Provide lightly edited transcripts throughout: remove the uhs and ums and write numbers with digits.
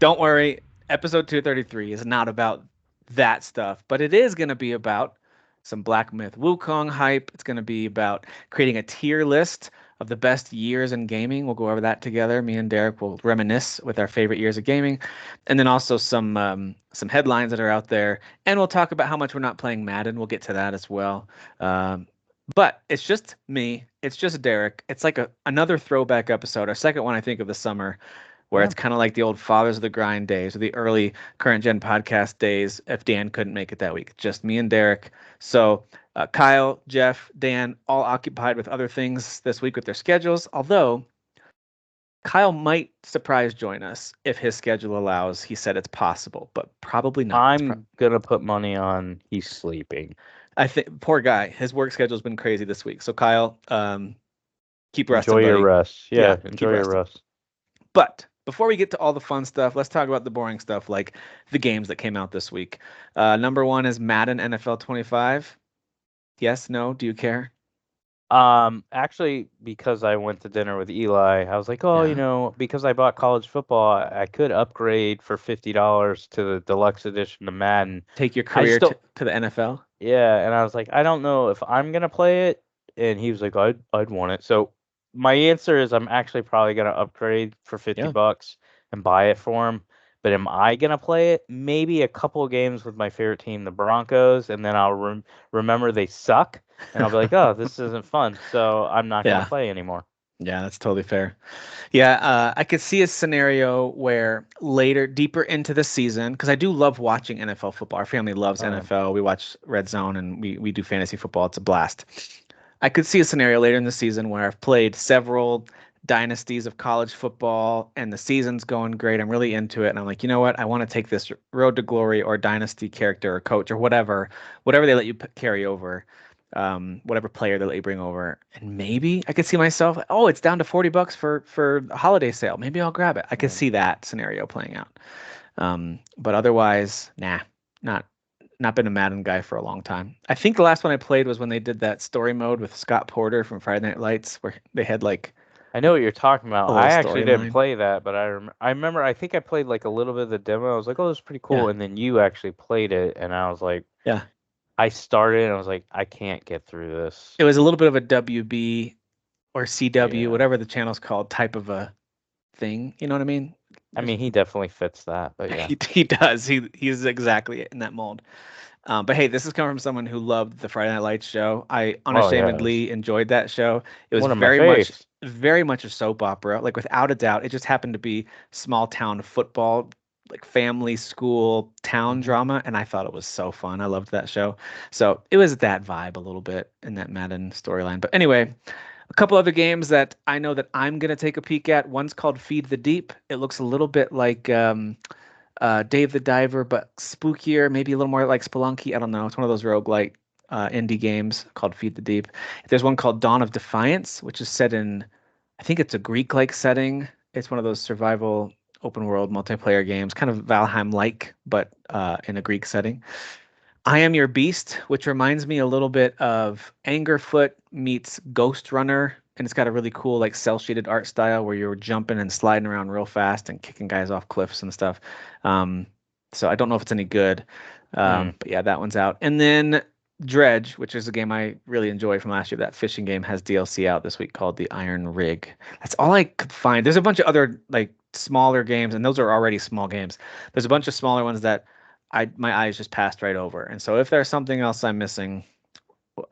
Don't worry, episode 233 is not about that stuff, but it is going to be about some Black Myth Wukong hype. It's going to be about creating a tier list of the best years in gaming. We'll go over that together. Me and Derek will reminisce with our favorite years of gaming, and then also some headlines that are out there. And we'll talk about how much we're not playing Madden. We'll get to that as well. Um, but it's just me. It's just Derek. It's like another throwback episode, our second one, I think, of the summer, where Yeah. it's kind of like the old Fathers of the Grind days or the early current gen podcast days if Dan couldn't make it that week. Just me and Derek. So Kyle, Jeff, Dan, all occupied with other things this week with their schedules. Although Kyle might surprise join us if his schedule allows. He said it's possible, but probably not. I'm gonna put money on he's sleeping. I think poor guy. His work schedule's been crazy this week. So Kyle, keep Enjoy resting, your buddy. rest. Yeah, Yeah, keep enjoy your resting. rest. But before we get to all the fun stuff, let's talk about the boring stuff like the games that came out this week. Number one is Madden NFL 25. Yes, no, do you care? Actually, because I went to dinner with Eli, I was like, oh, Yeah. because I bought college football, I could upgrade for $50 to the deluxe edition of Madden. Take your I career still, to the NFL. yeah, and I was like, I don't know if I'm gonna play it, and he was like, I'd want it. So my answer is I'm actually probably gonna upgrade for 50 Yeah. bucks and buy it for him. But am I gonna play it? Maybe a couple of games with my favorite team, the Broncos, and then I'll remember they suck, and I'll be like, oh, this isn't fun, so I'm not gonna Yeah. play anymore. Yeah, that's totally fair. Yeah, I could see a scenario where later, deeper into the season, because I do love watching NFL football. Our family loves Oh, NFL. We watch Red Zone and we do fantasy football. It's a blast. I could see a scenario later in the season where I've played several dynasties of college football and the season's going great. I'm really into it. And I'm like, you know what? I want to take this road to glory or dynasty character or coach or whatever they let you carry over, whatever player they let you bring over. And maybe I could see myself, oh, it's down to $40 for a holiday sale. Maybe I'll grab it. I could yeah. see that scenario playing out. But otherwise, nah, not not been a Madden guy for a long time. I think the last one I played was when they did that story mode with Scott Porter from Friday Night Lights, where they had like I know what you're talking a about. little I actually didn't storyline. play that, but I remember. I think I played like a little bit of the demo. I was like, "Oh, this is pretty Yeah, cool." And then you actually played it, and I was like, yeah. I started, and I was like, I can't get through this. It was a little bit of a WB or CW, Yeah. whatever the channel's called, type of a thing. You know what I mean? I mean, he definitely fits that, but yeah. He does. He's exactly in that mold. But hey, this is coming from someone who loved the Friday Night Lights show. I Oh yeah, it's unashamedly enjoyed that show. It was one of my faves. very much a soap opera. Like without a doubt, it just happened to be small town football, like family, school, town Hmm. drama, and I thought it was so fun. I loved that show. So it was that vibe a little bit in that Madden storyline. But anyway, a couple other games that I know that I'm gonna take a peek at. One's called Feed the Deep. It looks a little bit like Dave the Diver, but spookier, maybe a little more like Spelunky. I don't know. It's one of those roguelike indie games called Feed the Deep. There's one called Dawn of Defiance, which is set in, I think it's a Greek-like setting. It's one of those survival open world multiplayer games, kind of Valheim-like, but in a Greek setting. I Am Your Beast, which reminds me a little bit of Angerfoot meets Ghost Runner, and it's got a really cool like cell shaded art style where you're jumping and sliding around real fast and kicking guys off cliffs and stuff. Um, so I don't know if it's any good, Hmm. but yeah, that one's out. And then Dredge, which is a game I really enjoy from last year. That fishing game has DLC out this week called the Iron Rig. That's all I could find. There's a bunch of other like smaller games, and those are already small games. There's a bunch of smaller ones that my eyes just passed right over. And so if there's something else I'm missing,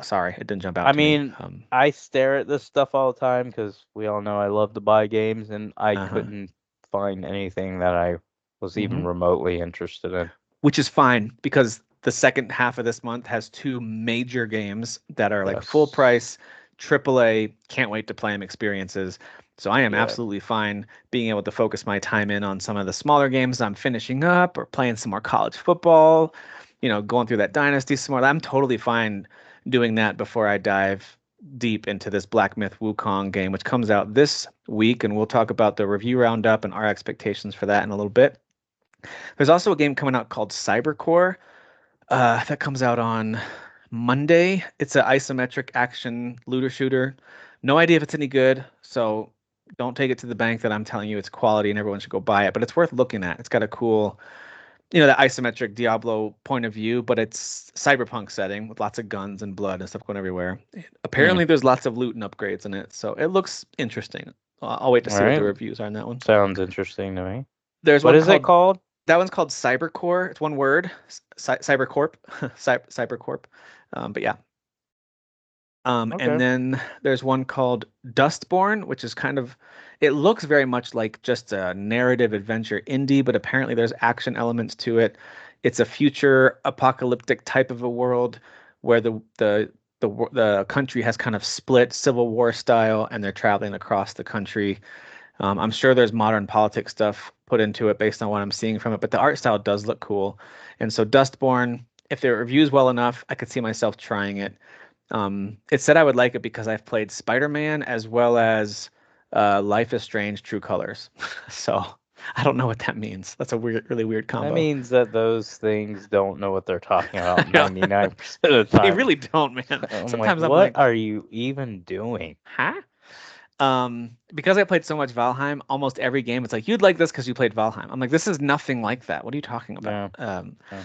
sorry, it didn't jump out I to me. mean, I stare at this stuff all the time because we all know I love to buy games, and I Uh-huh. couldn't find anything that I was even Hmm. remotely interested in. Which is fine because the second half of this month has two major games that are like full Yes. price, AAA, can't wait to play them experiences. So I am Yeah. absolutely fine being able to focus my time in on some of the smaller games I'm finishing up or playing some more college football, going through that dynasty some more. I'm totally fine doing that before I dive deep into this Black Myth Wukong game, which comes out this week, and we'll talk about the review roundup and our expectations for that in a little bit. There's also a game coming out called Cybercore that comes out on Monday. It's an isometric action looter shooter. No idea if it's any good, so don't take it to the bank that I'm telling you it's quality and everyone should go buy it, but it's worth looking at. It's got a cool, the isometric Diablo point of view, but it's cyberpunk setting with lots of guns and blood and stuff going everywhere. Hmm. Apparently, there's lots of loot and upgrades in it, so it looks interesting. I'll wait to All see what the right. reviews are on that one. Sounds interesting to me. There's What one is it called called? that one's called Cybercore. It's one word, Cybercorp, Cybercorp. But yeah. And Okay. then there's one called Dustborn, which is it looks very much like just a narrative adventure indie, but apparently there's action elements to it. It's a future apocalyptic type of a world where the country has kind of split Civil War style, and they're traveling across the country. I'm sure there's modern politics stuff put into it based on what I'm seeing from it, but the art style does look cool. And so Dustborn, if the reviews well enough, I could see myself trying it. It said I would like it because I've played Spider-Man as well as Life is Strange True Colors. So I don't know what that means. That's a really weird That combo. means that those things don't know what they're talking about 99% of the They time. really don't, man. I'm like, Sometimes I'm what like, are you even doing? huh? Because I played so much Valheim, almost every game it's like you'd like this because you played Valheim. I'm like, this is nothing like that. What are you talking about? Yeah. Yeah.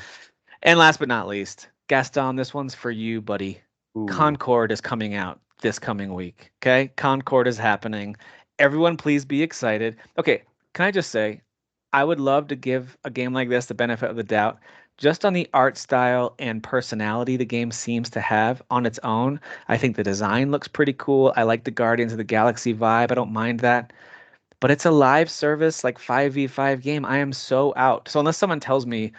And last but not least, Gaston, this one's for you, buddy. Ooh. Concord is coming out this coming week. Okay, Concord is happening. Everyone, please be excited. Okay, can I just say, I would love to give a game like this the benefit of the doubt, just on the art style and personality the game seems to have on its own. I think the design looks pretty cool. I like the Guardians of the Galaxy vibe. I don't mind that. But it's a live service, like 5v5 game. I am so out. So unless someone tells me,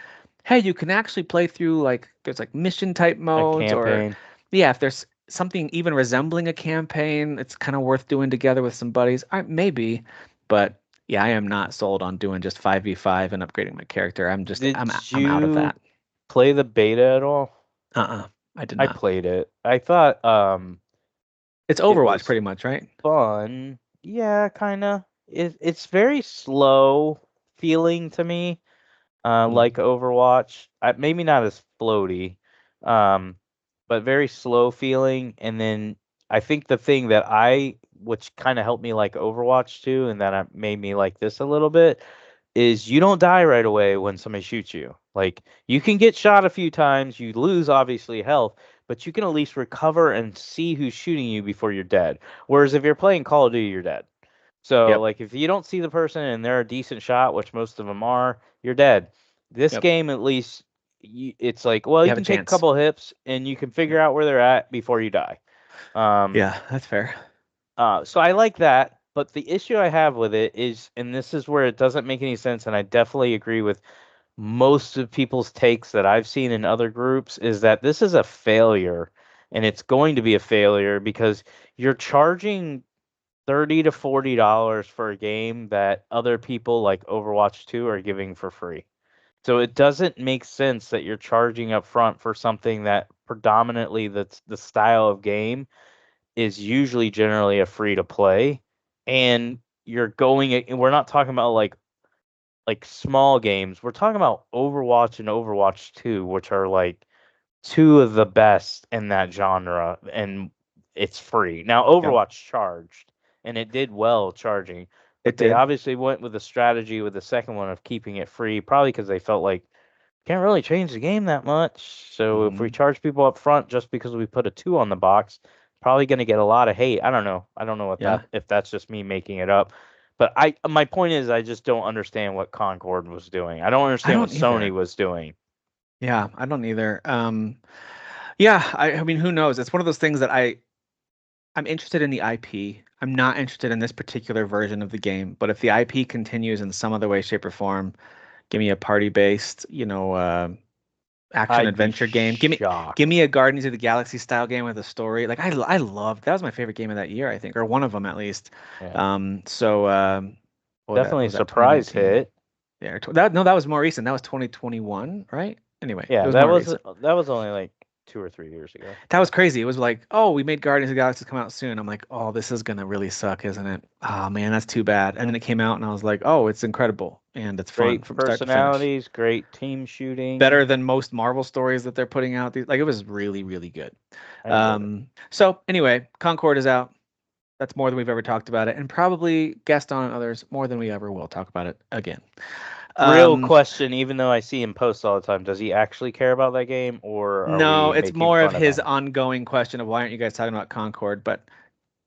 hey, you can actually play through like there's like mission type A modes, or campaign. yeah, if there's something even resembling a campaign, it's kind of worth doing together with some buddies. Maybe, but yeah, I am not sold on doing just 5v5 and upgrading my character. Did I'm out of you that. play the beta at all? Uh-uh. I did I not. played it. I thought It's it Overwatch was pretty much, right? fun. Yeah, kind of. It's very slow feeling to me, Mm. like Overwatch. Maybe not as floaty, um, but very slow feeling. And then I think the thing that which kind of helped me like Overwatch too, and that made me like this a little bit, is you don't die right away when somebody shoots you. Like you can get shot a few times, you lose obviously health, but you can at least recover and see who's shooting you before you're dead. Whereas if you're playing Call of Duty, you're dead. So Yep. like if you don't see the person and they're a decent shot, which most of them are, you're dead. This Yep. game at least it's like, well, You you have a can take a chance. couple hits and you can figure Yep. out where they're at before you die. Um, Yeah, that's fair. so I like that, but the issue I have with it is, and this is where it doesn't make any sense, and I definitely agree with most of people's takes that I've seen in other groups, is that this is a failure, and it's going to be a failure because you're charging $30 to $40 for a game that other people like Overwatch 2 are giving for free. So it doesn't make sense that you're charging up front for something that predominantly that's the style of game is usually generally a free to play, and you're going and we're not talking about like small games. We're talking about Overwatch and Overwatch 2, which are like two of the best in that genre, and it's free. Now Yep. Overwatch charged, and it did well charging, It but they did. obviously went with a strategy with the second one of keeping it free, probably because they felt like can't really change the game that much. So if we Hmm. charge people up front just because we put a two on the box, probably going to get a lot of hate. I don't know. I don't know what Yeah. that if that's just me making it up. But my point is I just don't understand what Concord was doing. I don't I understand what don't Sony either. was doing. Yeah, I don't either. Yeah, I mean, who knows? It's one of those things that I'm interested in the IP. I'm not interested in this particular version of the game, but if the IP continues in some other way, shape, or form, give me a party-based, action I'd be adventure game. Give shocked. me a Guardians of the Galaxy style game with a story. Like I loved that was my favorite game of that year, I think, or one of them at least. Yeah. So what Definitely a was that surprise 2019? hit. Yeah, that no, that was more recent. That was 2021, right? Anyway, it Yeah, was more recent. that was only like 2 or 3 years ago. That was crazy. It was like, oh, we made Guardians of the Galaxy come out soon. I'm like, oh, this is gonna really suck, isn't it? Oh man, that's too bad. And Yeah. then it came out, and I was like, oh, it's incredible and it's fun Great from start to finish. personalities, great team shooting. Better than most Marvel stories that they're putting out. Like it was really, really good. I enjoyed it. So anyway, Concord is out. That's more than we've ever talked about it, and probably guest on others more than we ever will talk about it again. Real Um, question, even though I see him post all the time, does he actually care about that game, or are no, we it's making more of fun of his him? ongoing question of why aren't you guys talking about Concord? But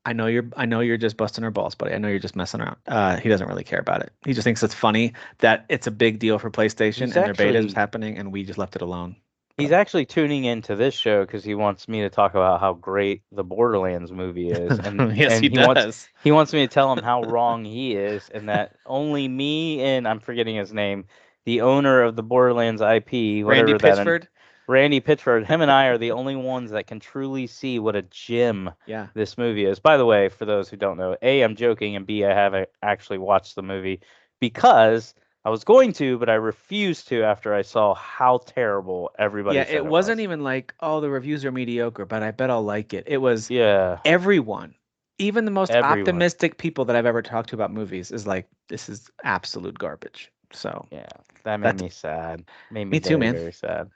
I know you're just busting our balls, buddy. I know you're just messing around. He doesn't really care about it. He just thinks it's funny that it's a big deal for PlayStation He's and their beta is actually happening, and we just left it alone. He's But actually tuning into this show because he wants me to talk about how great the Borderlands movie is, and yes, he and does. he wants me to tell him how wrong he is, and that only me and I'm forgetting his name, the owner of the Borderlands IP, Randy whatever that, and Pitchford. Randy Pitchford, him and I are the only ones that can truly see what a gem Yeah. this movie is. By the way, for those who don't know, A, I'm joking, and B, I haven't actually watched the movie because I was going to, but I refused to after I saw how terrible everybody Yeah, said it it wasn't was. even like, oh, the reviews are mediocre, but I bet I'll like it. It was Yeah, everyone, even the most everyone. optimistic people that I've ever talked to about movies is like, this is absolute garbage. So Yeah, that made that's me sad. Made me me too, very, man. very sad.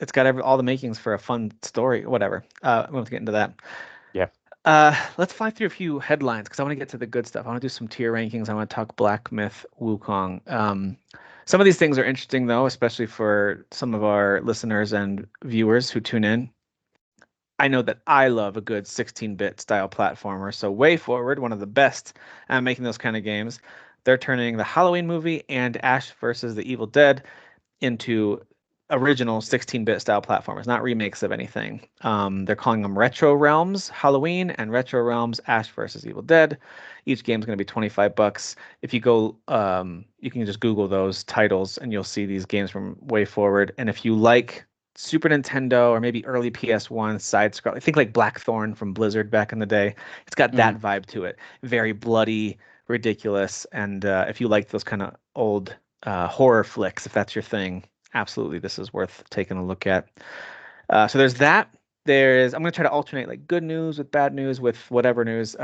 It's got all the makings for a fun story, whatever. We won't get into that. Yeah. Let's fly through a few headlines because I want to get to the good stuff. I want to do some tier rankings. I want to talk Black Myth, Wukong. Some of these things are interesting though, especially for some of our listeners and viewers who tune in. I know that I love a good 16-bit style platformer. So Way Forward, one of the best at making those kind of games, they're turning the Halloween movie and Ash versus the Evil Dead into original 16-bit style platformers, not remakes of anything. They're calling them Retro Realms Halloween and Retro Realms Ash versus Evil Dead. Each game's going to be 25 bucks. If you go, you can just Google those titles and you'll see these games from Way Forward. And if you like Super Nintendo or maybe early PS1 side scroll, I think like Blackthorn from Blizzard back in the day, it's got Mm. that vibe to it. Very bloody, ridiculous. And if you like those kind of old horror flicks, if that's your thing, absolutely, this is worth taking a look at. So there's that. I'm going to try to alternate like good news with bad news with whatever news.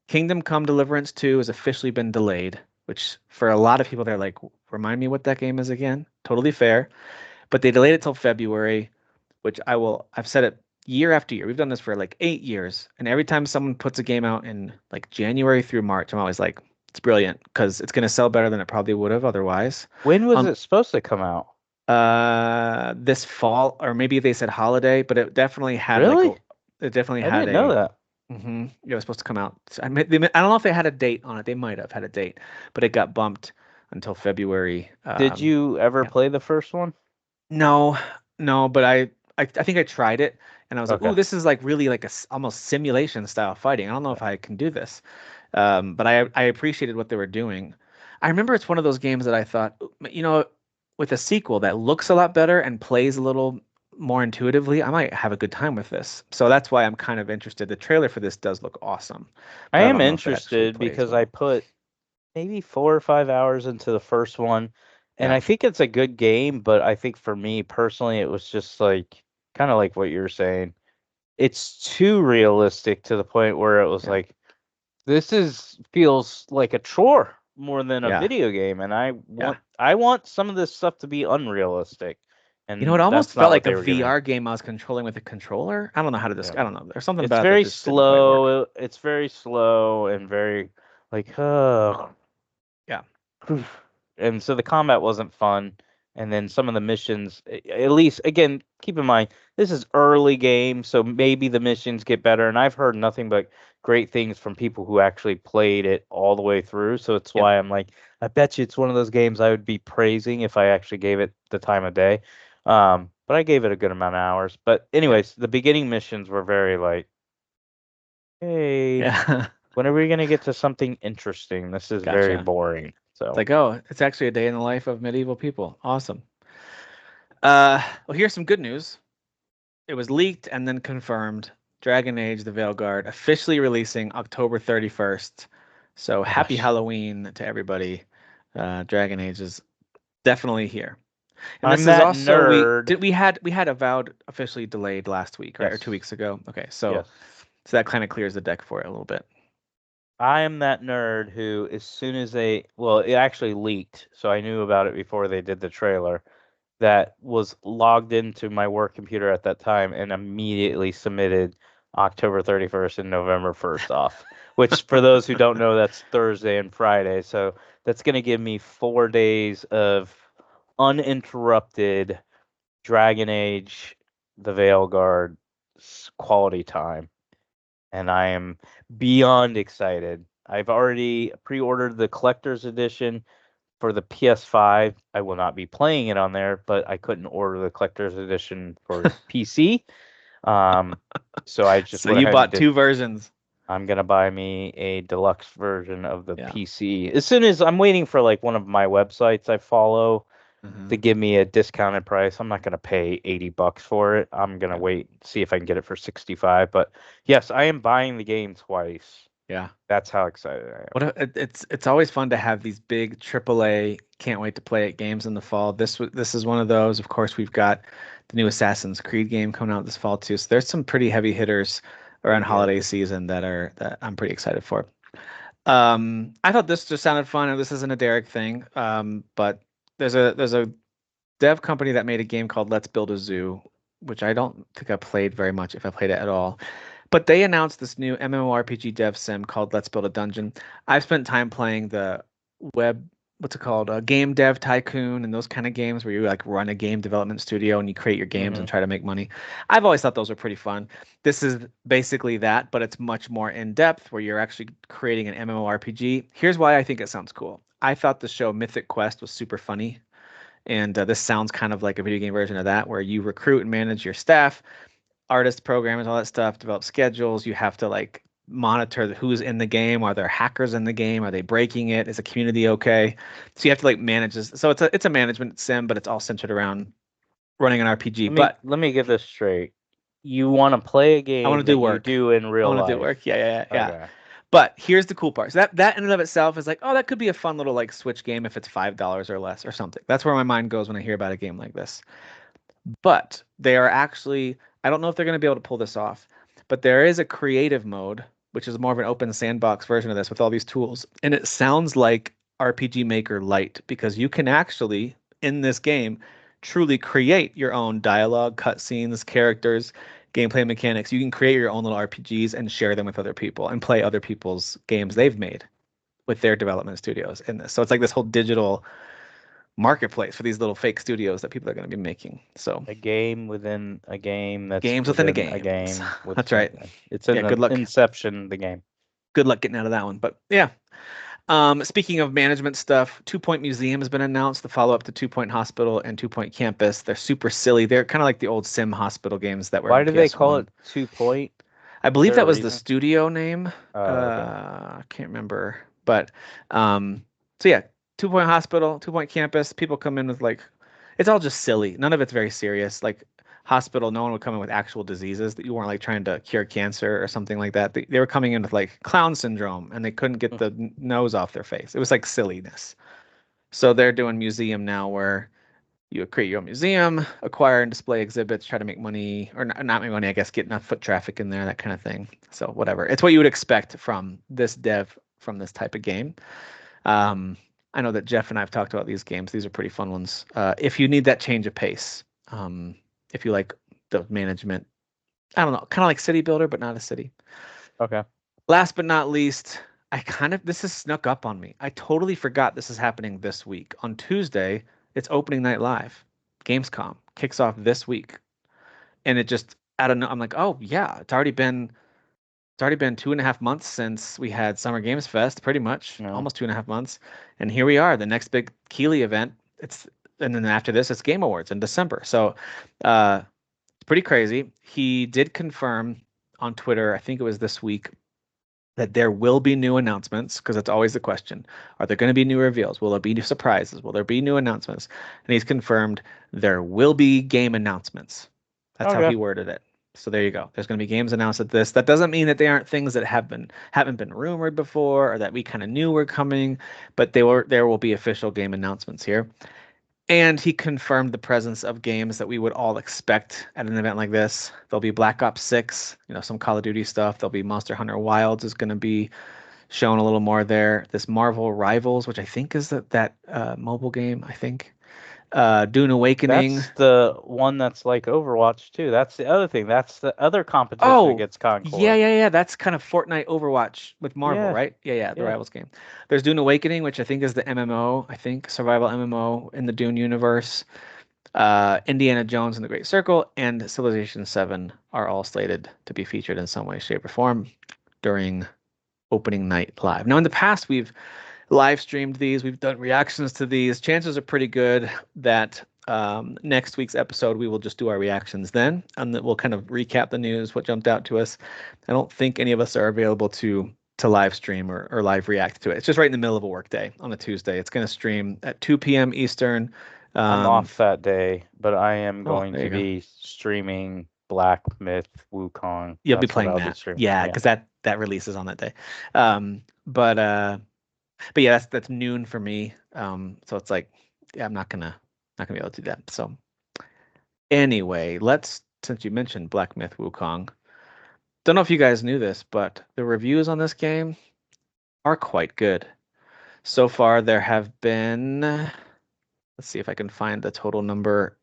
Kingdom Come Deliverance 2 has officially been delayed, which for a lot of people, they're like, remind me what that game is again. Totally fair. But they delayed it till February, which I've said it year after year. We've done this for like 8 years. And every time someone puts a game out in like January through March, I'm always like, it's brilliant because it's going to sell better than it probably would have otherwise. When was Um, it supposed to come out? this fall, or maybe they said holiday, but Really? it definitely I had didn't know a, that. it was supposed to come out. I don't know if they had a date on it. They might have had a date, but it got bumped until February. Did you ever Yeah. play the first one? No, no, but I think I tried it and I was like, Okay. "Ooh, this is like really like almost simulation style fighting. I don't know Yeah. if I can do this." But I appreciated what they were doing. I remember it's one of those games that I thought, with a sequel that looks a lot better and plays a little more intuitively, I might have a good time with this. So that's why I'm kind of interested. The trailer for this does look awesome, I but I am don't know if it actually interested plays because I well. put maybe 4 or 5 hours into the first one, and Yeah, I think it's a good game, but I think for me personally, it was just like kind of like what you're saying. It's too realistic to the point where it was yeah, like, this is feels like a chore more than a yeah. video game, and Yeah. I want some of this stuff to be unrealistic, It and almost that's felt not what like a they were giving me. VR game I was controlling with a controller. I don't know how to Yeah. I don't know. There's something It's about it that very just didn't quite work. slow. It's very slow and very like Yeah. and so the combat wasn't fun. And then some of the missions, at least again, keep in mind this is early game, so maybe the missions get better. And I've heard nothing but great things from people who actually played it all the way through. So it's Yep. why I'm like, I bet you it's one of those games I would be praising if I actually gave it the time of day. But I gave it a good amount of hours. But Yeah. anyways, the beginning missions were very like, hey, Yeah. when are we gonna get to something interesting? This is very Gotcha. boring. It's So like, oh, it's actually a day in the life of medieval people. Awesome. Well, here's some good news. It was leaked and then confirmed. Dragon Age: The Veilguard officially releasing October 31st. So happy gosh, Halloween to everybody. Dragon Age is definitely here. And I'm this is that also nerd. we had Avowed officially delayed last week, right? Or two Yes, weeks ago. Okay, so yes. that kind of clears the deck for it a little bit. I am that nerd who, as soon as well, it actually leaked, so I knew about it before they did the trailer. That was logged into my work computer at that time and immediately submitted October 31st and November 1st off, which for those who don't know, that's Thursday and Friday. So that's going to give me 4 days of uninterrupted Dragon Age, the Veilguard quality time. And I am beyond excited. I've already pre-ordered the collector's edition for the PS5. I will not be playing it on there, but I couldn't order the collector's edition for PC. Um, so I just So went you ahead and bought did. two versions. I'm gonna buy me a deluxe version of the Yeah. PC. As soon as I'm waiting for like one of my websites I follow Hmm. to give me a discounted price. I'm not gonna pay $80 for it. I'm gonna Yeah. wait, see if I can get it for 65. But yes, I am buying the game twice. Yeah. That's how excited I am. It's always fun to have these big AAA can't wait to play it games in the fall. This is one of those. Of course, we've got the new Assassin's Creed game coming out this fall too. So there's some pretty heavy hitters around Pretty holiday good. season that I'm pretty excited for. I thought this just sounded fun, and this isn't a Derek thing. But there's a dev company that made a game called Let's Build a Zoo, which I don't think I played very much, if I played it at all. But they announced this new MMORPG dev sim called Let's Build a Dungeon. I've spent time playing the web, what's it called? Game Dev Tycoon and those kind of games where you like run a game development studio and you create your games Hmm. and try to make money. I've always thought those were pretty fun. This is basically that, but it's much more in depth where you're actually creating an MMORPG. Here's why I think it sounds cool. I thought the show Mythic Quest was super funny. And this sounds kind of like a video game version of that, where you recruit and manage your staff, artists, programmers, all that stuff, develop schedules. You have to like monitor who's in the game. Are there hackers in the game? Are they breaking it? Is the community okay? So you have to like manage this. So it's a management sim, but it's all centered around running an RPG. Let me But let me get this straight. You want to play a I want to game do that you work. do in I real want to do life. work. Yeah, yeah, yeah, yeah. Okay. But here's the cool part. So that in and of itself is like, oh, that could be a fun little like Switch game if it's $5 or less or something. That's where my mind goes when I hear about a game like this. But they are actually, I don't know if they're going to be able to pull this off, but there is a creative mode, which is more of an open sandbox version of this with all these tools. And it sounds like RPG Maker Lite because you can actually, in this game, truly create your own dialogue, cutscenes, characters, gameplay mechanics. You can create your own little RPGs and share them with other people and play other people's games they've made with their development studios in this. So it's like this whole digital marketplace for these little fake studios that people are going to be making. So A game within a game that's games within the within a games. game with That's right. it's Yeah, in the good luck. Inception, the game. Good luck getting out of that one. But yeah. Speaking of management stuff, Two Point Museum has been announced, the follow-up to Two Point Hospital and Two Point Campus. They're super silly. They're kind of like the old Sim Hospital games that were Why in do they call PS1. it 2 point? I Is believe there a that was the reason? studio name. Oh, okay. I can't remember. But so yeah, Two Point Hospital, Two Point Campus. People come in with like, it's all just silly. None of it's very serious. Like hospital, no one would come in with actual diseases that you weren't like trying to cure cancer or something like that. They were coming in with like clown syndrome and they couldn't get the nose off their face. It was like silliness. So they're doing museum now where you create your own museum, acquire and display exhibits, try to make money, or not make money, I guess, get enough foot traffic in there, that kind of thing. So whatever. It's what you would expect from this dev from this type of game. Um, I know that Jeff and I have talked about these games. These are pretty fun ones. If you need that change of pace, um, if you like the management, I don't know, kind of like City Builder, but not a city. Okay. Last but not least, this has snuck up on me. I totally forgot this is happening this week. On Tuesday, it's opening night live. Gamescom kicks off this week. And it just, I don't know. I'm like, oh yeah, it's already been 2.5 months since we had Summer Games Fest, pretty much, No. almost 2.5 months. And here we are, the next big Keeley event. And then after this, it's Game Awards in December. So it's pretty crazy. He did confirm on Twitter, I think it was this week, that there will be new announcements because that's always the question. Are there going to be new reveals? Will there be new surprises? Will there be new announcements? And he's confirmed there will be game announcements. That's how Okay. he worded it. So there you go. There's going to be games announced at this. That doesn't mean that they aren't things that haven't been rumored before or that we kind of knew were coming, but there will be official game announcements here. And he confirmed the presence of games that we would all expect at an event like this. There'll be Black Ops 6, some Call of Duty stuff. There'll be Monster Hunter Wilds is going to be shown a little more there. This Marvel Rivals, which I think is that mobile game, I think. Dune Awakening. That's the one that's like Overwatch too. That's the other thing. That's the other competition Oh, against yeah, Concord. yeah, yeah. That's kind of Fortnite Overwatch with Marvel, Yeah, right? Yeah, yeah, the yeah. Rivals game. There's Dune Awakening, which I think is the MMO, I think, survival MMO in the Dune universe. Indiana Jones and the Great Circle and Civilization 7 are all slated to be featured in some way, shape, or form during opening night live. Now, in the past, we've live streamed these, we've done reactions to these. Chances are pretty good that next week's episode we will just do our reactions then, and that we'll kind of recap the news, what jumped out to us. I don't think any of us are available to live stream or live react to it. It's just right in the middle of a workday on a Tuesday. It's going to stream at 2 p.m. Eastern. I'm Um, off that day, but I am oh, going there to you go. be streaming Black Myth Wukong. You'll be That's what playing I'll be that. streaming. Yeah, Yeah. because that releases on that day. Um, but uh, but yeah, that's noon for me. So it's like, yeah, I'm not gonna be able to do that. So anyway, let's since you mentioned Black Myth Wukong, don't know if you guys knew this, but the reviews on this game are quite good. So far, there have been, let's see if I can find the total number.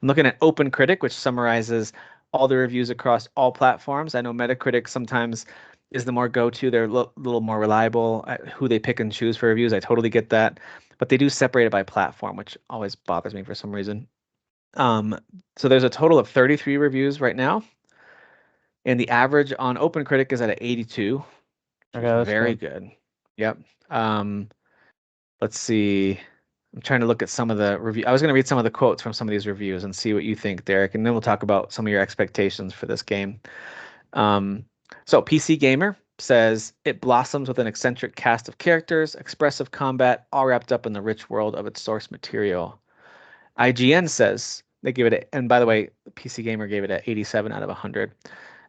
I'm looking at OpenCritic, which summarizes all the reviews across all platforms. I know Metacritic sometimes is the more go-to. They're a little more reliable at who they pick and choose for reviews. I totally get that. But they do separate it by platform, which always bothers me for some reason. Um, so there's a total of 33 reviews right now, and the average on OpenCritic is at an 82, which Okay, is that's very good. good. Yep. Um, let's see. I'm trying to look at some of the review. I was going to read some of the quotes from some of these reviews and see what you think, Derek, and then we'll talk about some of your expectations for this game. Um, so PC Gamer says it blossoms with an eccentric cast of characters, expressive combat, all wrapped up in the rich world of its source material. IGN says they give it a, and by the way, PC Gamer gave it an 87 out of 100.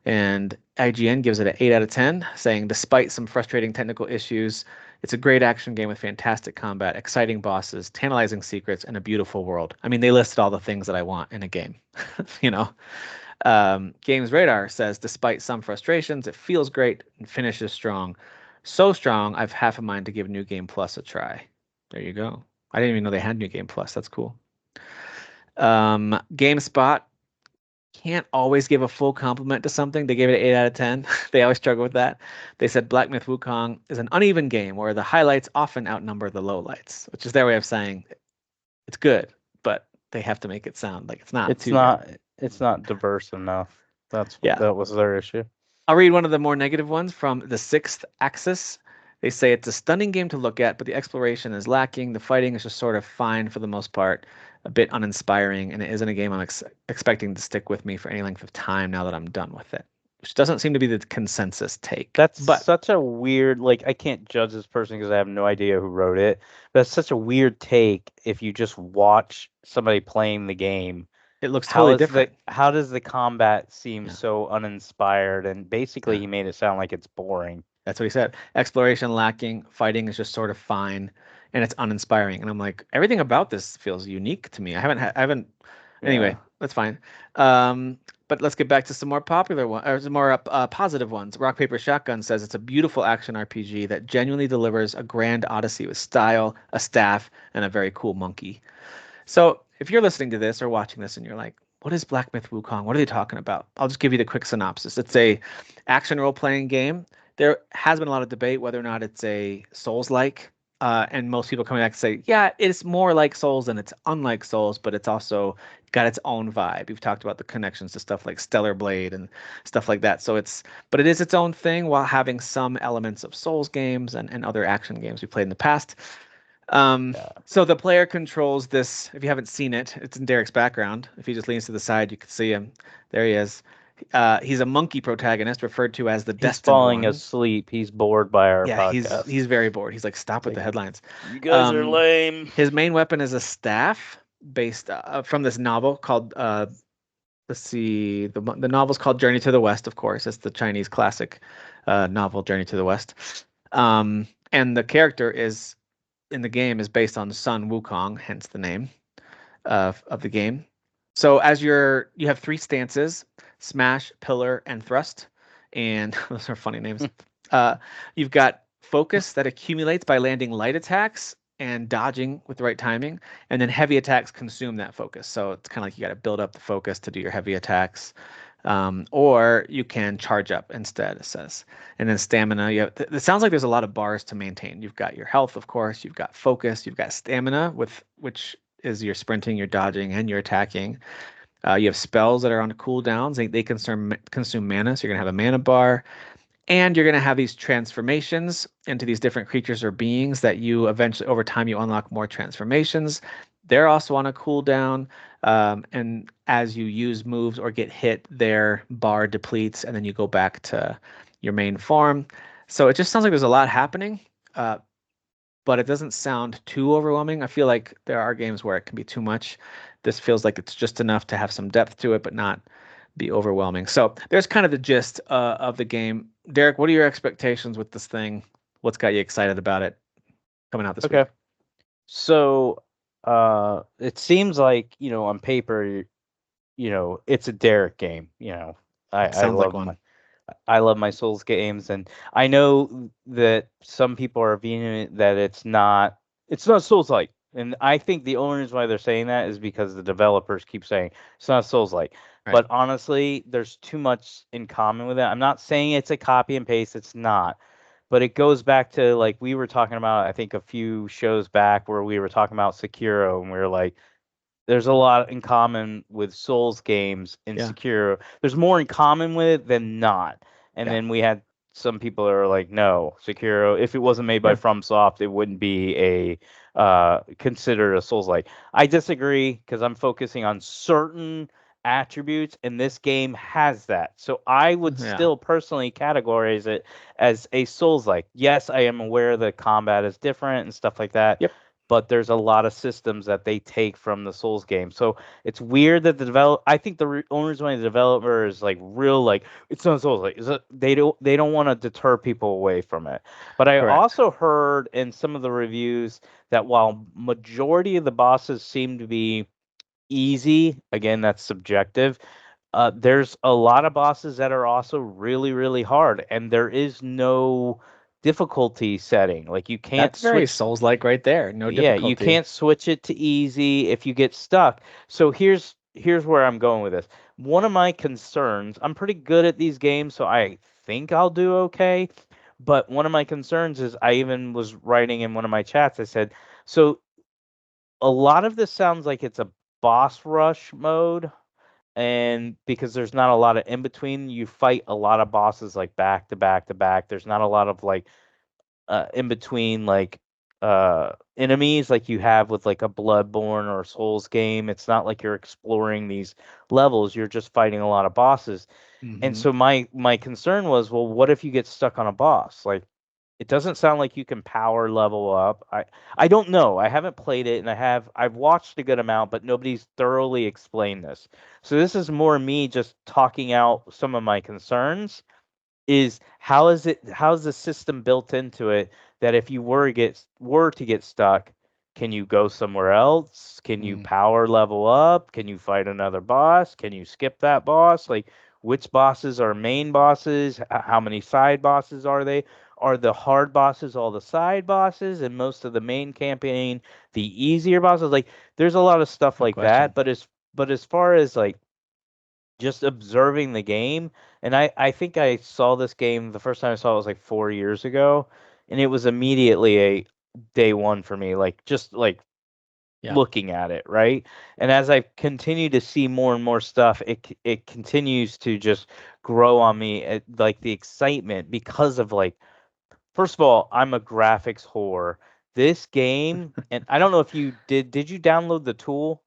And IGN gives it an 8 out of 10, saying despite some frustrating technical issues, it's a great action game with fantastic combat, exciting bosses, tantalizing secrets, and a beautiful world. I mean, they listed all the things that I want in a game, you know. Games Radar says, despite some frustrations, it feels great and finishes strong. So strong, I've half a mind to give New Game Plus a try. There you go. I didn't even know they had New Game Plus. That's cool. GameSpot can't always give a full compliment to something. They gave it an 8 out of 10. They always struggle with that. They said Black Myth Wukong is an uneven game where the highlights often outnumber the lowlights, which is their way of saying it's good, but they have to make it sound like it's not It's too good. not it's not diverse enough. Yeah. That was their issue. I'll read one of the more negative ones from the Sixth Axis. They say it's a stunning game to look at, but the exploration is lacking. The fighting is just sort of fine for the most part, a bit uninspiring, and it isn't a game I'm expecting to stick with me for any length of time now that I'm done with it, which doesn't seem to be the consensus take. That's But such a weird, like, I can't judge this person because I have no idea who wrote it. But it's such a weird take if you just watch somebody playing the game. it looks totally different. How does the combat seem Yeah. so uninspired? And basically Yeah. he made it sound like it's boring. That's what he said. Exploration lacking, fighting is just sort of fine, and it's uninspiring. And I'm like, everything about this feels unique to me. I haven't. Anyway, Yeah. that's fine. Um, but let's get back to some more popular ones, or some more positive ones. Rock Paper Shotgun says it's a beautiful action RPG that genuinely delivers a grand odyssey with style, a staff, and a very cool monkey. So if you're listening to this or watching this and you're like, what is Black Myth Wukong? What are they talking about? I'll just give you the quick synopsis. It's a action role-playing game. There has been a lot of debate whether or not it's a Souls-like, and most people coming back and say, yeah, it's more like Souls and it's unlike Souls, but it's also got its own vibe. We've talked about the connections to stuff like Stellar Blade and stuff like that. But it is its own thing while having some elements of Souls games and other action games we played in the past. Yeah. So the player controls this. If you haven't seen it, it's in Derek's background. If he just leans to the side, you can see him. There he is. He's a monkey protagonist referred to as the He's Destined falling One. asleep. He's bored by our Yeah, podcast. he's very bored. He's like, stop with Like, the headlines. you guys are Um, lame. his main weapon is a staff based from this novel called let's see, the novel's called Journey to the West. Of course, it's the Chinese classic novel Journey to the West. And the character is in the game is based on Sun Wukong, hence the name of the game. So you have three stances: smash, pillar, and thrust. And those are funny names. Uh, you've got focus that accumulates by landing light attacks and dodging with the right timing, and then heavy attacks consume that focus. So it's kind of like you got to build up the focus to do your heavy attacks, or you can charge up instead. It says, and then stamina. It sounds like there's a lot of bars to maintain. You've got your health, of course. You've got focus. You've got stamina, with which is your sprinting, your dodging, and your attacking. You have spells that are on cooldowns. They consume mana, so you're gonna have a mana bar. And you're going to have these transformations into these different creatures or beings that you eventually, over time, you unlock more transformations. They're also on a cooldown. And as you use moves or get hit, their bar depletes, and then you go back to your main form. So it just sounds like there's a lot happening, uh, but it doesn't sound too overwhelming. I feel like there are games where it can be too much. This feels like it's just enough to have some depth to it, but not be overwhelming. So there's kind of the gist of the game. Derek, what are your expectations with this thing? What's got you excited about it coming out this Okay. week? So it seems like, on paper, it's a Derek game. I, I Sounds like love one. my I love my Souls games, and I know that some people are viewing that it's not Souls like. And I think the only reason why they're saying that is because the developers keep saying it's not Souls like. Right. But honestly, there's too much in common with it. I'm not saying it's a copy and paste, it's not. But it goes back to, like, we were talking about, I think, a few shows back, where we were talking about Sekiro, and we were like, there's a lot in common with Souls games in Yeah. Sekiro. There's more in common with it than not. And Yeah. then we had some people that are like, no, Sekiro, if it wasn't made by Yeah. FromSoft, it wouldn't be a considered a Souls like. I disagree, because I'm focusing on certain attributes, and this game has that. So I would Yeah. still personally categorize it as a Souls like. Yes, I am aware the combat is different and stuff like that, Yep. but there's a lot of systems that they take from the Souls game. So it's weird that I think the only reason why the developer is like real, like, it's not Souls, like, is that they don't want to deter people away from it. But I Correct. also heard in some of the reviews that while majority of the bosses seem to be easy, again, that's subjective. There's a lot of bosses that are also really, really hard, and there is no difficulty setting. Like, you can't That's very switch. Souls-like right there. No Yeah, you difficulty. can't switch it to easy if you get stuck. So here's where I'm going with this. One of my concerns, I'm pretty good at these games, so I think I'll do okay. But one of my concerns is, I even was writing in one of my chats, I said, so a lot of this sounds like it's a boss rush mode, and because there's not a lot of in between, you fight a lot of bosses like back to back to back. There's not a lot of, like, in between, like, enemies like you have with, like, a Bloodborne or a Souls game. It's not like you're exploring these levels, you're just fighting a lot of bosses. And Hmm. so my concern was, well, what if you get stuck on a boss? Like, it doesn't sound like you can power level up. I don't know. I haven't played it, and I've watched a good amount, but nobody's thoroughly explained this. So this is more me just talking out some of my concerns. Is how's the system built into it, that if you were to get stuck, can you go somewhere else? Can you Mm. power level up? Can you fight another boss? Can you skip that boss? Like, which bosses are main bosses? How many side bosses are they? Are the hard bosses all the side bosses, and most of the main campaign the easier bosses? Like, there's a lot of stuff Good like that, question. but as far as, like, just observing the game. And I think I saw this game, the first time I saw it was like 4 years ago, and it was immediately a day one for me, like, just like Yeah. looking at it, right? And as I continue to see more and more stuff, it continues to just grow on me, like, the excitement, because of, like, first of all, I'm a graphics whore. This game, and I don't know if you did you download the tool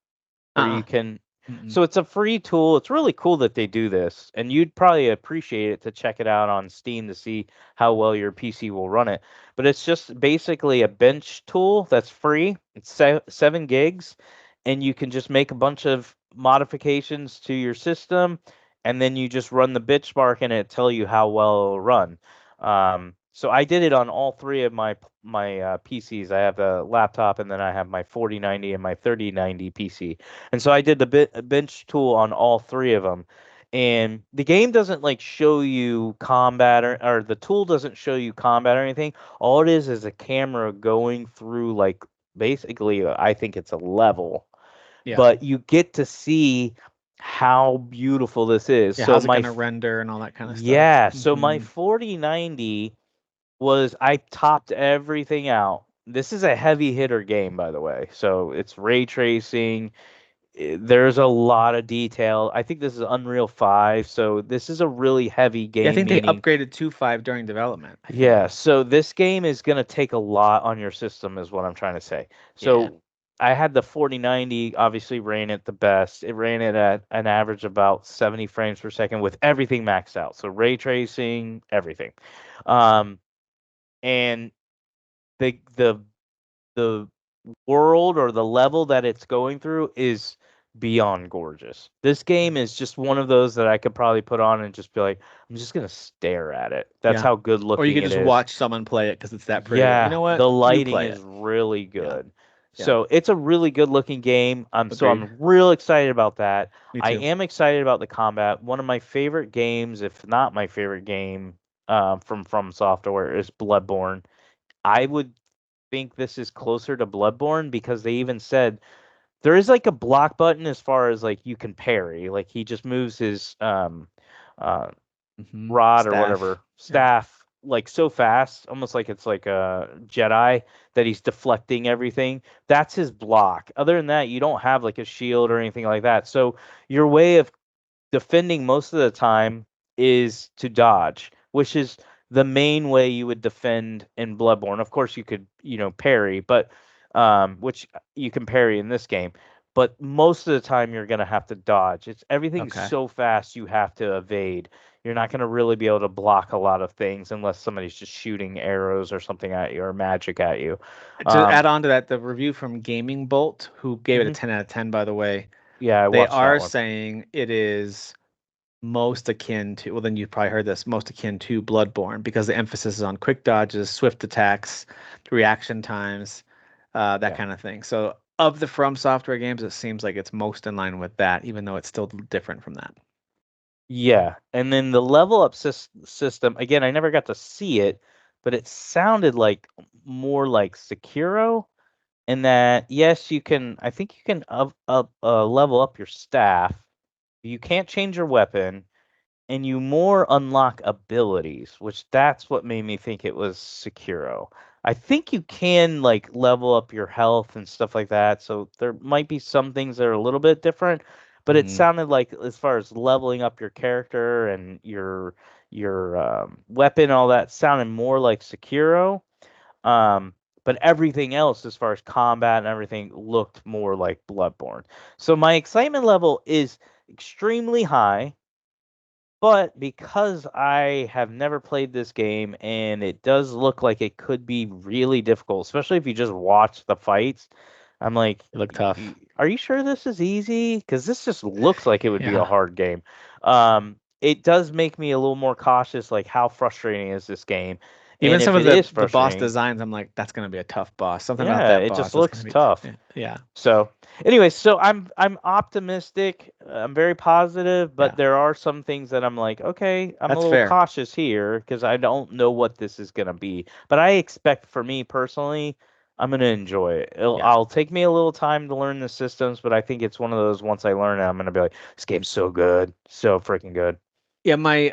where Uh-uh. you can. Mm-mm. So it's a free tool. It's really cool that they do this, and you'd probably appreciate it to check it out on Steam to see how well your PC will run it. But it's just basically a bench tool that's free. It's 7 gigs, and you can just make a bunch of modifications to your system, and then you just run the benchmark, and it tell you how well it'll run. So I did it on all three of my PCs. I have a laptop, and then I have my 4090 and my 3090 PC. And so I did the bench tool on all three of them. And the game doesn't, like, show you combat, or the tool doesn't show you combat or anything. All it is a camera going through, like, basically, I think it's a level, Yeah. but you get to see how beautiful this is. Yeah. So How's it my gonna render and all that kind of stuff? yeah, so my Hmm. 4090 was I topped everything out. This is a heavy hitter game, by the way. So it's ray tracing. There's a lot of detail. I think this is Unreal 5, so this is a really heavy Yeah, I game, think they meaning upgraded to 5 during development, I yeah, feel. so this game is going to take a lot on your system, is what I'm trying to say. Yeah. So I had the 4090, obviously ran it the best. It ran it at an average of about 70 frames per second with everything maxed out. So ray tracing, everything. Um, and the the world or the level that it's going through is beyond gorgeous. This game is just one of those that I could probably put on and just be like, I'm just gonna stare at it. That's Yeah. how good Or you looking could it just is. watch someone play it because it's that pretty. Like, you Yeah, know the what? You lighting play is it. really Yeah. good. Yeah. So it's a really good looking game. So Agreed. I'm real excited about that. Me I too. am excited about the combat. One of my favorite games, if not my favorite game, from Software is Bloodborne. I would think this is closer to Bloodborne because they even said there is like a block button as far as like you can parry. Like he just moves his uh rod or Staff. whatever Yeah. staff like so fast, almost like it's like a Jedi that he's deflecting everything. That's his block. Other than that, you don't have like a shield or anything like that. So your way of defending most of the time is to dodge, which is the main way you would defend in Bloodborne. Of course, you could, parry, but which you can parry in this game. But most of the time, you're gonna have to dodge. It's everything's Okay. so fast, you have to evade. You're not gonna really be able to block a lot of things unless somebody's just shooting arrows or something at you or magic at you. To add Um, on to that, the review from Gaming Bolt, who gave it a mhm. 10 out of 10, by the way, Yeah, I they watched that are one. saying it is most akin to, well, then you probably heard this, most akin to Bloodborne because the emphasis is on quick dodges, swift attacks, reaction times, that Yeah. kind of thing. So, of the From Software games, it seems like it's most in line with that, even though it's still different from that. Yeah, and then the level up system, again, I never got to see it, but it sounded like more like Sekiro, in that yes, I think you can level up your staff. You can't change your weapon, and you more unlock abilities, which that's what made me think it was Sekiro. I think you can like level up your health and stuff like that, so there might be some things that are a little bit different, but it Hmm. sounded like as far as leveling up your character and your weapon, all that sounded more like Sekiro. Um, but everything else, as far as combat and everything, looked more like Bloodborne. So my excitement level is extremely high. But because I have never played this game and it does look like it could be really difficult, especially if you just watch the fights, I'm like, It looked tough. Are you sure this is easy? Because this just looks like it would be a Yeah. hard game. It does make me a little more cautious, like how frustrating is this game? Even And some if of it is the boss frustrating, designs, I'm like, that's gonna be a tough boss. Something about yeah, that it boss just is gonna looks be tough. yeah. Yeah. So, anyway, so I'm optimistic. I'm very positive, but Yeah. there are some things that I'm like, okay, I'm a That's little fair. cautious here because I don't know what this is gonna be. But I expect, for me personally, I'm gonna enjoy it. Yeah. I'll take me a little time to learn the systems, but I think it's one of those once I learn it, I'm gonna be like, this game's so good, so freaking good. Yeah, my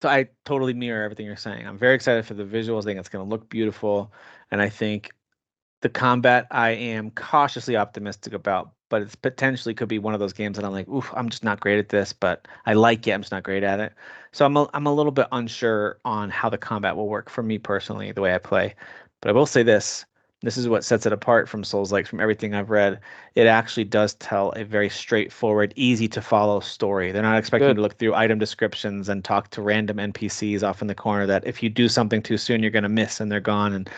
so I totally mirror everything you're saying. I'm very excited for the visuals. I think it's gonna look beautiful. And I think the combat I am cautiously optimistic about, but it's potentially could be one of those games that I'm like, oof, I'm just not great at this, but I like it. I'm just not great at it. So I'm a little bit unsure on how the combat will work for me personally, the way I play. But I will say this. This is what sets it apart from Souls like from everything I've read. It actually does tell a very straightforward, easy to follow story. They're not expecting you to Good. look through item descriptions and talk to random NPCs off in the corner that if you do something too soon, you're going to miss and they're gone. And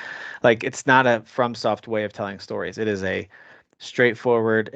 like it's not a FromSoft way of telling stories. It is a straightforward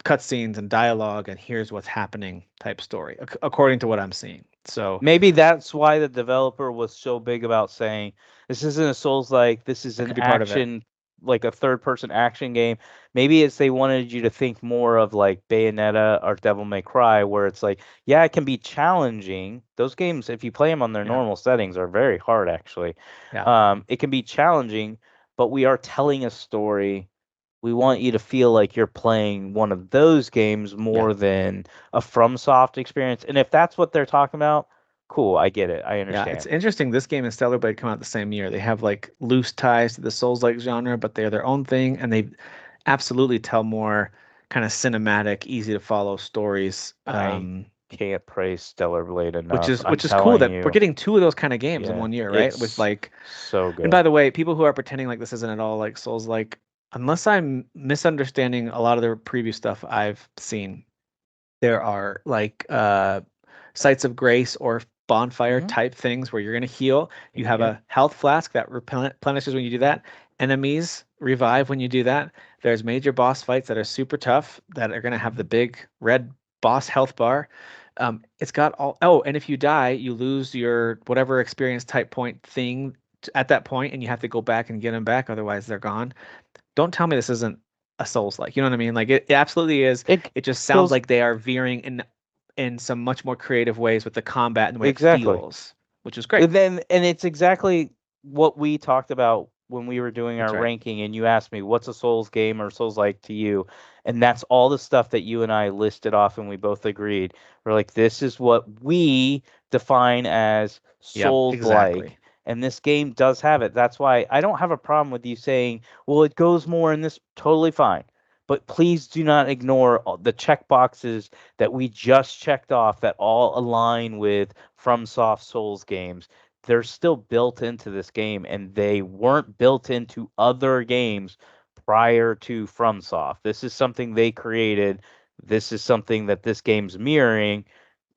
cutscenes and dialogue, and here's what's happening type story, according to what I'm seeing. So Maybe that's why the developer was so big about saying this isn't a Souls like, this is that an could be part of it. action like a third person action game. Maybe it's they wanted you to think more of like Bayonetta or Devil May Cry, where it's like, yeah, it can be challenging. Those games, if you play them on their Yeah. normal settings, are very hard actually. Yeah. It can be challenging, but we are telling a story. We want you to feel like you're playing one of those games Yeah. more than a FromSoft experience. And if that's what they're talking about, cool, I get it. I Yeah, it's understand. interesting. This game and Stellar Blade come out the same year. They have like loose ties to the Souls-like genre, but they're their own thing, and they absolutely tell more kind of cinematic, easy to follow stories. I can't praise Stellar Blade Which enough. is I'm which is cool telling that we're you, getting two of those kind of games in yeah, 1 year, right? With it's like, so and by good. the way, people who are pretending like this isn't at all like Souls-like, unless I'm misunderstanding a lot of the preview stuff I've seen, there are like sites of grace or bonfire Hmm. type things where you're going to heal. You have Yep. a health flask that replenishes when you do that. Enemies revive when you do that. There's major boss fights that are super tough that are going to have the big red boss health bar. It's got all. Oh, and if you die, you lose your whatever experience type point thing at that point, and you have to go back and get them back. Otherwise, they're gone. Don't tell me this isn't a Souls like. You know what I mean? Like it absolutely is. It It just sounds feels like they are veering in some much more creative ways with the combat and the way it exactly. feels, which is great. And it's exactly what we talked about when we were doing That's our right. ranking, and you asked me what's a Souls game or Souls like to you, and that's all the stuff that you and I listed off, and we both agreed. We're like, this is what we define as Yep, Souls exactly. like, and this game does have it. That's why I don't have a problem with you saying, well, it goes more in this. Totally fine. But please do not ignore the check boxes that we just checked off that all align with FromSoft Souls games. They're still built into this game, and they weren't built into other games prior to FromSoft. This is something they created. This is something that this game's mirroring.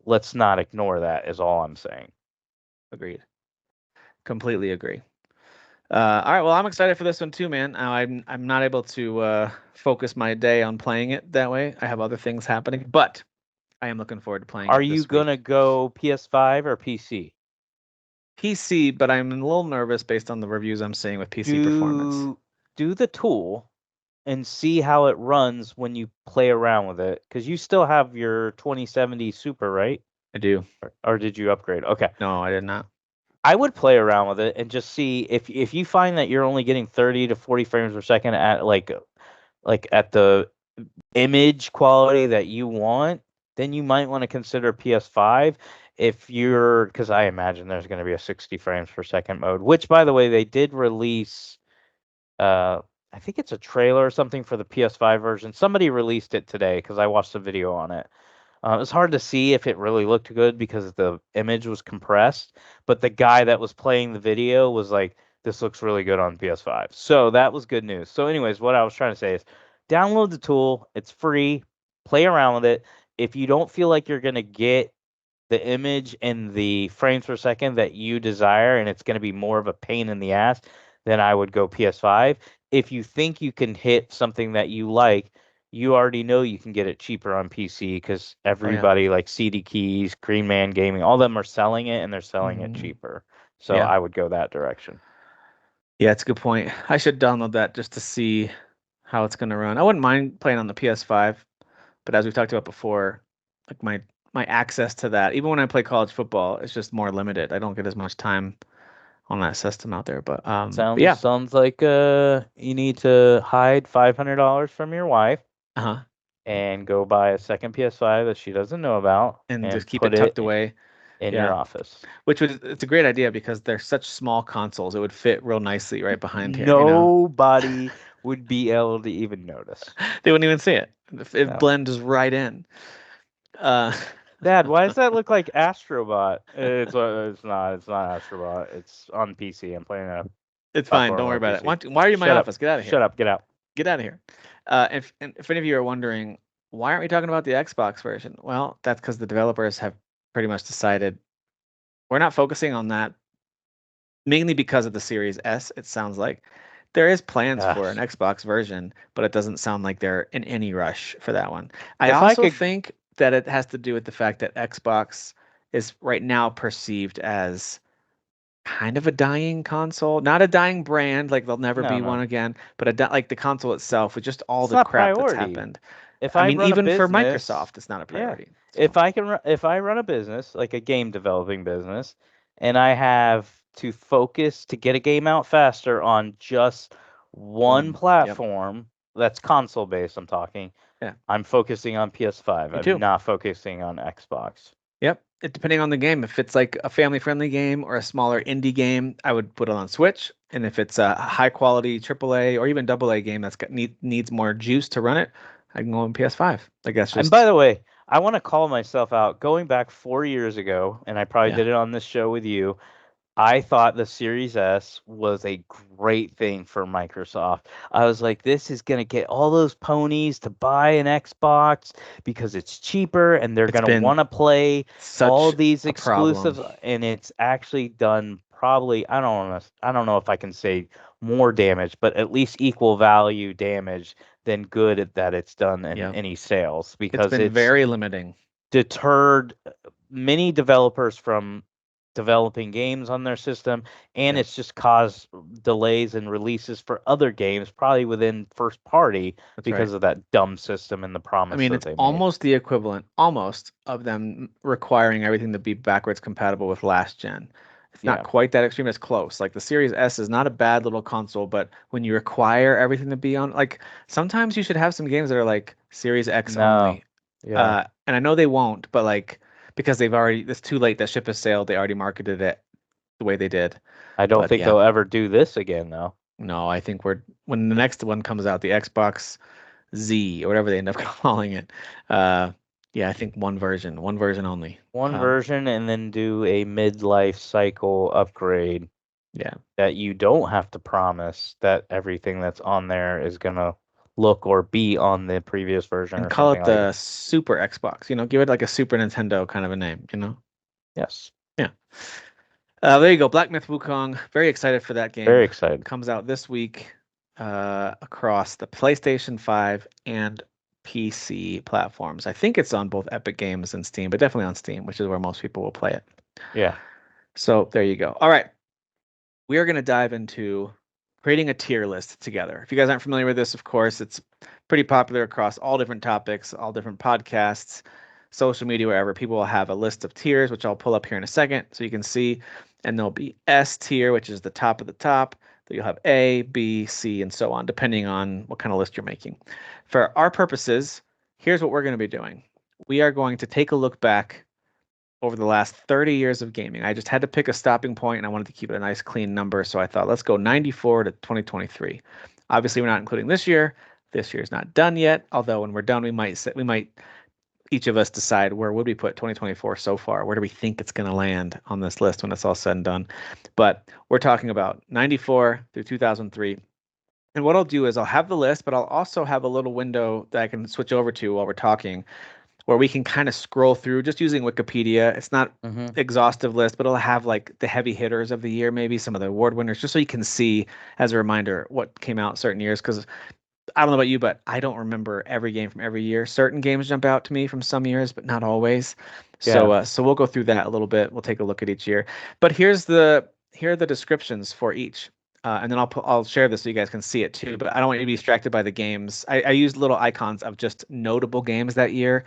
Let's not ignore that, is all I'm saying. Agreed. Completely agree. All right, well, I'm excited for this one too, man. I'm not able to focus my day on playing it that way. I have other things happening, but I am looking forward to playing Are it you this going to week. go PS5 or PC? PC, but I'm a little nervous based on the reviews I'm seeing with PC performance. Do do the tool and see how it runs when you play around with it, because you still have your 2070 Super, right? I do. Or did you upgrade? Okay. No, I did not. I would play around with it and just see if you find that you're only getting 30 to 40 frames per second at like at the image quality that you want, then you might want to consider PS5. If you're, because I imagine there's going to be a 60 frames per second mode, which by the way they did release. uh I think it's a trailer or something for the PS5 version. Somebody released it today because I watched a video on it. It was hard to see if it really looked good because the image was compressed, but the guy that was playing the video was like, "This looks really good on PS5." So that was good news. So, anyways, what I was trying to say is, download the tool. It's free. Play around with it. If you don't feel like you're gonna get the image and the frames per second that you desire, and it's going to be more of a pain in the ass, then I would go PS5. If you think you can hit something that you like, you already know you can get it cheaper on PC because Oh yeah. everybody like CD Keys, Green Man Gaming, all of them are selling it and they're selling it Hmm. cheaper. So Yeah. I would go that direction. Yeah, it's a good point. I should download that just to see how it's gonna run. I wouldn't mind playing on the PS5, but as we've talked about before, like my access to that, even when I play college football, it's just more limited. I don't get as much time on that system out there. But Sounds yeah. sounds like you need to hide $500 from your wife Uh-huh. and go buy a second PS5 that she doesn't know about And just and keep put it tucked it away. in your Yeah. office. Which would it's a great idea because they're such small consoles. It would fit real nicely right behind here, you know. Nobody would be able to even notice. They wouldn't even see it. It No. blends right in. Uh Dad, why does that look like Astrobot? It's not. It's not Astrobot. It's on PC. I'm playing a it's fine. Don't platform worry on about it. PC. Why are you in my Shut up. office? Get out of Shut here. up. Get out. Get out of here. If any of you are wondering, why aren't we talking about the Xbox version? Well, that's because the developers have pretty much decided we're not focusing on that, mainly because of the Series S, it sounds like. There is plans for an Gosh. Xbox version, but it doesn't sound like they're in any rush for that one. I If I also could, think that it has to do with the fact that Xbox is right now perceived as kind of a dying console, not a dying brand, like there'll never No, be one no. again, but like the console itself with just all It's the not crap that's priority. happened. If I I mean, run a even for business, Microsoft, it's not a yeah. priority. So, If I run a business, like a game developing business, and I have to focus to get a game out faster on just one yep, platform that's console based, I'm talking, yeah, I'm focusing on PS5. me I'm too. not focusing on Xbox. Yep. Depending on the game, if it's like a family-friendly game or a smaller indie game, I would put it on Switch. And if it's a high-quality AAA or even AA game that's needs more juice to run it, I can go on PS5. Like that's And by just the way, I want to call myself out. Going back 4 years ago, and I probably yeah. did it on this show with you, I thought the Series S was a great thing for Microsoft. I was like, this is going to get all those ponies to buy an Xbox because it's cheaper and they're It's going to been want to play all such these a problem. exclusives. And it's actually done probably, I don't know if I can say more damage, but at least equal value damage than good that it's done in Yep. any sales It's because been it's very limiting. deterred many developers from developing games on their system, and Yep. it's just caused delays in releases for other games, probably within first party, That's right. because of that dumb system and the I promise mean, that it's they made. almost the equivalent, almost, of them requiring everything to be backwards compatible with last gen. It's not Yeah. quite that extreme, it's close. Like the Series S is not a bad little console, but when you require everything to be on, like sometimes you should have some games that are like Series X No. only. Yeah. And I know they won't, but like because they've already, it's too late. That ship has sailed. They already marketed it the way they did. I don't But think yeah, they'll ever do this again, though. no, I think when the next one comes out, the Xbox Z or whatever they end up calling it. Uh, yeah, I think one version only. One Um, version and then do a midlife cycle upgrade yeah, that you don't have to promise that everything that's on there is going to look or be on the previous version and or call something it like the that. Super Xbox. Give it like a Super Nintendo kind of a name. Yes. Yeah. There you go. Black Myth Wukong. Very excited for that Very game. excited. Comes out this week across the PlayStation 5 and PC platforms. I think it's on both Epic Games and Steam, but definitely on Steam, which is where most people will play it. Yeah. So there you go. All right. We are going to dive into creating a tier list together. If you guys aren't familiar with this, of course, it's pretty popular across all different topics, all different podcasts, social media, wherever. People will have a list of tiers, which I'll pull up here in a second so you can see. And there'll be S tier, which is the top of the top. Then you'll have A, B, C, and so on, depending on what kind of list you're making. For our purposes, here's what we're going to be doing. We are going to take a look back over the last 30 years of gaming. I just had to pick a stopping point and I wanted to keep it a nice clean number. So I thought, let's go 94 to 2023. Obviously, we're not including this year. This year's not done yet. Although when we're done, we might each of us decide where would we put 2024 so far? Where do we think it's going to land on this list when it's all said and done? But we're talking about 94 through 2003. And what I'll do is I'll have the list, but I'll also have a little window that I can switch over to while we're talking where we can kind of scroll through just using Wikipedia. It's not Mm-hmm. exhaustive list, but it'll have like the heavy hitters of the year, maybe some of the award winners, just so you can see as a reminder what came out certain years. Because I don't know about you, but I don't remember every game from every year. Certain games jump out to me from some years, but not always. Yeah. So we'll go through that a little bit. We'll take a look at each year. But here are the descriptions for each. And then I'll share this so you guys can see it too. But I don't want you to be distracted by the games. I used little icons of just notable games that year.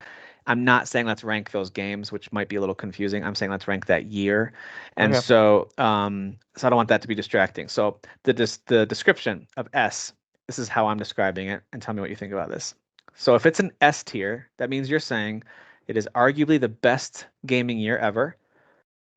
I'm not saying let's rank those games, which might be a little confusing. I'm saying let's rank that year. And Okay. so I don't want that to be distracting. So the description of S, this is how I'm describing it, and tell me what you think about this. So if it's an S tier, that means you're saying it is arguably the best gaming year ever,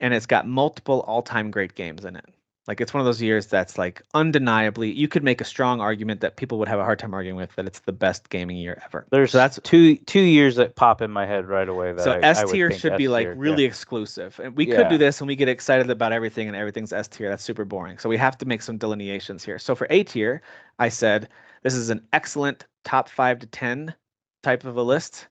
and it's got multiple all-time great games in it. Like it's one of those years that's like undeniably, you could make a strong argument that people would have a hard time arguing with that it's the best gaming year ever. So There's that's two years that pop in my head right away that so S I would tier think should be S like tier. Yeah. really exclusive. And we could do Yeah. this and we get excited about everything and everything's S tier. That's super boring. So we have to make some delineations here. So for A tier, I said this is an excellent top 5 to 10 type of a list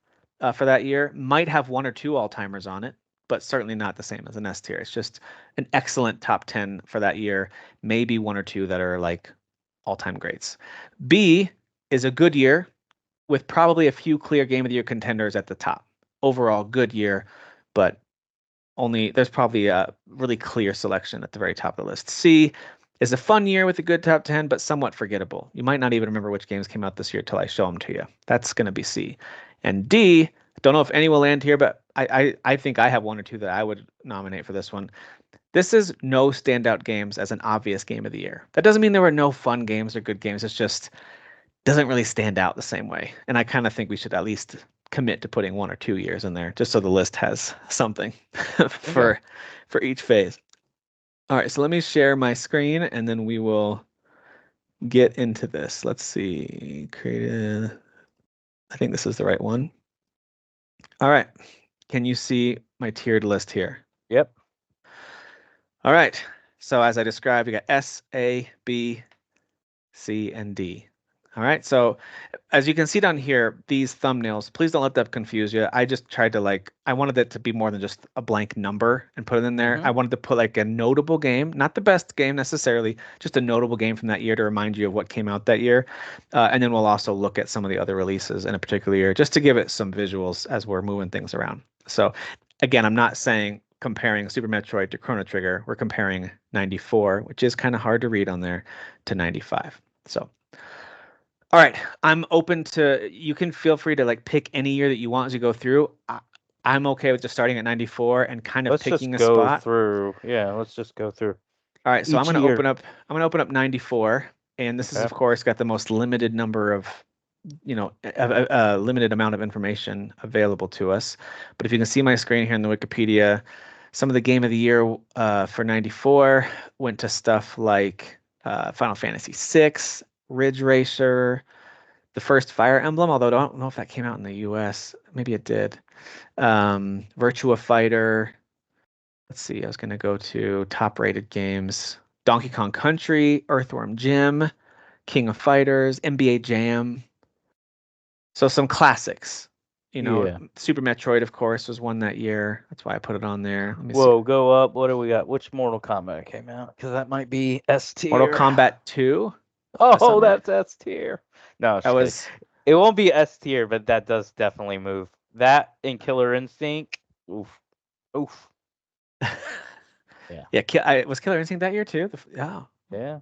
for that year. Might have one or two all-timers on it, but certainly not the same as an S tier. It's just an excellent top 10 for that year. Maybe one or two that are like all-time greats. B is a good year with probably a few clear game of the year contenders at the top. Overall, good year, but there's probably a really clear selection at the very top of the list. C is a fun year with a good top 10, but somewhat forgettable. You might not even remember which games came out this year till I show them to you. That's going to be C. And D, don't know if any will land here, but I think I have one or two that I would nominate for this one. This is no standout games as an obvious game of the year. That doesn't mean there were no fun games or good games. It's just doesn't really stand out the same way. And I kind of think we should at least commit to putting 1 or 2 years in there, just so the list has something Okay. for each phase. All right, so let me share my screen and then we will get into this. Let's see. Created. I think this is the right one. All right. Can you see my tiered list here? Yep. All right. So as I described, you got S, A, B, C, and D. All right. So as you can see down here, these thumbnails, please don't let that confuse you. I just tried to I wanted it to be more than just a blank number and put it in there. I wanted to put like a notable game, not the best game necessarily, just a notable game from that year to remind you of what came out that year. And then we'll also look at some of the other releases in a particular year just to give it some visuals as we're moving things around. So again, I'm not saying comparing Super Metroid to Chrono Trigger. We're comparing 94, which is kind of hard to read on there, to 95. So all right, I'm open to, you can feel free to pick any year that you want as you go through. I'm okay with just starting at 94 and kind of Let's just picking a go spot. through. Yeah, let's just go through All right, so each year. I'm gonna open up 94, and this is Okay. of course got the most limited number of, a limited amount of information available to us. But if you can see my screen here in the Wikipedia, some of the game of the year for 94 went to stuff like Final Fantasy VI, Ridge Racer, the first Fire Emblem, although I don't know if that came out in the US. Maybe it did. Virtua Fighter. Let's see. I was going to go to top rated games. Donkey Kong Country, Earthworm Jim, King of Fighters, NBA Jam. So some classics. Yeah. Super Metroid, of course, was one that year. That's why I put it on there. Let me see. Whoa, go up. What do we got? Which Mortal Kombat came out? Because that might be S Mortal tier. Kombat 2. That Oh, sound right? that's S tier. No, That just kidding. was It won't be S tier, but that does definitely move. That and Killer Instinct. Oof. Oof. Yeah. yeah. Was Killer Instinct that year too? Oh. Yeah.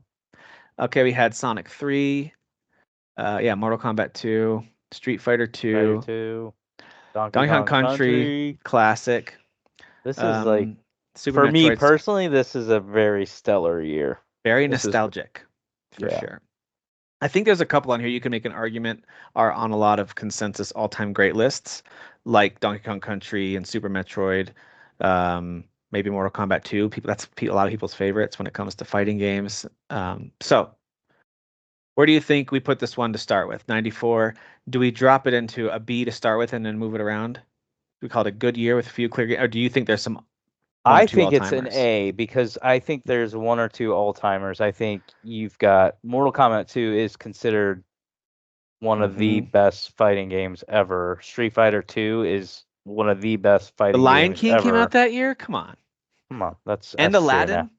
Okay, we had Sonic 3. Yeah, Mortal Kombat 2, Street Fighter Fighter 2, 2. Donkey Donkey Kong Kong Country, Country. classic. This is like, Um, Super for me Metroid's personally, this is a very stellar year. very This is, nostalgic, for yeah. sure. I think there's a couple on here you can make an argument are on a lot of consensus all-time great lists, like Donkey Kong Country and Super Metroid, maybe Mortal Kombat 2. A lot of people's favorites when it comes to fighting games. So where do you think we put this one to start with? 94. Do we drop it into a B to start with and then move it around? We call it a good year with a few clear games, or do you think there's some one or I two think it's an all-timers? A because I think there's one or two all-timers. I think you've got Mortal Kombat 2 is considered one of the Hmm. best fighting games ever. Street Fighter 2 is one of the best The fighting Lion games King came out ever. that year. Come on, Come on, that's and S tier now. Aladdin.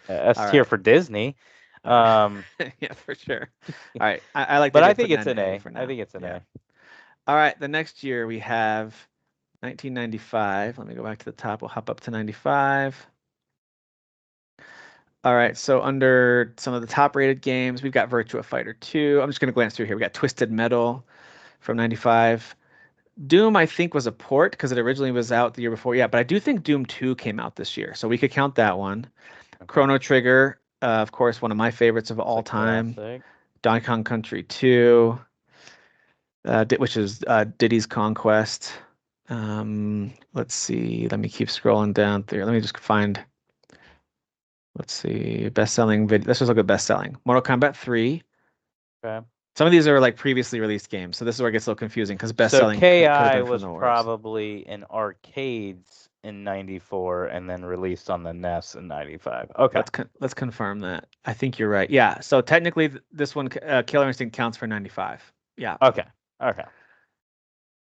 S All tier right, for Disney. all right, Um, yeah, for sure. All right, I like the but idea I of think putting it's that in an A A. for I now. think it's an Yeah. A. All right, the next year we have 1995. Let me go back to the top. We'll hop up to 95. All right, so under some of the top rated games, we've got Virtua Fighter 2. I'm just going to glance through here. We got Twisted Metal from 95. Doom, I think, was a port because it originally was out the year before. Yeah, but I do think Doom 2 came out this year, so we could count that one. Okay, Chrono Trigger, of course, one of my favorites of it's all a time. classic. Donkey Kong Country 2, which is Diddy's Conquest. Let's see. Let me keep scrolling down there. Let me just find. Let's see. Best-selling video. Let's just look at best-selling. Mortal Kombat 3. Okay. Some of these are like previously released games, so this is where it gets a little confusing because So best-selling could have KI been from was the worst. probably in arcades in 94 and then released on the NES in 95. Okay. Let's confirm that. I think you're right. Yeah. So technically, this one, Killer Instinct, counts for 95. Yeah. Okay. Okay.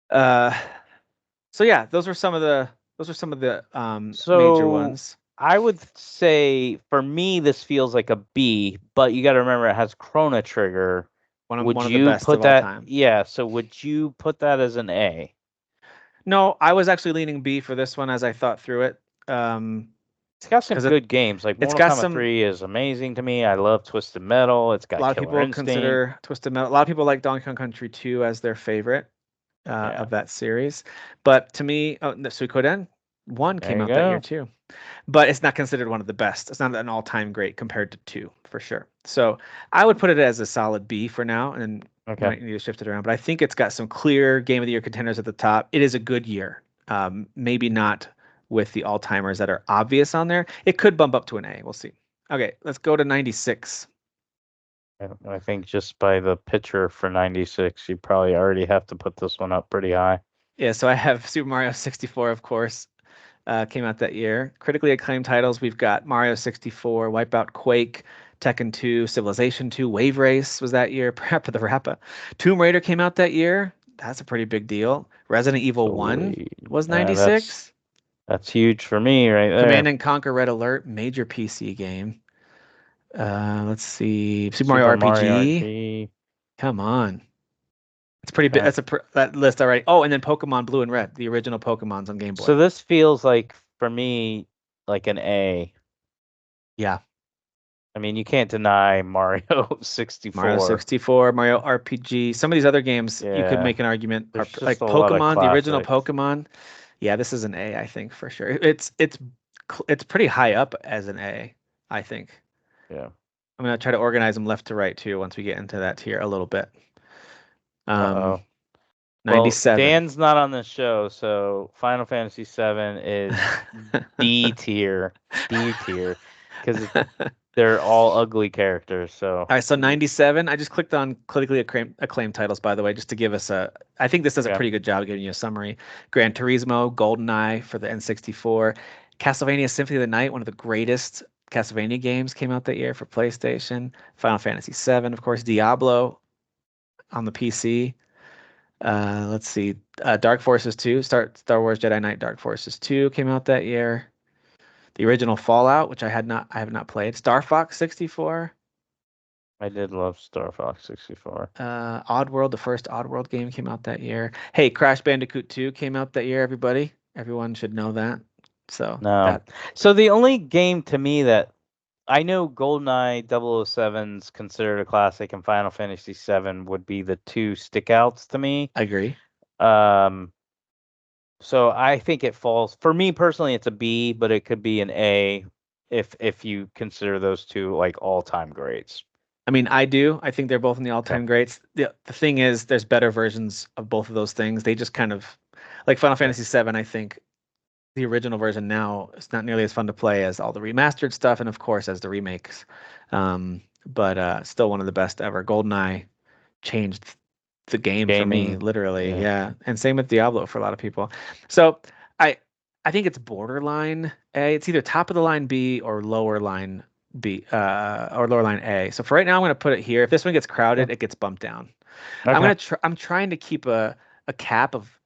Uh, so yeah, those are some of the major So ones. I would say for me this feels like a B, but you got to remember it has Chrono Trigger. Would One of the you best of put all that? time. Yeah, so would you put that as an A? No, I was actually leaning B for this one as I thought through it. It's got some because good games. Like it's Mortal got Kombat some. 3 is amazing to me. I love Twisted Metal. It's A got lot of Killer people Instinct. consider Twisted Metal. A lot of people like Donkey Kong Country 2 as their favorite Yeah. of that series. But to me, oh, no, Suikoden 1 There came you out that year go. too. But it's not considered one of the best. It's not an all-time great compared to 2 for sure. So I would put it as a solid B for now, and Okay. might need to shift it around. But I think it's got some clear Game of the Year contenders at the top. It is a good year. Maybe not with the all-timers that are obvious on there. It could bump up to an A. We'll see. Okay, let's go to 96. I think just by the picture for 96, you probably already have to put this one up pretty high. Yeah, so I have Super Mario 64, of course, came out that year. Critically acclaimed titles, we've got Mario 64, Wipeout Quake, Tekken 2, Civilization 2, Wave Race was that year, Parappa the Rappa. Tomb Raider came out that year. That's a pretty big deal. Resident Evil 1 Sweet. was Yeah, 96. that's huge for me right Command there. and Conquer Red Alert, major PC game. Let's see. Super Mario Super Mario RPG. RPG. Come on. It's pretty big. Okay. That list already. Oh, and then Pokemon Blue and Red, the original Pokemons on Game So Boy. this feels like for me like an A. Yeah. I mean, you can't deny Mario Mario 64. 64, Mario RPG. Some of these other games you could Yeah. make an argument are There's just like a lot of Pokemon, the original classics. Pokemon. Yeah, this is an A, I think for sure. It's pretty high up as an A, I think. Yeah. I'm gonna try to organize them left to right too once we get into that tier a little bit. Um, Uh-oh. Well, 97. Dan's not on this show, so Final Fantasy VII is D tier. D tier. Because they're all ugly characters, so All right, so 97. I just clicked on acclaimed titles, by the way, just to give us a. I think this does a yeah. pretty good job of giving you a summary. Gran Turismo, GoldenEye for the N64, Castlevania Symphony of the Night, one of the greatest Castlevania games, came out that year for PlayStation. Final Fantasy VII, of course, Diablo on the PC. Let's see, Dark Forces 2, Star Wars Jedi Knight Dark Forces 2 came out that year. The original Fallout, which I have not played. Star Fox 64. I did love Star Fox 64. Oddworld, the first Oddworld game came out that year. Hey, Crash Bandicoot 2 came out that year, everybody. Everyone should know that. So No. that So the only game to me that I know GoldenEye 007's considered a classic and Final Fantasy VII would be the two stickouts to me. I agree. Um, so I think it falls for me personally. It's a B, but it could be an A if you consider those two like all-time greats. I mean, I do. I think they're both in the Okay. all-time greats. The thing is, there's better versions of both of those things. They just kind of like Final Yeah. Fantasy VII, I think the original version now is not nearly as fun to play as all the remastered stuff, and of course as the remakes. But still one of the best ever. GoldenEye changed the game for me, Gaming. literally. Yeah. Yeah, and same with Diablo for a lot of people. So I I think it's borderline A. It's either top of the line B or lower line B, or lower line A. So for right now, I'm going to put it here. If this one gets crowded, it gets bumped down. Okay. I'm trying to keep a cap of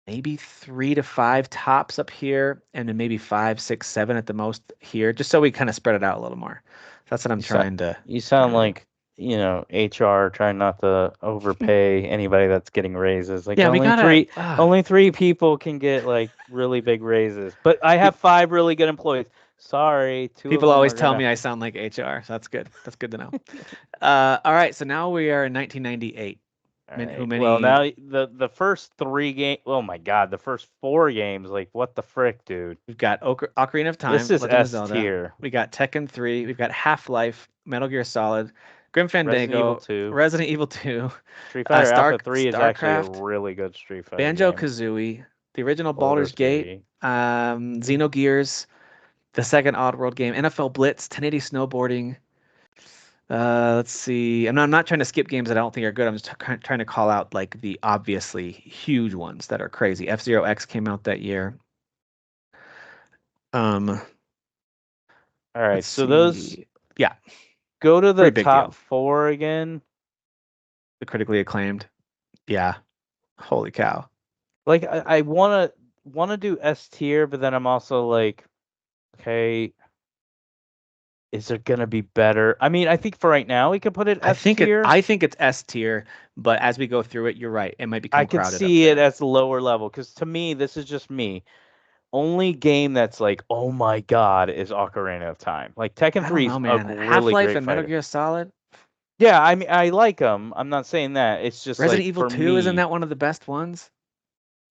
maybe 3 to 5 tops up here, and then maybe 5, 6, 7 at the most here, just so we kind of spread it out a little more. That's what I'm You sound trying to you trying sound to do. like, HR trying not to overpay anybody that's getting raises. Like Yeah, we gotta. only three people can get like really big raises. But I have five really good employees. Sorry, two of People them always are tell gonna. me I sound like HR, so that's good. That's good to know. All right, so now we are in 1998. All Who right. Well, many? now the first three game. Oh my God, the first four games. Like what the frick, dude? We've got Ocarina of This Time, is Legend of S Zelda. tier. We got Tekken 3. We've got Half-Life, Metal Gear Solid, Grim Resident Evil Fandango, 2. Resident Evil 2, Street Fighter Alpha 3 is actually a StarCraft, really good Street Fighter game. Banjo-Kazooie, the original Border Baldur's Gate, 3. Xenogears, the second Oddworld game, NFL Blitz, 1080 snowboarding. Let's see. I'm not trying to skip games that I don't think are good. I'm just trying to call out like the obviously huge ones that are crazy. F-Zero X came out that year. Um, All right, let's so those see. Yeah, go to the pretty big top deal. four again. The critically acclaimed. Yeah. Holy cow. Like I wanna do S tier, but then I'm also like, okay, is there gonna be better? I mean, I think for right now we could put it S tier. I think it's S tier, but as we go through it, you're right. It might I become could crowded up see it there. as lower level because to me, this is just me. only game that's like, oh my God, is Ocarina of Time. Like Tekken I don't 3 is know, a man. really Half-Life great and Metal fighter. Gear Solid, Yeah, I mean, I like them. I'm not saying that. It's just Resident like Evil for 2, isn't me, that one of the best ones?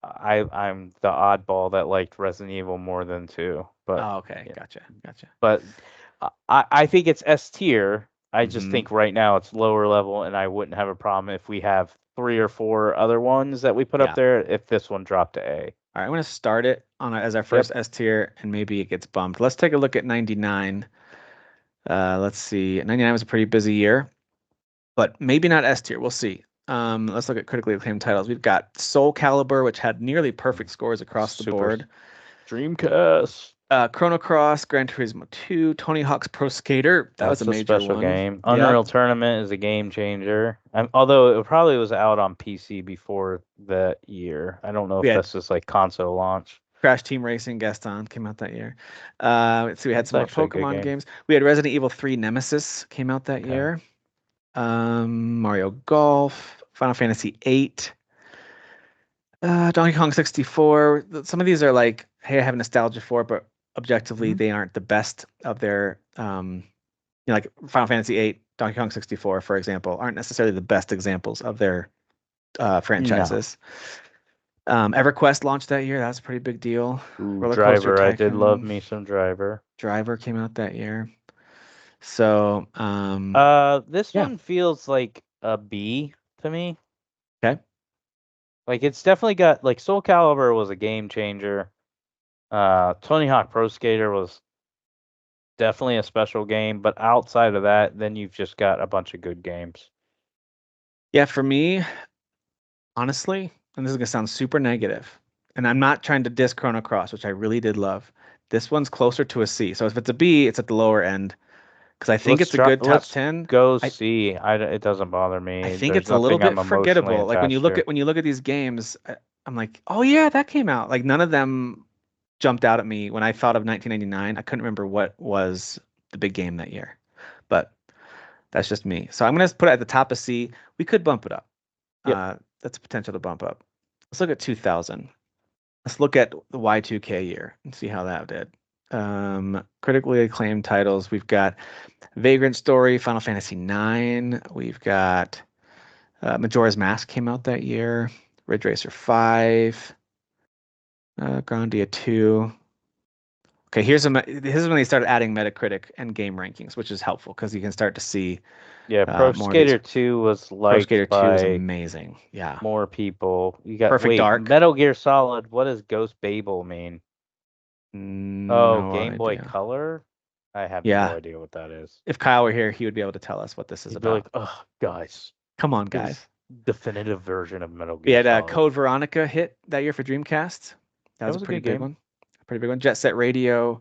I'm the oddball that liked Resident Evil more than 2. But Oh, okay, yeah, gotcha, gotcha. but I think it's S tier. I just Mm-hmm. think right now it's lower level, and I wouldn't have a problem if we have 3 or 4 other ones that we put up Yeah. there. If this one dropped to A. All right, I'm gonna start it on as our Yep. first S tier, and maybe it gets bumped. Let's take a look at 99. Let's see. 99 was a pretty busy year, but maybe not S tier. We'll see. Let's look at critically acclaimed titles. We've got Soul Calibur, which had nearly perfect scores across the Super board. Dreamcast. Chrono Cross, Gran Turismo 2, Tony Hawk's Pro Skater. That was a That's a major special one. game. Yep. Unreal Tournament is a game changer. Although it probably was out on PC before that year. I don't know We if had this is like console launch. Crash Team Racing Gaston came out that year. Let's see, we had It's some more actually a good Pokemon game. games. We had Resident Evil 3 Nemesis came out that Okay. year. Mario Golf, Final Fantasy 8, Donkey Kong 64. Some of these are like, hey, I have nostalgia for, but objectively Hmm. they aren't the best of their like Final Fantasy 8, Donkey Kong 64, for example, aren't necessarily the best examples of their No. franchises. EverQuest launched that year. That was a pretty big deal. Ooh, Roller Coaster Driver. I did love Tycoon, me some Driver. Driver came out that year. So, This yeah. one feels like a B to me. Okay. Like it's definitely got like Soul Calibur was a game changer. Tony Hawk Pro Skater was definitely a special game, but outside of that, then you've just got a bunch of good games. Yeah, for me, honestly, and this is gonna sound super negative, and I'm not trying to diss Chrono Cross, which I really did love. This one's closer to a C. So if it's a B, it's at the lower end because I think it's a good top Let's 10. go I see. It doesn't bother I me. think There's it's a little nothing I'm bit emotionally forgettable. Like attached to. when you look at these games, I'm like, oh yeah, that came out. Like none of them jumped out at me when I thought of 1999. I couldn't remember what was the big game that year, but that's just me. So I'm gonna put it at the top of C. We could bump it up. Yep. That's a potential to bump up. Let's look at 2000. Let's look at the Y2K year and see how that did. Critically acclaimed titles. We've got Vagrant Story, Final Fantasy IX. We've got Majora's Mask came out that year. Ridge Racer 5. Grandia 2. Okay, this is when they started adding Metacritic and game rankings, which is helpful because you can start to see Yeah, Pro more of these. Skater 2 was Pro Skater liked 2 is by amazing. Yeah. more people. You got, Perfect wait, Dark. Metal Gear Solid, what does Ghost Babel mean? Oh, No Game Boy idea. Color? I have no Yeah. idea what that is. If Kyle were here, he would be able to tell us what this is He'd be like, about. oh, guys, Come on, this is guys. definitive version of Metal We Gear had Solid. Code Veronica hit that year for Dreamcast. That That was a was a pretty good big game. one. Pretty big one. Jet Set Radio.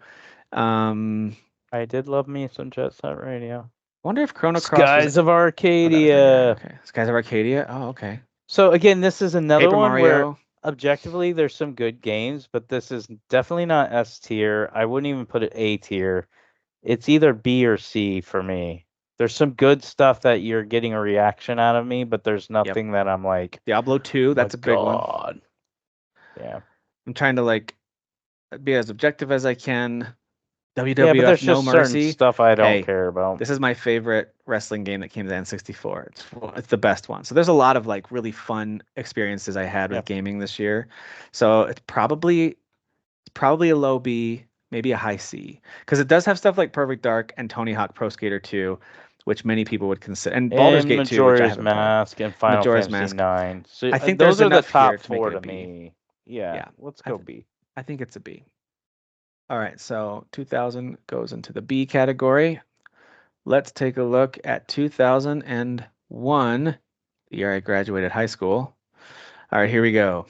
I I did love me some Jet Set Radio. wonder if Chrono Cross was. Skies of Oh, that was 99. Arcadia. Okay. Skies of Arcadia. Oh, okay. So again, this is another Paper one where Mario. objectively there's some good games, but this is definitely not S tier. I wouldn't even put it A tier. It's either B or C for me. There's some good stuff that you're getting a reaction out of me, but there's Yep. nothing that I'm like, Diablo 2. my That's a big one. God. Yeah. I'm trying to like be as objective as I can. Yeah, but WWF there's No just certain Mercy. stuff I don't Hey, care about. this is my favorite wrestling game that came to the N64. It's the best one. So there's a lot of like really fun experiences I had Yeah. with gaming this year. So it's probably a low B, maybe a high C, because it does have stuff like Perfect Dark and Tony Hawk Pro Skater 2, which many people would consider, and Baldur's And Gate 2, which I Majora's haven't played. Mask and Final Majora's Fantasy Mask. 9. So I think there's those are the enough here top to make four it a to B. me. Yeah, Yeah, let's I go th B. I think it's a B. All right, so 2000 goes into the B category. Let's take a look at 2001, the year I graduated high school. All right, here we go.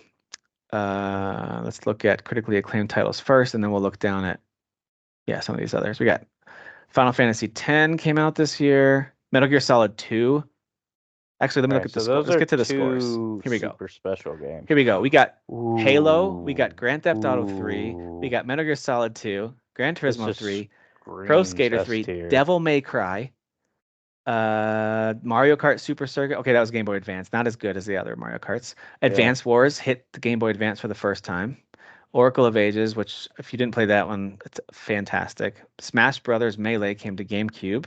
Let's look at critically acclaimed titles first, and then we'll look down at, yeah, some of these others. We got Final Fantasy X came out this year. Metal Gear Solid 2. Actually, let me All look right, at the so score. those Let's are get to the scores. two Here we go. super special games. Here we go. We got Halo. We Ooh, got Grand Theft Auto 3. We ooh. got Metal Gear Solid 2. Gran This Turismo just 3. Pro screams Skater S 3. tier. Devil May Cry. Mario Kart Super Circuit. Okay, that was Game Boy Advance. Not as good as the other Mario Karts. Yeah. Advance Wars hit the Game Boy Advance for the first time. Oracle of Ages, which if you didn't play that one, it's fantastic. Smash Brothers Melee came to GameCube.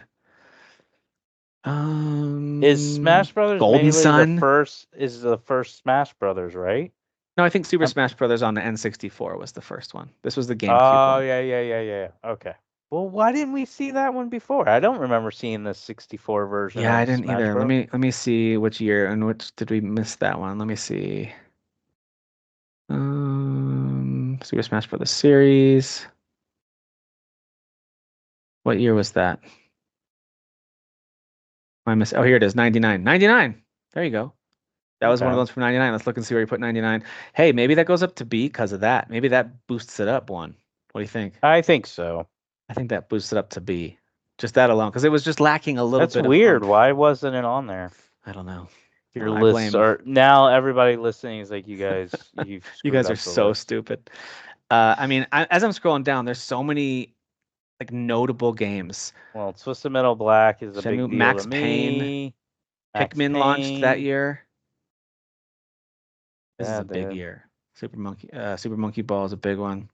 Is Smash Brothers Golden Melee Sun. the first Smash Brothers, right? No, I think Super Um, Smash Brothers on the N64 was the first one. This was the GameCube oh one. yeah. Okay. Well, why didn't we see that one before? I don't remember seeing the 64 version Yeah, I of didn't Smash either. Let Bros. me let me see which year and which did we miss that one. Let me see. Super Smash Brothers series. What year was that? I miss. Oh, here it is. 99. 99. There you go. That was one of Okay. those from 99. Let's look and see where you put 99. Hey, maybe that goes up to B because of that. Maybe that boosts it up one. What do you think? I think so. I think that boosts it up to B. Just that alone, because it was just lacking a little That's bit of weird. oomph. Why wasn't it on there? I don't know. Your I lists blame are now everybody listening is like you've you screwed guys are up the so list. stupid. I mean, as I'm scrolling down, there's so many like notable games. Well, Twisted Metal Black is a big Shenmue, deal to Max Payne, me. Max Pikmin launched that Payne. year. This is Yeah, a big dude. year. Super Monkey Ball is a big one.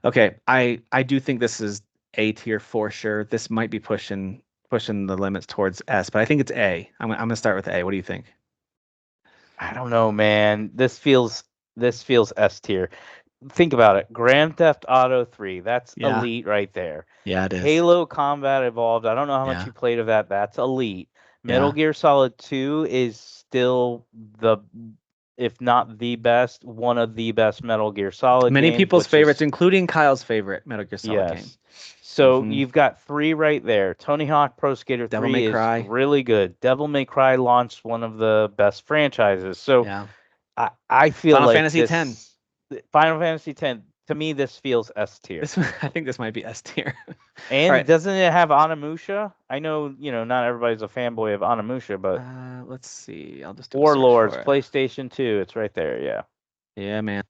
Okay, I do think this is A tier for sure. This might be pushing the limits towards S, but I think it's A. I'm gonna start with A. What do you think? I don't know, man. This feels S tier. Think about it. Grand Theft Auto 3, that's Yeah, elite right there. yeah, it is. Halo Combat Evolved, I don't know how much Yeah, you played of that. That's elite. Metal yeah. Gear Solid 2 is still the, if not the best, one of the best Metal Gear Solid Many games, people's which favorites, is, including Kyle's favorite Metal Gear Solid game. yes. So Hmm. you've got three right there. Tony Hawk Pro Skater Devil May 3 is Cry. really good. Devil May Cry launched one of the best franchises. So Yeah. I feel Final like Fantasy X. this Final Fantasy X, to me, this feels S tier. This I think this might be S tier. All And right. doesn't it have Onimusha? I know, not everybody's a fanboy of Onimusha, but Let's see. I'll just do a search Warlords, for it. PlayStation 2, it's right there, yeah. Yeah, man.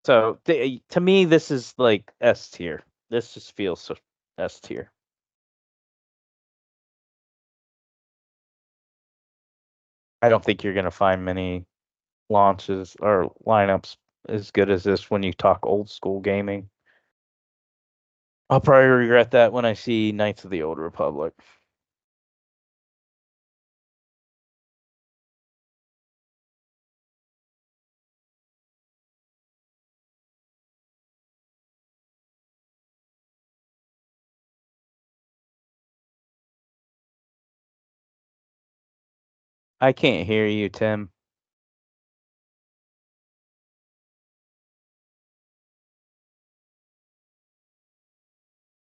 So to me, this is like S tier. This just feels so S tier. I don't think you're gonna find many launches or lineups as good as this when you talk old school gaming. I'll probably regret that when I see Knights of the Old Republic. I can't hear you, Tim.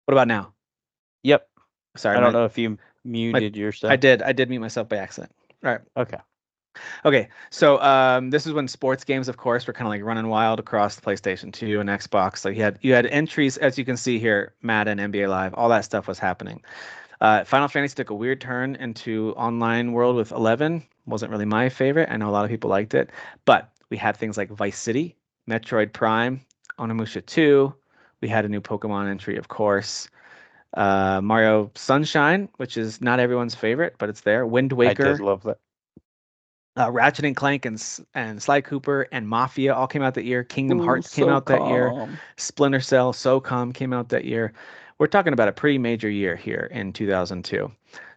What about now? Yep. Sorry, I don't my know if you my muted I yourself. did. I did mute myself by accident. All right. Okay. Okay. So this is when sports games, of course, were kind of like running wild across the PlayStation 2 and Xbox. So you had entries, as you can see here, Madden, NBA Live, all that stuff was happening. Final Fantasy took a weird turn into online world with 11. Wasn't really my favorite. I know a lot of people liked it, but we had things like Vice City, Metroid Prime, Onimusha 2. We had a new Pokemon entry, of course. Mario Sunshine, which is not everyone's favorite, but it's there. Wind I did Waker, love that. Ratchet and Clank and Sly Cooper and Mafia all came out that year. Kingdom Ooh, Hearts came so out that year. calm. Splinter Cell, SOCOM came out that year. We're talking about a pretty major year here in 2002.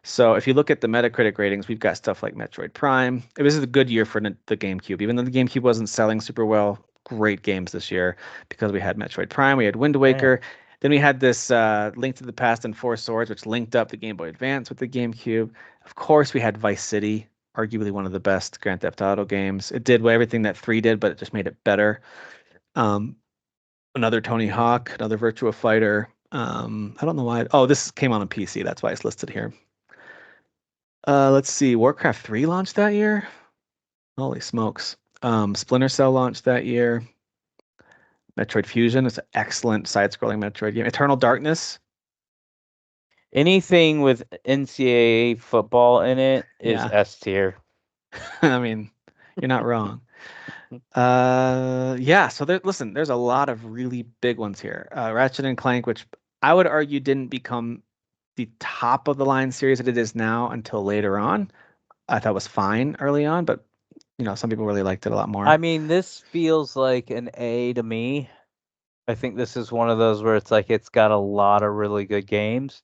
So if you look at the Metacritic ratings, we've got stuff like Metroid Prime. It was a good year for the GameCube, even though the GameCube wasn't selling super well. Great games this year because we had Metroid Prime, we had Wind Man. Waker, then we had this Link to the Past and Four Swords, which linked up the Game Boy Advance with the GameCube. Of course, we had Vice City, arguably one of the best Grand Theft Auto games. It did everything that 3 did, but it just made it better. Um, Another Tony Hawk, another Virtua Fighter. I don't know why. Oh, this came on a PC. That's why it's listed here. Let's see. Warcraft 3 launched that year. Holy smokes. Splinter Cell launched that year. Metroid Fusion is an excellent side-scrolling Metroid game. Eternal Darkness. Anything with NCAA football in it is Yeah. S tier. I mean, you're not wrong. Yeah, so listen, there's a lot of really big ones here. Ratchet and Clank, which I would argue didn't become the top of the line series that it is now until later on. I thought was fine early on, but some people really liked it a lot I more. mean, this feels like an A to me. I think this is one of those where it's like it's got a lot of really good games,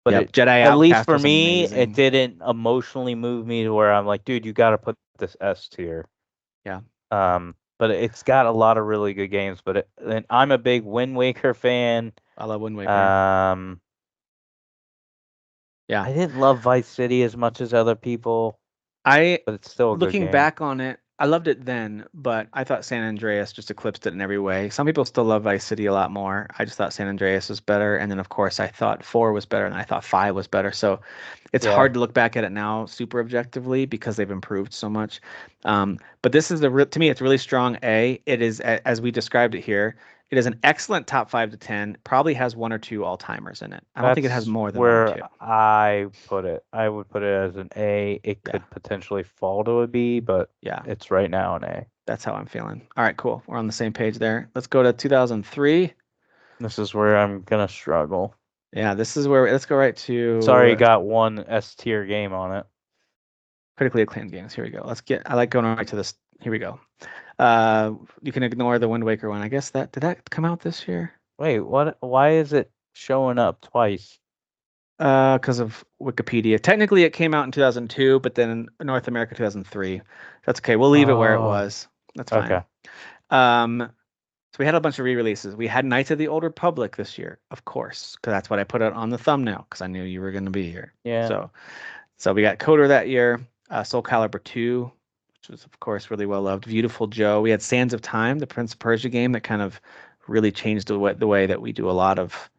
but Yep, it, Jedi at least Outcast for was me, it amazing. didn't emotionally move me to where I'm like, dude, you got to put this S tier. Yeah, But it's got a lot of really good games. And I'm a big Wind Waker fan. I love Wind Waker. Um, Yeah, I didn't love Vice City as much as other people, I but it's still a good looking game. back on it, I loved it then, but I thought San Andreas just eclipsed it in every way. Some people still love Vice City a lot more. I just thought San Andreas was better, and then of course I thought 4 was better, and I thought 5 was better. So it's Yeah, hard to look back at it now super objectively because they've improved so much. But this is to me, it's really strong A. It is as we described it here. It is an excellent top 5 to 10. Probably has one or two all timers in it. I don't think it has that's more than one or where two. I put it. I would put it as an A. It Yeah, could potentially fall to a B, but yeah. it's right now an A. That's how I'm feeling. All right, cool. We're on the same page there. Let's go to 2003. This is where I'm gonna struggle. Yeah, this is where let's go right Sorry, to got one S tier game on it. critically acclaimed games. Here we go. I like going right to this. Here we go. Uh, you can ignore the Wind Waker one. I guess that did that come out this year? Wait, what? Why is it showing up twice? Because of Wikipedia. Technically, it came out in 2002, but then in North America 2003. That's okay. We'll leave it where it Oh, was. That's fine. okay. Um, so we had a bunch of re-releases. We had Knights of the Old Republic this year, of course, because that's what I put it on the thumbnail because I knew you were going to be here. Yeah. So we got Coder that year, Soul Calibur 2, which was of course really well loved. Beautiful Joe. We had Sands of Time, the Prince of Persia game that kind of really changed the way that we do a lot of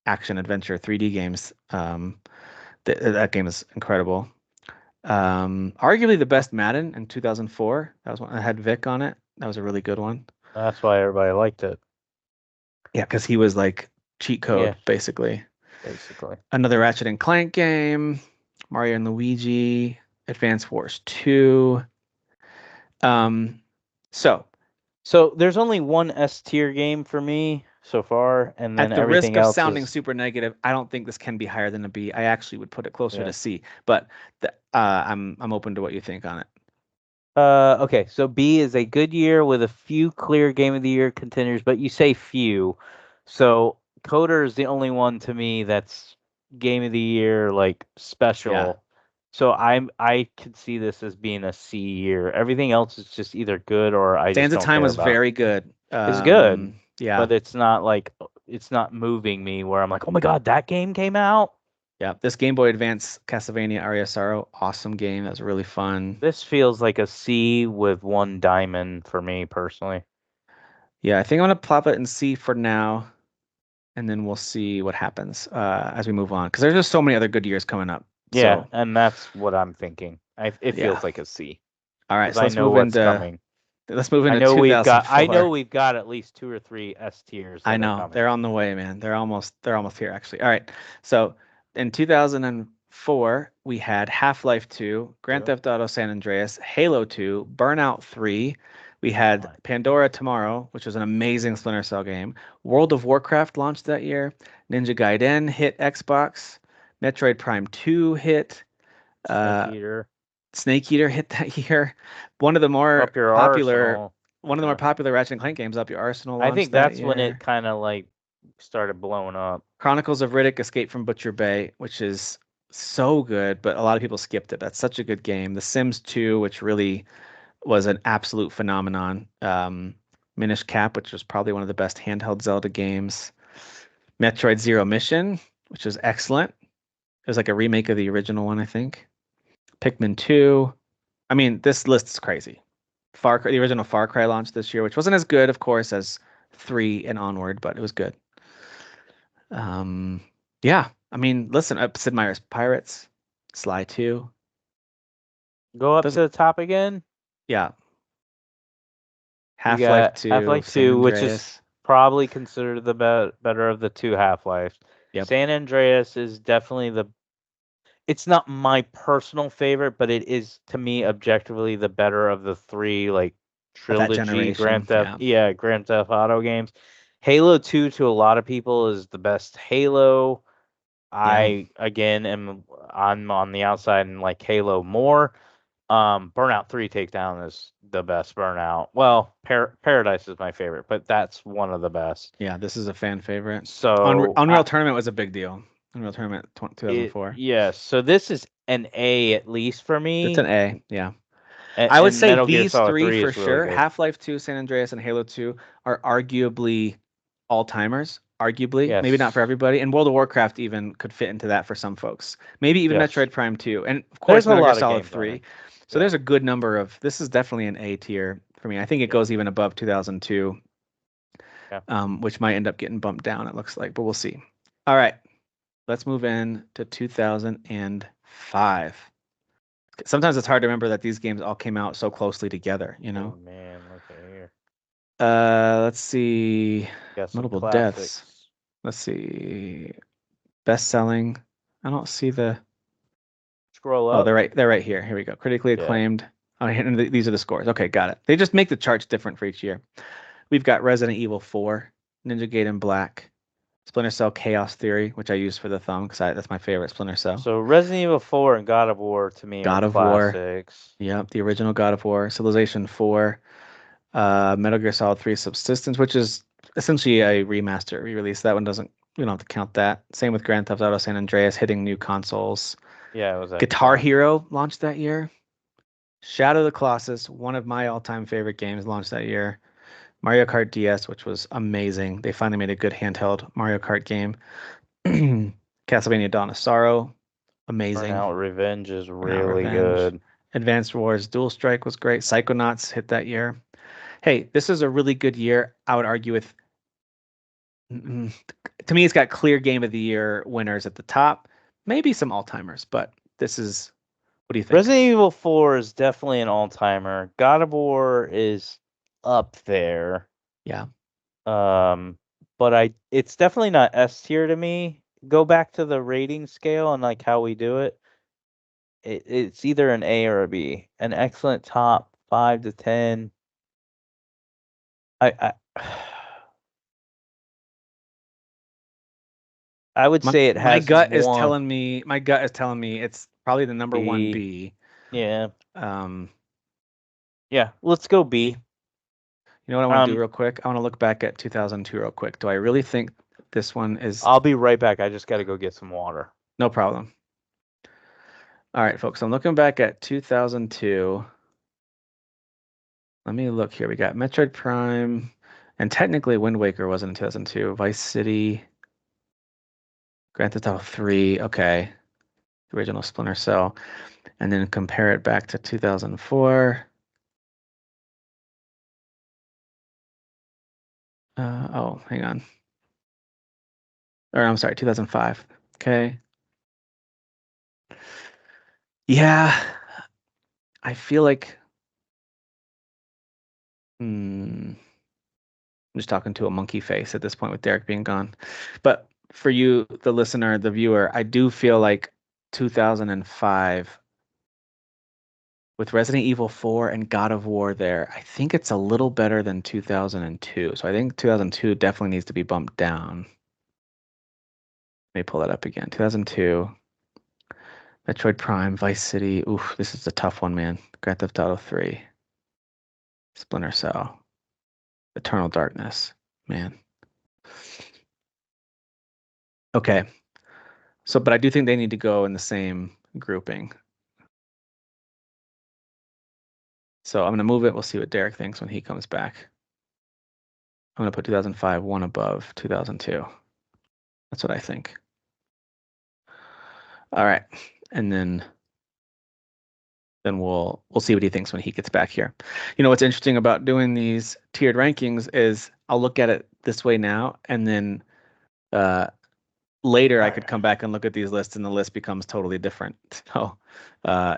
action adventure 3D games. That game is incredible. Arguably the best Madden in 2004. That was one that had Vic on it. That was a really good one. That's why everybody liked it. Yeah, because he was like cheat Yeah, code basically. basically. Another Ratchet and Clank game, Mario and Luigi, Advance Wars 2. Um, so So there's only one S tier game for me so far, and then at the risk everything of else sounding is super negative, I don't think this can be higher than a B. I actually would put it closer yeah. to C, but I'm open to what you think on it. Okay, so B is a good year with a few clear game of the year contenders, but you say few. So Coder is the only one to me that's game of the year like Yeah, special. So I could see this as being a C year. Everything else is just either good or I just Sands of don't Time care was about. very good. It's good, Yeah, but it's not like it's not moving me where I'm like, "Oh my God, that game came out." yeah. This Game Boy Advance Castlevania Aria Sorrow, awesome game. That was really fun. This feels like a C with one diamond for me personally. Yeah, I think I'm gonna plop it in C for now, and then we'll see what happens as we move on. Because there's just so many other good years coming up. Yeah, So and that's what I'm thinking. It yeah. feels like a C All right, because so I know what's coming. let's move I into know I know 2004. we've got at least two or three S tiers I that are know coming. they're on the way, man. They're almost here actually. All right. So in 2004, we had Half-Life 2, Grand Two. Theft Auto San Andreas, Halo 2, Burnout 3. We Oh had my. Pandora Tomorrow, which was an amazing Splinter Cell game. World of Warcraft launched that year. Ninja Gaiden hit Xbox. Metroid Prime 2 hit. Snake Uh, Eater. Snake Eater hit that year. One of the more Up your popular, arsenal. one of the more Yeah. popular Ratchet and Clank games, Up Your Arsenal, I launched think that that's when it year. kind of like started blowing up. Chronicles of Riddick: Escape from Butcher Bay, which is so good, but a lot of people skipped it. That's such a good game. The Sims 2, which really was an absolute phenomenon. Minish Cap, which was probably one of the best handheld Zelda games. Metroid Zero Mission, which is excellent. It was like a remake of the original one, I think. Pikmin 2. I mean, this list is crazy. The original Far Cry launched this year, which wasn't as good, of course, as 3 and onward, but it was good. Um, yeah, I mean, listen, Sid Meier's Pirates, Sly 2. Go up Those, to the top again. yeah, We Half-Life got 2, Half-Life San 2, which is Andreas. probably considered the better of the two Half-Lives. Yep, San Andreas is definitely the it's not my personal favorite, but it is to me objectively the better of the three like of that trilogy generation. Yeah, Grand Theft Auto games. Halo 2 to a lot of people is the best Halo. yeah, I again I'm on the outside and like Halo more. Burnout 3 Takedown is the best Burnout. Well, Paradise is my favorite, but that's one of the best. Yeah, this is a fan favorite. So Unreal Tournament was a big deal. Unreal Tournament 2004. yes, so this is an A at least for It's an me. A. Yeah. I would And say Metal Gear these Solid three 3 for is really sure. good. Half-Life 2, San Andreas, and Halo 2 are arguably all-timers. Arguably, maybe not for Yes. everybody. And World of Warcraft even could fit into that for some folks. Maybe even Yes. Metroid Prime 2, and of course There's a Metal Gear lot of Solid games on here. 3. So Yeah. there's a good number of. This is definitely an A tier for me. I think it Yeah. goes even above 2002, Yeah. which might end up getting bumped down. It looks like, but we'll see. All right, let's move in to 2005. Sometimes it's hard to remember that these games all came out so closely together, you Oh know? man, look at here. Let's see. Got some Notable deaths. classics. Let's see. Best selling. I don't see the. Scroll Oh, up. they're right here. Here we go. Critically Yeah. acclaimed. Oh, and these are the scores. Okay, got it. They just make the charts different for each year. We've got Resident Evil 4, Ninja Gaiden Black, Splinter Cell Chaos Theory, which I use for the thumb because that's my favorite Splinter Cell. So Resident Evil 4 and God of War to me are God of War. classics. Yep, the original God of War. Civilization 4. Metal Gear Solid 3 Subsistence, which is essentially a remaster re-release. That one doesn't, we don't have to count that. Same with Grand Theft Auto San Andreas hitting new consoles. Yeah, it was Guitar excellent. Hero launched that year. Shadow of the Colossus, one of my all-time favorite games, launched that year. Mario Kart DS, which was amazing. They finally made a good handheld Mario Kart game. Castlevania Dawn of Sorrow, amazing. Burnout Revenge is Burnout really Revenge. good. Advanced Wars Dual Strike was great. Psychonauts hit that year. Hey, this is a really good year. I would argue with to me, it's got clear game of the year winners at the top, maybe some all-timers, but this is, what do you think? Resident Evil 4 is definitely an all-timer. God of War is up there. Yeah. But it's definitely not S tier to me. Go back to the rating scale and like how we do it. It's either an A or a B. An excellent top 5 to 10. I I would say it My has gut is one telling me it's probably the number one B. B. Yeah. Um, Yeah. Let's go B. you know what I want to do Um, real quick? I want to look back at 2002 real quick. Do I really think this one is I'll be right back. I just got to go get some water. no problem? All right, folks, I'm looking back at 2002. Let me look here. We got Metroid Prime, and technically Wind Waker wasn't in 2002. Vice City, Grand Theft Auto 3, okay. The original Splinter Cell. And then compare it back to 2004. Oh, hang on. Or I'm sorry, 2005. Okay. Yeah, I feel like I'm just talking to a monkey face at this point with Derek being gone. But for you, the listener, the viewer, I do feel like 2005 with Resident Evil 4 and God of War there, I think it's a little better than 2002. So I think 2002 definitely needs to be bumped down. Let me pull that up again. 2002. Metroid Prime, Vice City. Oof, this is a tough one, man. Grand Theft Auto 3, Splinter Cell, Eternal Darkness. Man. Okay. So, but I do think they need to go in the same grouping. So I'm going to move it. We'll see what Derek thinks when he comes back. I'm going to put 2005 one above 2002. That's what I think. All right. And then we'll see what he thinks when he gets back here. You know what's interesting about doing these tiered rankings is I'll look at it this way now, and then uh, later I could come back and look at these lists, and the list becomes totally different. So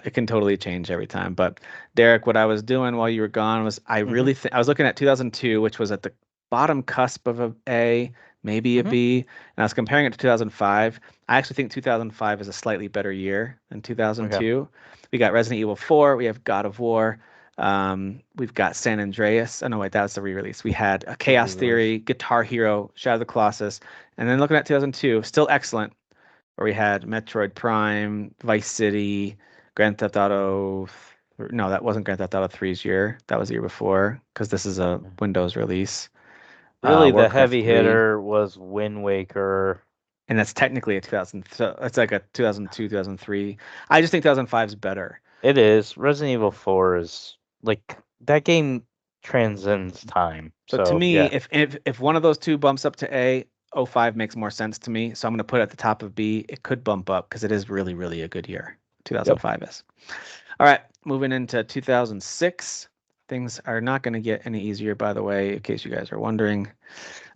it can totally change every time. But Derek, what I was doing while you were gone was Mm-hmm. I was looking at 2002, which was at the bottom cusp of a A, maybe a Mm-hmm. B, and I was comparing it to 2005. I actually think 2005 is a slightly better year than Okay. 2002. We got Resident Evil 4, we have God of War, we've got San Andreas. Oh no, wait, that was the re-release. We had a The Chaos re-release. Theory, Guitar Hero, Shadow of the Colossus, and then looking at 2002, still excellent, where we had Metroid Prime, Vice City, Grand Theft Auto No, that wasn't Grand Theft Auto 3's year. That was the year before because this is a Windows release. Really, the Warcraft heavy 3, hitter was Wind Waker. and that's technically a 2000. So it's like a 2002, 2003. I just think 2005 is better. It is. Resident Evil 4 is like that game transcends time. So to So me, yeah. if one of those two bumps up to A, '05 makes more sense to me. So I'm going to put it at the top of B. It could bump up because it is really, really a good year. Yep. 2005 is. All right, moving into 2006. Things are not going to get any easier, by the way, in case you guys are wondering.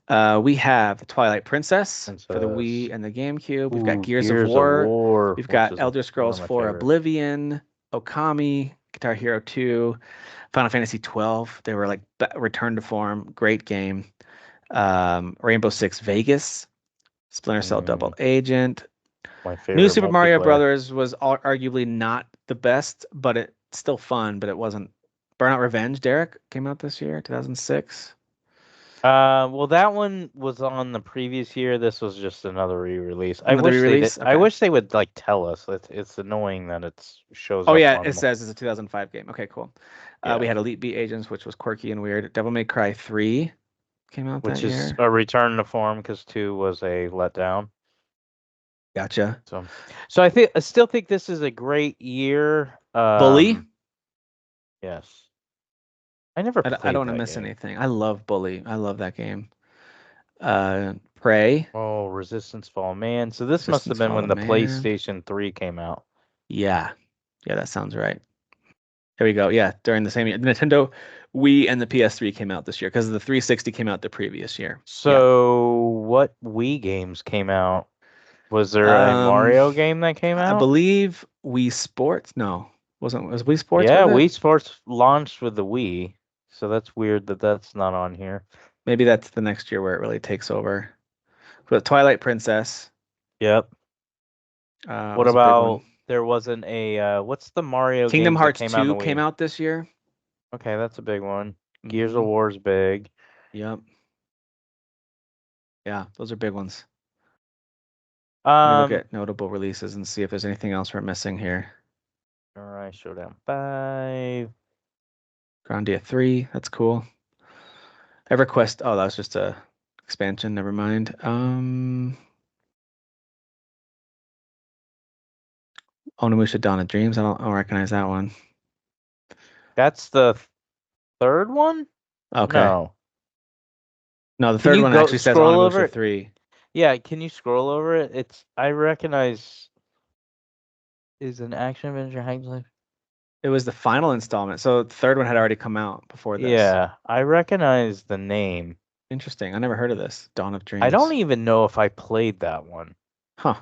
We have the Twilight Princess for the Princess. Wii and the GameCube. We've got Ooh, Gears of Gears of War. War, We've which got is Elder one of Scrolls my 4 favorites. Oblivion, Okami, Guitar Hero 2, Final Fantasy 12. They were like return to form. Great game. Rainbow Six Vegas, Splinter Cell Mm, Double Agent. my New favorite Super Mario multiplayer. Brothers was arguably not the best, but it's still fun, but it wasn't. Burnout Revenge, Derek, came out this year, 2006. Well, that one was on the previous year. This was just another re-release. I Another wish they did. re-release? I Okay. wish they would like tell us. It's annoying that it shows Oh up yeah, it on. says it's a 2005 game. Okay, cool. We Yeah, had Elite Beat Agents, which was quirky and weird. Devil May Cry 3 came out that which is year. a return to form because 2 was a letdown. Gotcha. So I still think this is a great year. Bully. Yes, I never I don't played want to that miss game. anything. I love Bully. I love that game. Prey, Oh, Resistance Fall Man. So this must have Resistance been Fall when of the Man. PlayStation 3 came out. Yeah. Yeah, that sounds right. There we go. Yeah, during the same year. The Nintendo Wii and the PS3 came out this year because the 360 came out the previous year. Yeah. So what Wii games came out? Was there a Um, Mario game that came I out? believe Wii Sports. No, was Wii Sports Yeah, with it? Wii Sports launched with the Wii. So that's weird that that's not on here. Maybe that's the next year where it really takes over. But Twilight Princess Yep. What was a big one. about there wasn't a what's the Mario Kingdom games that Hearts came out on the 2 came Wii? out this year. Okay, that's a big one. Gears of Mm-hmm. War's big. Yep. Yeah, those are big ones. Let me look Um, at notable releases and see if there's anything else we're missing here. all right, Showdown 5. Grandia 3, that's cool. EverQuest, oh, that was just a expansion, never mind. Onimusha Dawn of Dreams, I don't recognize that one. That's the third one? Okay. No. No, the Can third you one go actually says scroll over Onimusha it? 3. Yeah, can you scroll over it? It's I recognize is an action adventure hack and slash. It was the final installment. So the third one had already come out before this. Yeah, I recognize the name. Interesting. I never heard of this. Dawn of I don't Dreams. even know if I played that one. Huh.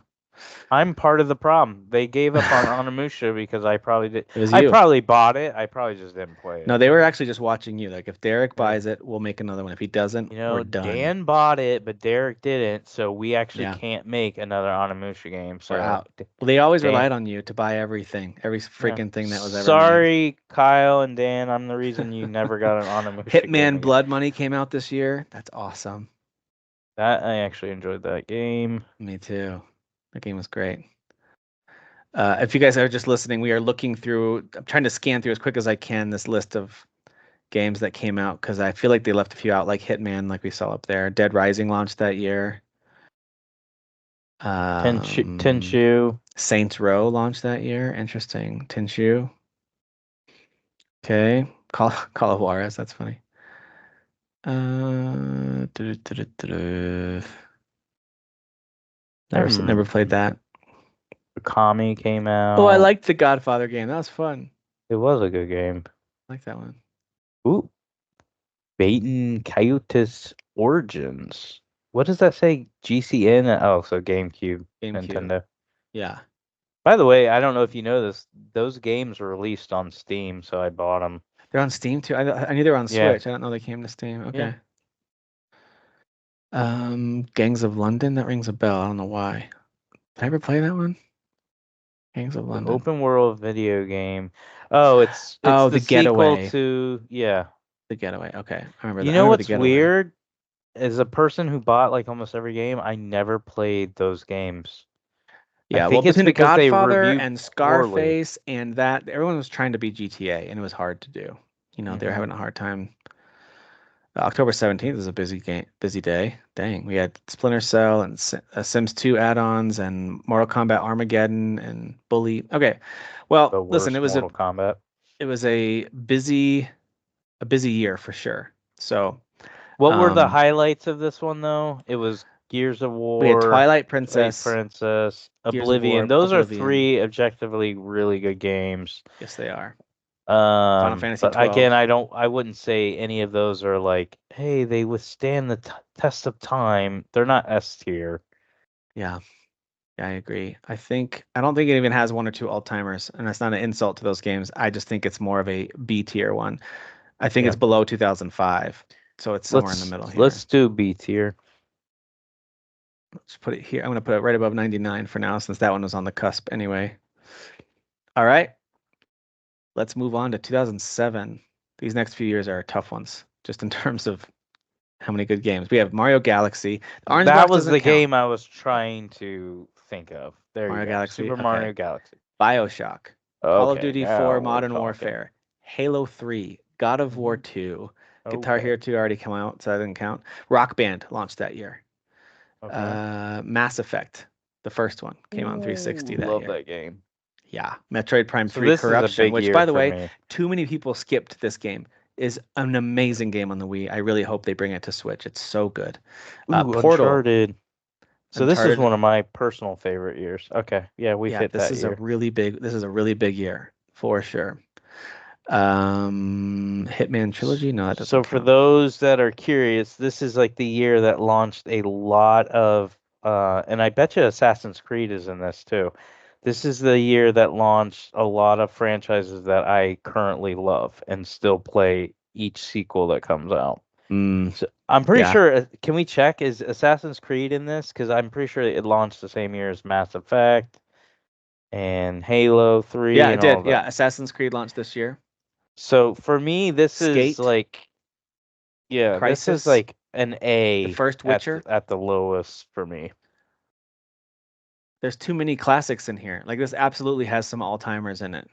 I'm part of the problem. They gave up on Onimusha because I probably did. It was I you. probably bought it. I probably just didn't play No, it. they were actually just watching you. Like if Derek Yeah. buys it, we'll make another one. If he doesn't, You we're know, done. Dan bought it, but Derek didn't, so we actually Yeah, can't make another Onimusha game. we're So, out. Well, they always Dan, relied on you to buy everything, every yeah. freaking thing that was ever made. Sorry, Kyle and Dan. I'm the reason you never got an Onimusha game Hitman again. Blood Money came out this year. That's awesome. That I actually enjoyed that game. Me too. That game was great. If you guys are just listening, we are looking through, I'm trying to scan through as quick as I can this list of games that came out because I feel like they left a few out, like Hitman, like we saw up there. Dead Rising launched that year. Um, Tenchu. Saints Row launched that year. Interesting. Tenchu. Okay. Call of Juarez. That's funny. Never played that. Kami came Oh, I out. liked the Godfather game. That was fun. It was a good game. I like that one. Ooh, Baton Coyotes Origins. What does that say? GCN? Oh, so GameCube, GameCube. Nintendo. Yeah. By the way, I don't know if you know this. Those games were released on Steam, so I bought them. They're on Steam too. I knew they were on Yeah, Switch. I don't know they came to Steam. yeah. Okay. Gangs of London. That rings a bell. I don't know why. Did I ever play that one? Gangs of The London. open world video game. Oh, it's Oh, the The sequel Getaway. to yeah. The Getaway. Okay. I remember You that. I know remember The what's Getaway. weird? As a person who bought like almost every game, I never played those games. I Yeah, well, think it's between The because they Godfather reviewed and poorly. Scarface and that, everyone was trying to be GTA, and it was hard to do. They were Hmm. having a hard time. October 17th is a busy day. Dang, we had Splinter Cell and Sims 2 add-ons and Mortal Kombat Armageddon and Bully. Okay, well, The listen, worst Mortal Kombat. it was a busy year for sure. So, What were the um, highlights of this one though? It was Gears of we had War, Twilight Twilight Princess, Princess, Gears of Oblivion. War, Those are Oblivion. three objectively really good games. Yes, they are. Final Fantasy But again, 12. I wouldn't say any of those are like, hey, they withstand the test of time. They're not S tier. Yeah. Yeah, I agree. I don't think it even has one or two all-timers, and that's not an insult to those games. I just think it's more of a B tier one. I think Yeah. it's below 2005, so it's somewhere in the middle here. Let's do B tier. Let's put it here. I'm gonna put it right above 99 for now, since that one was on the cusp anyway. All right, let's move on to 2007. These next few years are tough ones, just in terms of how many good games. We have Mario Galaxy. The Orange That box was doesn't the count. game I was trying to think of. There you Mario go. Galaxy, Super okay. Mario Galaxy. BioShock, Call of Okay, Duty now 4 we're Modern talking. Warfare, Halo 3, God of War Hmm. 2, Guitar Okay. Hero 2 already came out, so that didn't count. Rock Band launched that year. Okay. Mass Effect, the first one, came out in Ooh, 360 that love year. that game. Yeah. Metroid Prime So 3 this is a Corruption, big which, year by the for way, me. too many people skipped this game, is an amazing game on the Wii. I really hope they bring it to Switch. It's so good. Ooh, Portal, Uncharted. So this is Uncharted. one of my personal favorite years. Okay. Yeah, we've Yeah, hit that year. this is a really big year for sure. Hitman Trilogy? No, that So doesn't for count. those that are curious, this is like the year that launched a lot of and I bet you Assassin's Creed is in this too. This is the year that launched a lot of franchises that I currently love and still play each sequel that comes out. Mm, So I'm pretty yeah. sure, can we check, is Assassin's Creed in this? Because I'm pretty sure it launched the same year as Mass Effect and Halo Yeah, 3 it and all did. of Yeah, them. Assassin's Creed launched this year. So for me, this is Skate, like, yeah, this is Crisis, like an the A first Witcher. at the lowest for me. There's too many classics in here. Like this absolutely has some all-timers in it.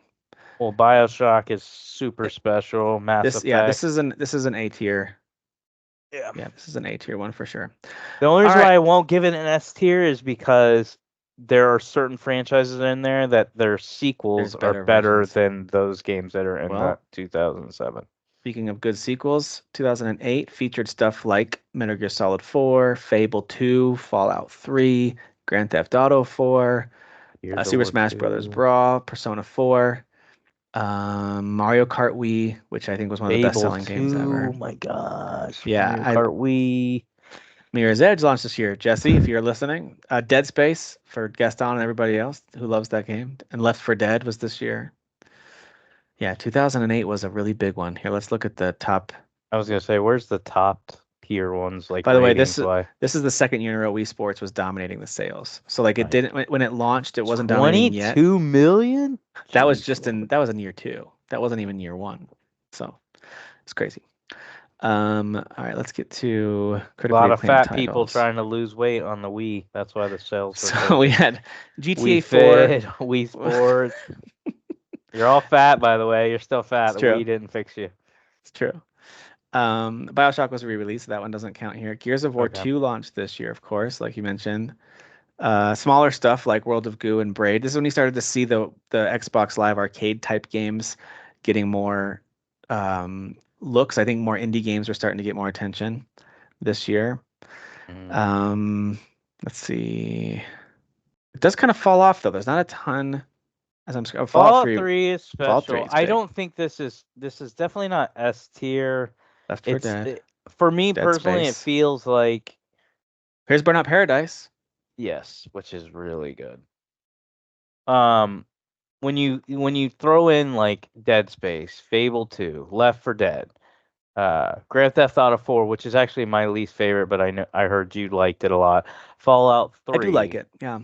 Well, BioShock is super It- special. Mass yeah, Effect. this is an A tier. Yeah. Yeah, this is an A tier one for sure. The only All reason right. why I won't give it an S tier is because there are certain franchises in there that their There's sequels are better better versions. than those games that are in that Well, 2007. speaking of good sequels, 2008 featured stuff like Metal Gear Solid 4, Fable 2, Fallout 3, Grand Theft Auto 4, Gears of Super War Smash Bros. 2. Brawl, Persona 4, Mario Kart Wii, which I think was one of the Fable best-selling games 2. ever. My gosh. Yeah, Mario Kart Wii. Mirror's Edge launched this year. Jesse, if you're listening, Dead Space for Gaston and everybody else who loves that game, and Left 4 Dead was this year. Yeah, 2008 was a really big one. Here, let's look at the top. I was gonna say, where's the top tier ones, like By the way, ratings wise? this is the second year in a row Wii Sports was dominating the sales. So like it Like didn't when it launched, it wasn't dominating yet. 22 million? Jeez, That was in year two. That wasn't even year one. So it's crazy. All right, let's get to a critically lot of acclaimed fat people titles. trying to lose weight on the Wii. That's why the sales were so So we good. had Wii GTA 4. Fit, Wii Sports. You're all fat, by the way. You're still fat. It's The true. Wii didn't fix you. It's true. BioShock was re-released, so that one doesn't count here. Gears of War Okay. 2 launched this year, of course, like you mentioned. Smaller stuff like World of Goo and Braid. This is when you started to see the Xbox Live Arcade type games getting more looks. I think more indie games were starting to get more attention this year. Mhm. Um, let's see. It does kind of fall off though. There's not a ton as Fallout Fallout 3. 3 is Fallout 3 special. is I big. don't think this is definitely not S tier. Left 4 Dead, For me Dead personally, it Space. feels like Here's Burnout Paradise. yes, which is really good. Um, when you throw in like Dead Space, Fable 2, Left 4 Dead, Grand Theft Auto 4, which is actually my least favorite, but I heard you liked it a lot. Fallout I do like 3. it. Yeah.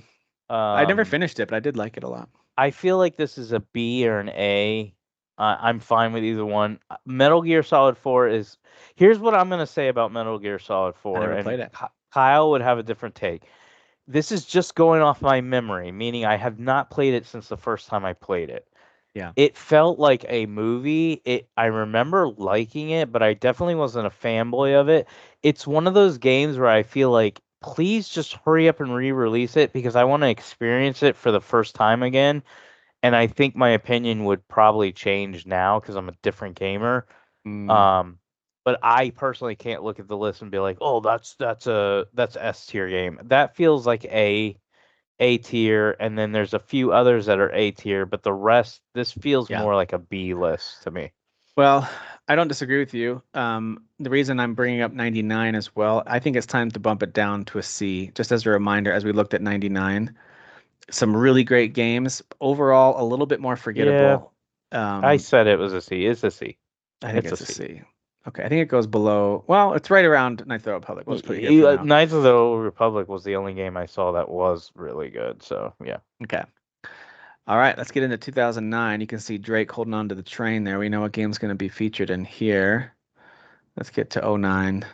I never Um, finished it, but I did like it a lot. I feel like this is a B or an A. I'm fine with either one. Metal Gear Solid 4 is. Here's what I'm gonna say about Metal Gear Solid I 4, never and played it. Kyle would have a different take. this is just going off my memory, meaning I have not played it since the first time I played it. Yeah. It felt like a movie. I remember liking it, but I definitely wasn't a fanboy of it. It's one of those games where I feel like please just hurry up and re-release it because I want to experience it for the first time again. And I think my opinion would probably change now because I'm a different gamer. Mm, Um, but I personally can't look at the list and be like, "Oh, that's S tier game." That feels like A tier, and then there's a few others that are A tier, but the rest, this feels yeah. more like a B list to me. Well, I don't disagree with you. The reason I'm bringing up 99 as well, I think it's time to bump it down to a C, just as a reminder as we looked at 99. Some really great games. Overall, a little bit more Yeah, forgettable. I Um, said it was a C. It's a C. I think It's a it's a C. C. Okay, I think it goes below. Well, it's right around Knights of the Republic. We'll just put it here for now. Knights of the Old Republic was the only game I saw that was really good. So yeah. Okay. All right, let's get into 2009. You can see Drake holding on to the train there. We know what game's going to be featured in here. Let's get to '09.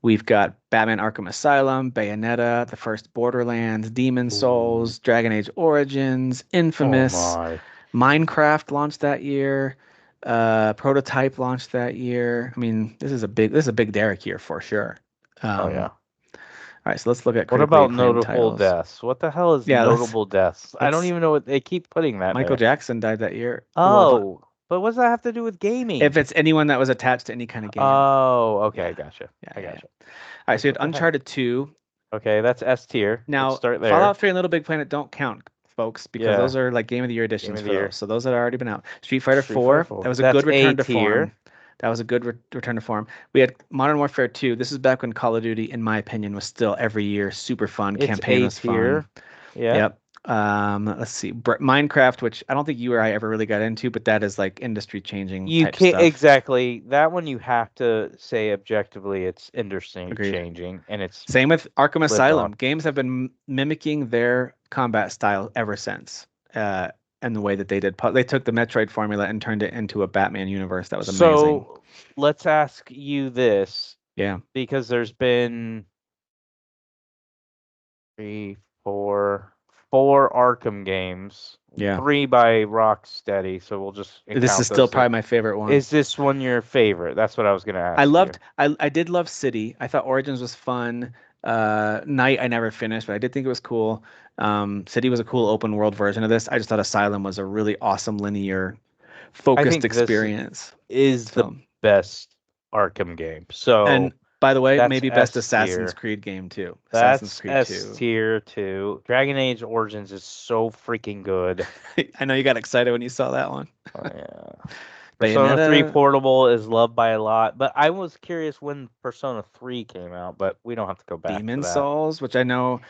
We've got Batman Arkham Asylum, Bayonetta, the first Borderlands, Demon Ooh. Souls, Dragon Age Origins, Oh Infamous, my. Minecraft launched that year. Prototype launched that year. I mean, this is a big Derek year for sure. Oh Um, yeah. all right, so let's look at What critically about acclaimed notable titles. deaths? What the hell is Yeah, let's notable deaths? I don't let's even know what they keep putting that Michael there. Jackson died that year. Well, Oh, but what does that have to do with if gaming? it's anyone that was attached to any kind of game. Oh, okay, I Yeah. gotcha. Yeah, I yeah, yeah. gotcha. All right, Like, so you what had the heck? Uncharted 2. Okay, that's S tier. Let's Now, start there. Fallout 3 and Little Big Planet don't count, folks, because Yeah, those are like Game of the Year game editions of for the those. year. So those that already been out. Street Fighter Street Fighter 4, 4. that was a That's good A return to form. tier. That was a good return to form. We had Modern Warfare 2. This is back when Call of Duty, in my opinion, was still every year super fun. It's Campaign A was fun. tier. Yeah. Yep. Let's see. Minecraft, which I don't think you or I ever really got into, but that is like industry changing You type can't stuff. exactly that one you have to say objectively it's industry Agreed. changing and it's Same with Arkham lived on. Asylum. Games have been mimicking their combat style ever since, and the way that they did. They took the Metroid formula and turned it into a Batman universe that was amazing. So let's ask you this Yeah, because there's been three, four Arkham games, yeah. three by Rocksteady. So we'll just This is count still those three. probably my favorite one. Is this one your favorite? That's what I was gonna I ask you. loved. I did love City. I thought Origins was fun. Night I never finished, but I did think it was cool. City was a cool open world version of this. I just thought Asylum was a really awesome linear I focused think this experience. is the So, best Arkham game. and So by the way, that's maybe best S Assassin's tier. Creed game too. Assassin's That's Creed S 2. tier too. Dragon Age Origins is so freaking good. I know you got excited when you saw that one. Oh, yeah. Persona 3 Bayonetta, Portable is loved by a lot, but I was curious when Persona 3 came out, but we don't have to go back to Demon that. Souls, which I know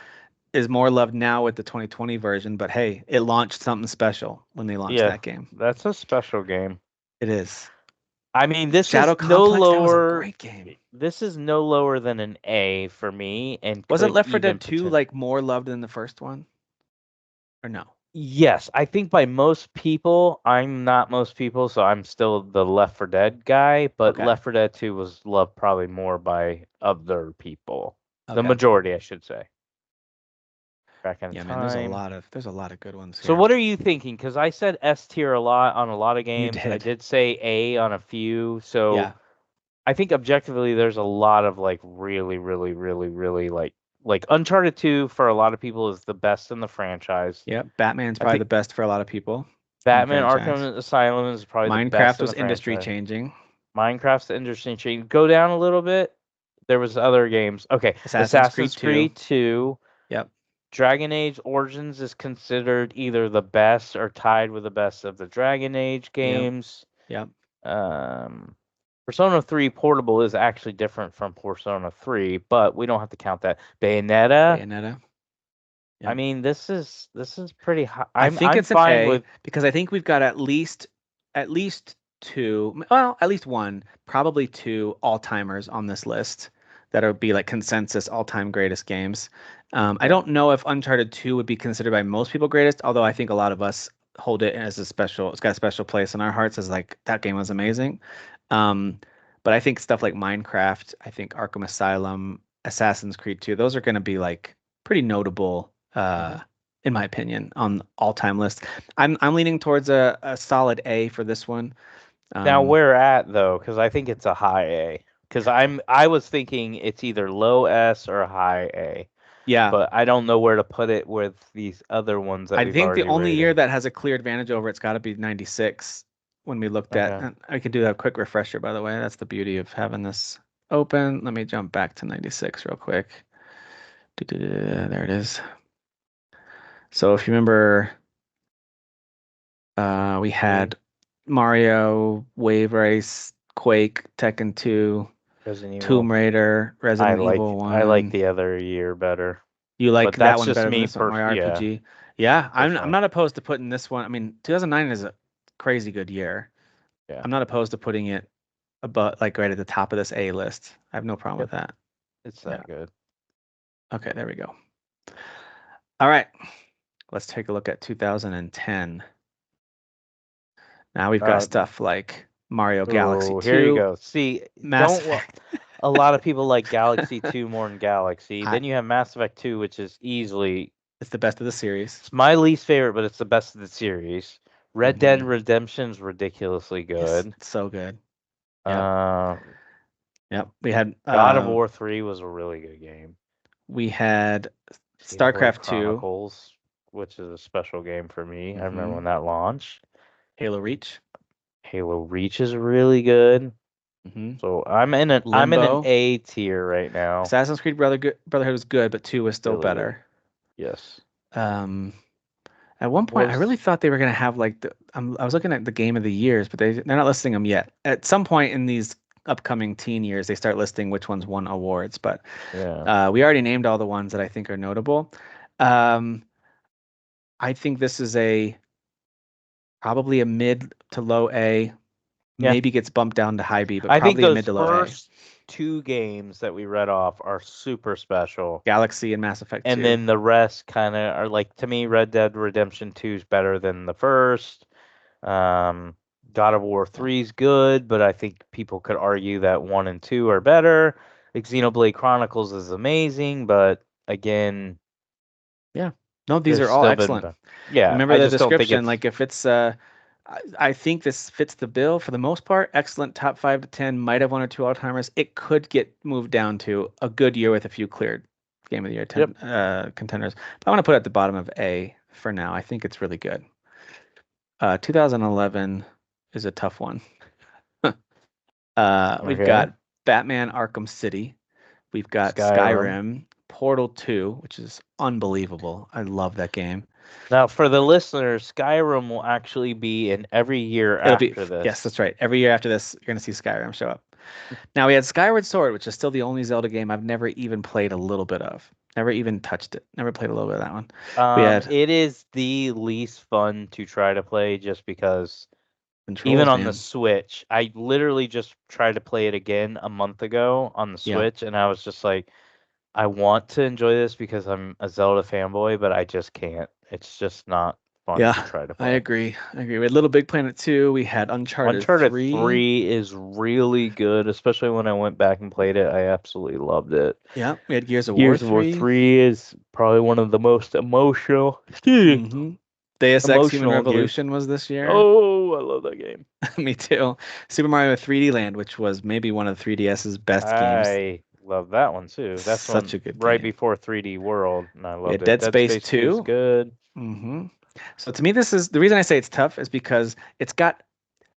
is more loved now with the 2020 version, but hey, it launched something special when they launched Yeah, that game. that's a special game. It is. I mean, this Shadow is no Complex, that was a lower great game. this is no lower than an A for me and Wasn't could Left 4 even Dead 2 potentially. like more loved than the first one? Or no? Yes, I think by most people, I'm not most people, so I'm still the Left 4 Dead guy, but Okay. Left 4 Dead 2 was loved probably more by other people. The Okay. majority, I should say. Back in Yeah, man, there's a time. lot of there's a lot of good ones So here. what are you thinking? Because I said S tier a lot on a lot of You games. I did. did say A on a few. So Yeah. I think objectively there's a lot of like really, really, really, really like Uncharted 2 for a lot of people is the best in the franchise. Yep. Batman's I probably the think best for a lot of people in the Batman franchise. Arkham Asylum is probably the best Minecraft in was the industry franchise. changing. Minecraft's the interesting change. Go down a little bit. There was other games. Okay, Assassin's Creed Assassin's 2. Creed 2. Yep. Dragon Age Origins is considered either the best or tied with the best of the Dragon Age Yep. games. Yep. Um, Persona 3 Portable is actually different from Persona 3, but we don't have to count that. Bayonetta, Bayonetta. I Yep. mean, this is pretty high. I I'm think I'm it's an fine A with because I think we've got at least two, well, at least one, probably two all-timers on this list that would be like consensus all-time greatest games. I yeah. don't know if Uncharted 2 would be considered by most people greatest, although I think a lot of us hold it as it's got a special place in our hearts as like that game was amazing. Um, but I think stuff like Minecraft, I think Arkham Asylum, Assassin's Creed 2, those are going to be like pretty notable, Hmm. in my opinion, on all-time list. I'm leaning towards a solid A for this one. Now Um, where at though? Because I think it's a high A. Because I was thinking it's either low S or high A, yeah, but I don't know where to put it with these other ones that I we've think the already only year rated. that has a clear advantage over it's got to be 96 when we looked at, Okay. and I could do that quick refresher, by the way. That's the beauty of having this open. Let me jump back to 96 real quick. There it is. So if you remember, we We had Mario, Wave Race, Quake, Tekken 2, Resident Evil. Tomb Raider, Resident Evil I like 1. the other year better, You like but that that's one just better than me. this one, Mario Yeah, RPG? Yeah, I'm personally. not opposed to putting this one. I mean, 2009 is a crazy good year. Yeah. I'm not opposed to putting it above, like right at the top of this A list. I have no problem Yep. with that. It's Yeah. that good. Okay, there we go. All right, let's take a look at 2010. Now we've got Uh, stuff like Mario Galaxy oh, here you 2, go. See, Mass don't Effect. a lot of people like Galaxy 2 more than Galaxy. I, Then you have Mass Effect 2, which is easily it's the best of the series. it's my least favorite, but it's the best of the series. Red Dead Hmm. Redemption's ridiculously Yes, good. it's so good. Yep, Uh, yep. We had God of War 3 was a really good game. we had Xenoblade StarCraft 2, Chronicles, which is a special game for me. I remember hmm when that launched. Halo Reach, Halo Reach is really good. hmm So I'm in an Limbo. A tier right now. Assassin's Creed Brotherhood was good, but 2 was still Really good. better. Yes. Um, at one point, I really Was thought they were gonna have like I was looking at the game of the years, but they're not listing them yet. At some point in these upcoming teen years, they start listing which ones won awards. But yeah. we already named all the ones that I think are notable. Um, I think this is a probably a mid to low A. Yeah. Maybe gets bumped down to high B, but I think probably a those mid to low A. first two games that we read off are super special. Galaxy and Mass Effect And 2. then the rest kind of are like to me Red Dead Redemption 2 is better than the first. Um God of War Yeah. 3 is good, but I think people could argue that 1 and 2 are better. Like Xenoblade Chronicles is amazing, but again, Yeah. No, these there's are all still been excellent. be- yeah, Remember I the just don't think description. it's Like if it's I think this fits the bill for the most part. Excellent top 5 to 10. Might have one or two all-timers. It could get moved down to a good year with a few cleared game of the year yep. contenders. But I want to put it at the bottom of A for now. I think it's really good. 2011 is a tough one. We've Okay. got Batman Arkham City. We've got Skyrim. Skyrim, Portal 2, which is unbelievable. I love that game. Now, for the listeners, Skyrim will actually be in every year It'll be, after yes, this. that's right. Every year after this, you're going to see Skyrim show up. Now, we had Skyward Sword, which is still the only Zelda game I've never even played a little bit of. Never even touched it. Never played a little bit of that one. We had It is the least fun to try to play just because even controls, on the man. Switch, I literally just tried to play it again a month ago on the Yeah. Switch, and I was just like, I want to enjoy this because I'm a Zelda fanboy, but I just can't. It's just not fun to Yeah, try to I play. agree. I agree. We had Little Big Planet 2. We had Uncharted Uncharted 3. 3 is really good, especially when I went back and played it. I absolutely loved it. Yeah, we had Gears of War Gears of War 3. 3 is probably one of the most emotional, excuse me, Mm-hmm. Deus Ex Human emotional games. Revolution was this year. Oh, I love that game. Me too. Super Mario 3D Land, which was maybe one of the 3DS's best games. I love that one too. That's Such one a good right game. before 3D World, and I We loved had it. Dead Dead Space Space 2 is 2. good. Hmm. So to me, this is the reason I say it's tough is because it's got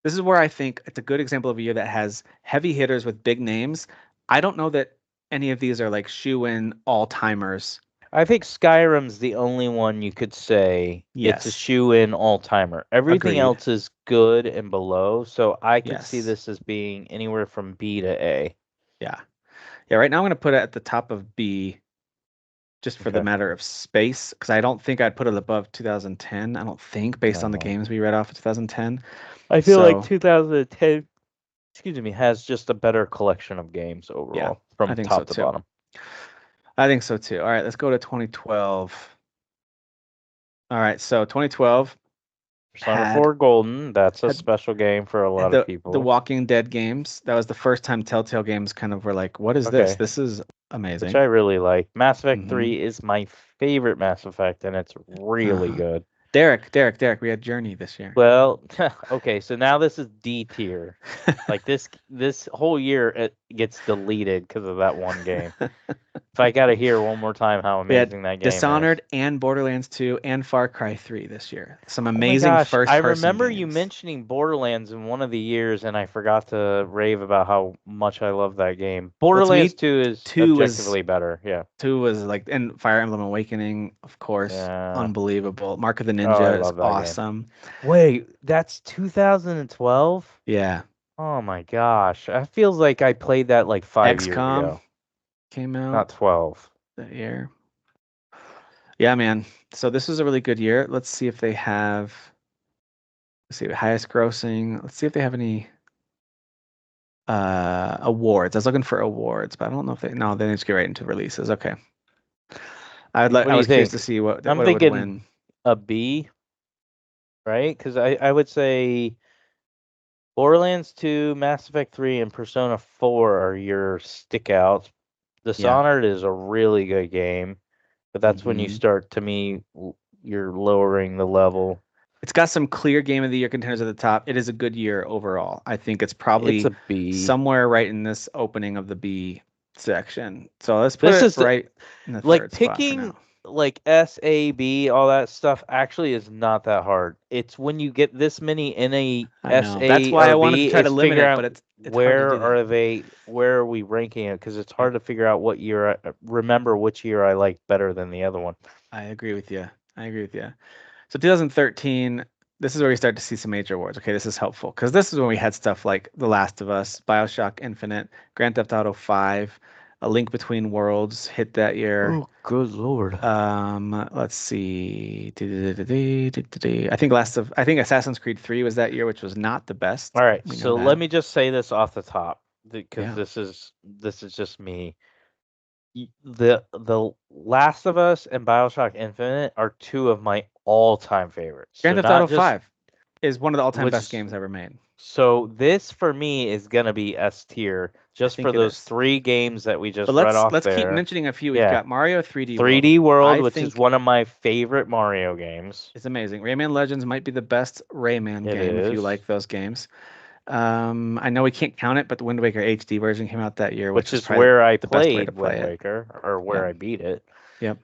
this is where I think it's a good example of a year that has heavy hitters with big names. I don't know that any of these are like shoe-in all-timers. I think Skyrim's the only one you could say it's a Yes, shoe-in all-timer. Everything agreed. else is good and below, so I could see Yes. this as being anywhere from B to A. Yeah. Yeah, right now I'm going to put it at the top of B just for the Okay. matter of space because I don't think I'd put it above 2010. I don't think based on the No. games we read off of 2010. I feel like So, 2010, excuse me, has just a better collection of games yeah, overall I from think so top to too. bottom. I think so too. All right, let's go to 2012. All right, so 2012 Persona had 4 Golden, that's a had special game for a had lot of the people. Walking Dead games. That was the first time Telltale games kind of were like, "What is this? Okay. This is which amazing. I really like. Mass Effect Hmm 3 is my favorite Mass Effect, and it's really Uh-huh. good. Derek, we had Journey this year. Well, okay, so now this is D tier. Like this whole year it gets deleted because of that one game. If I gotta hear one more time how We had amazing that game is. Dishonored and Borderlands 2 and Far Cry 3 this year. Some Oh my amazing gosh, I first-person remember you games. mentioning Borderlands in one of the years, and I forgot to rave about how much I love that game. Well, to Borderlands me, 2 is 2 was objectively better. Yeah. 2 was like, and Fire Emblem Awakening, of course, Yeah. unbelievable. Mark of the Oh, I Ninja is love that game. awesome. Wait, that's 2012? Yeah. Oh my gosh. It feels like I played that like 5 years XCOM ago. came out Not 12. that year. Yeah, man. So this was a really good year. Let's see if they have, let's see, highest grossing. Let's see if they have any awards. I was looking for awards, but I don't know if they, no, they need to get right into releases. Okay. What I do you was curious to think? see I'm what it would thinking win. a B, right? Because I would say Borderlands 2, Mass Effect 3, and Persona 4 are your stickouts. Yeah. Dishonored is a really good game, but that's when you hmm start, to me, you're lowering the level. It's got some clear game of the year contenders at the top. It is a good year overall. I think it's It's a probably B. somewhere right in this opening of the B section. So let's put This it is right in the like third spot for now. picking like SAB, all that stuff actually is not that hard. It's when you get this many in a I know. That's SA why or I wanted B, to try to it's limit figure it, but out it's hard to do that. where are we ranking it? Because it's Yep. hard to figure out what year, remember which year I like better than the other one. I agree with you. I agree with you. So 2013, this is where we start to see some major awards. Okay, this is helpful because this is when we had stuff like The Last of Us, BioShock Infinite, Grand Theft Auto 5, A Link Between Worlds hit that year. Oh, good lord. Let's see. I think Assassin's Creed 3 was that year, which was not the best. All right, We know so let that. me just say this off the top because Yeah. this is just me. The Last of Us and BioShock Infinite are two of my all-time favorites. Grand So Theft Auto not just 5 is one of the all-time best which games ever made. so this for me is gonna be S tier I just for think it those is. three games that we But just read off let's keep there. mentioning a few. We've Yeah. got Mario 3D World. 3D World, I which is think one of my favorite Mario games. it's amazing. Rayman Legends might be the best Rayman It game if you is. like those games. I know we can't count it, but the Wind Waker HD version came out that year, which Which is is probably where I the best way to played play Wind it. Waker, or where Yep. I beat it. Yep.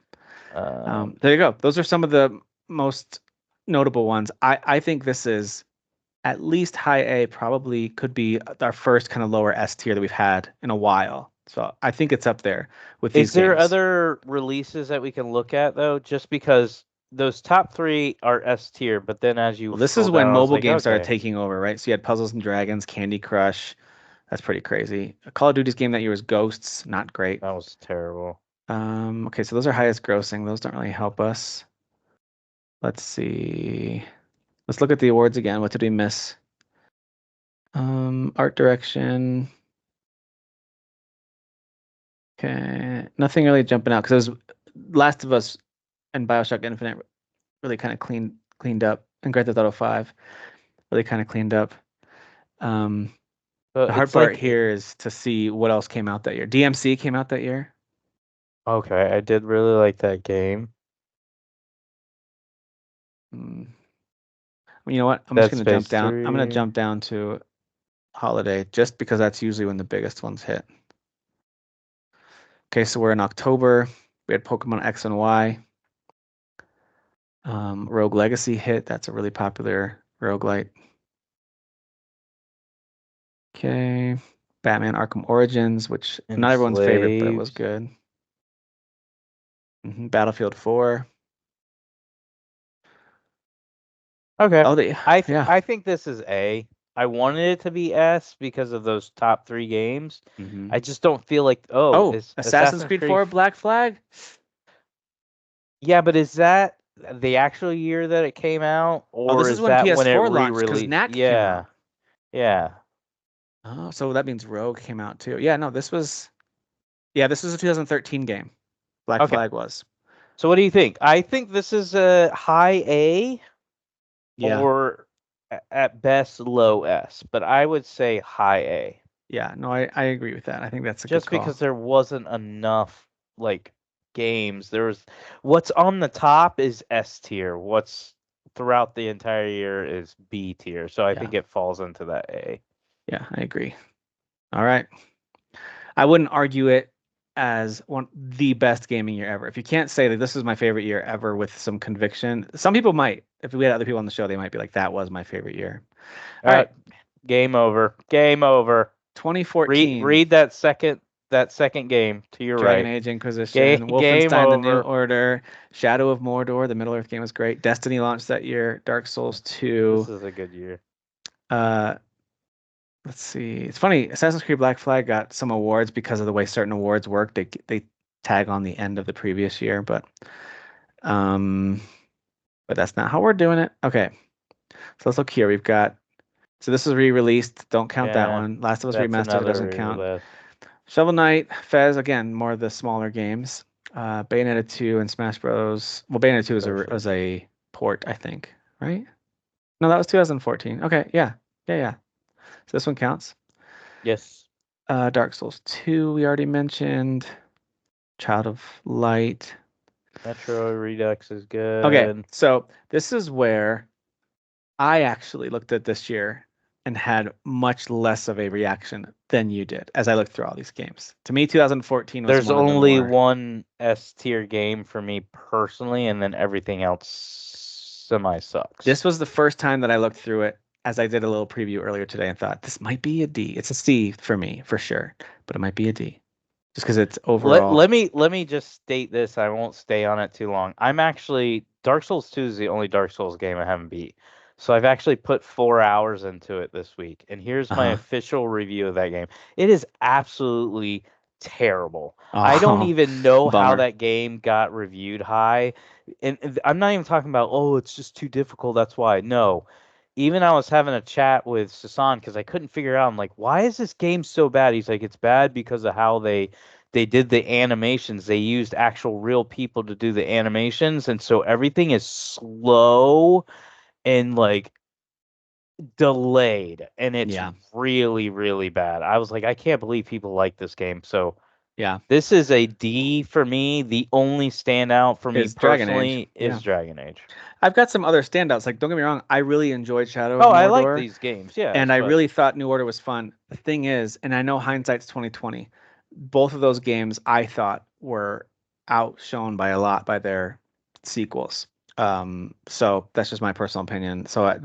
Um, There you go. Those are some of the most notable ones. I think this is at least high A, probably could be our first kind of lower S tier that we've had in a while. So I think it's up there with these is there games. other releases that we can look at though? Just because those top three are S tier, but then as you Well, this is scroll when down, I was mobile like, games started okay, taking over, right? So you had Puzzles and Dragons, Candy Crush. That's pretty crazy. A Call of Duty's game that year was Ghosts, not great. that was terrible. Okay, so those are highest grossing. Those don't really help us. Let's see. Let's look at the awards again. What did we miss? Art direction. Okay, nothing really jumping out because it was Last of Us and BioShock Infinite really kind of cleaned up, and Grand Theft Auto 5 really kind of cleaned up. Um, So the hard it's part like, here is to see what else came out that year. DMC came out that year. okay, I did really like that game. Hmm. You know what? I'm just Dead gonna jump Space down. I'm gonna 3. jump down to Holiday just because that's usually when the biggest ones hit. Okay, so we're in October. We had Pokemon X and Y. Rogue Legacy hit. That's a really popular roguelite. Okay. Batman Arkham Origins, which not everyone's favorite, but it was Enslaved. good. Battlefield 4. Okay. Oh, yeah. I think this is A. I wanted it to be S because of those top three games. hmm I just don't feel like, oh, Oh, is Assassin's Assassin's Creed Creed 4 Black Flag? Yeah, but is that the actual year that it came out, Oh, or this is is when that when it PS4 launched because re-released? Knack came Yeah. out. Yeah. Oh, so that means Rogue came out too. Yeah, no, this was a 2013 game. Black Okay. Flag was. So what do you think? I think this is a high A Yeah. or at best low S, but I would say high A. Yeah, no, I agree with that. I think that's a good Just call. because there wasn't enough like games. There was what's on the top is S tier. What's throughout the entire year is B tier. So I Yeah, think it falls into that A. yeah, I agree. All right. I wouldn't argue it as one the best gaming year ever. If you can't say that this is my favorite year ever with some conviction, some people might. If we had other people on the show, they might be like, that was my favorite year. All Uh, right, Game over. Game over. Read 2014, read that second game to your Dragon right. Age Game Inquisition, game Wolfenstein: The New over. Order, Shadow of Mordor, the Middle Earth game was great. Destiny launched that year. Dark Souls This 2. is a good year. Uh, let's see. It's funny. Assassin's Creed Black Flag got some awards because of the way certain awards work. They tag on the end of the previous year, um, but that's not how we're doing it. Okay, so let's look here. We've got so this is re-released. Don't count that Yeah, one. Last of Us that's Remastered doesn't another count. list. Shovel Knight, Fez again, more of the smaller games. Bayonetta 2 and Smash Bros. Well, Bayonetta 2 Social. was a port, I think, right? No, that was 2014. Okay, yeah, yeah, yeah. So this one counts. Yes. Dark Souls 2, we already mentioned. Child of Light. Metro Redux is Okay, good. so this is where I actually looked at this year and had much less of a reaction than you did as I looked through all these games. To me, 2014 was There's one of the only more. one S tier game for me personally, and then everything else semi sucks. This was the first time that I looked through it as I did a little preview earlier today and thought this might be a D. It's a C for me for sure, but it might be a D just because it's overall. Let me just state this. I won't stay on it too long. I'm actually Dark Souls 2 is the only Dark Souls game I haven't beat. So I've actually put 4 hours into it this week. And here's my Uh-huh. official review of that game. It is absolutely terrible. I don't Oh, even know how bummer. that game got reviewed high. And I'm not even talking about, oh, it's just too difficult. That's why. No. Even I was having a chat with Sasan because I couldn't figure out. I'm like, why is this game so bad? He's like, it's bad because of how they did the animations. They used actual real people to do the animations, and so everything is slow and like delayed, and it's Yeah, really, really bad. I was like, I can't believe people like this game. So yeah. this is a D for me. The only standout for me Is Dragon Age. personally is Yeah. Dragon Age. I've got some other standouts. Like, don't get me wrong, I really enjoyed Shadow of Oh, I like Mordor, these games, yes, and I but really thought New Order was fun. The thing is, and I know hindsight's 2020, both of those games I thought were outshone by a lot by their sequels. So that's just my personal opinion. So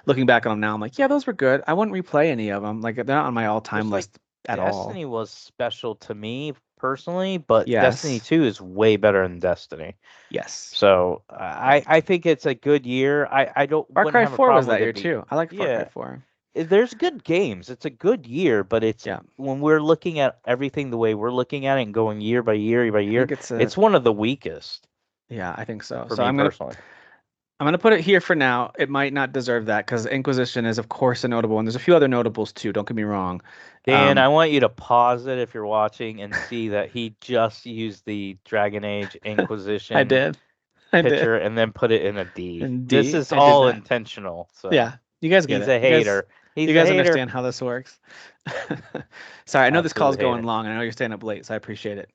looking back on them now, I'm like, yeah, those were good. I wouldn't replay any of them. Like they're not on my all-time just like list at all. Destiny was special to me personally, but Destiny Yes, 2 is way better than Destiny. yes. So I think it's a good year. I don't Far wouldn't Cry have a 4 was problem that with year it being too. I liked Far Cry yeah. 4. There's good games. It's a good year, but it's Yeah, when we're looking at everything the way we're looking at it and going year by year by I year, think it's a it's one of the weakest yeah, I think so. for So me personally. I'm gonna put it here for now. It might not deserve that because Inquisition is of course a notable, and there's a few other notables too. Don't get me wrong. Dan, Um, I want you to pause it if you're watching and see that he just used the Dragon Age I Inquisition did, I did. picture and then put it in a D. And This D, is I did all that. intentional. So Yeah, you guys get he's it. a hater. You He's a guys hater. understand how this works. Sorry, I know this call's Absolute going hater. long, and I know you're staying up late, so I appreciate it.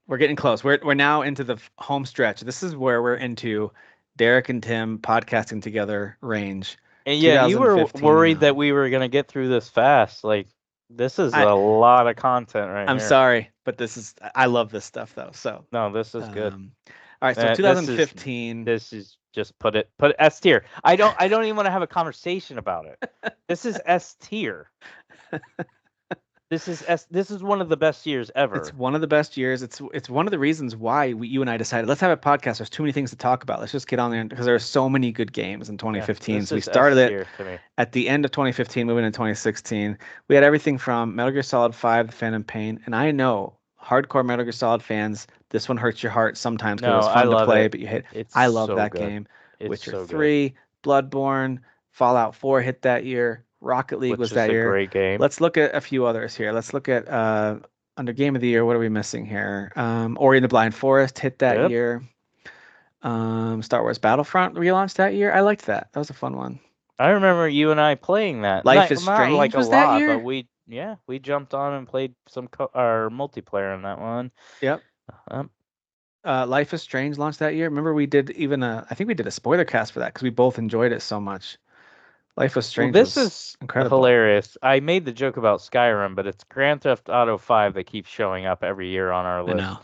We're getting close. We're now into the home stretch. This is where we're into Derek and Tim podcasting together range. And yeah, you were 2015 worried that now. we were gonna get through this fast. Like this is I a lot of content right I'm here. sorry, but I love this stuff though. So, No, this is good. um, all right. So This is 2015. just put it S tier. I don't even want to have a conversation about it. This is S tier. This is one of the best years It's ever. one of the best years. It's one of the reasons why you and I decided let's have a podcast. There's too many things to talk about. Let's just get on there because there are so many good games in Yeah, 2015. this So we is S started it tier to me. at the end of 2015, moving into 2016. We had everything from Metal Gear Solid 5, The Phantom Pain, and I know hardcore Metal Gear Solid fans, this one hurts your heart sometimes because it No, was I fun to love play, it. but you hate. It's I love so that good. game. It's Witcher so good. 3, Bloodborne, Fallout 4 hit that year. Rocket League Which was is that a year. great game. Let's look at a few others here. Let's look at under Game of the Year. What are we missing here? Ori and the Blind Forest hit that Yep. year. Star Wars Battlefront relaunched that year. I liked that. That was a fun one. I remember you and I playing that. Life is Not like Strange a was that lot, but year. Yeah, we jumped on and played some our multiplayer on that one. Yep. Um, Life is Strange launched that year. Remember we did even I think we did a spoiler cast for that because we both enjoyed it so much. Life is well, Strange this was is incredible. hilarious. I made the joke about Skyrim, but it's Grand Theft Auto 5 that keeps showing up every year on our I know. list.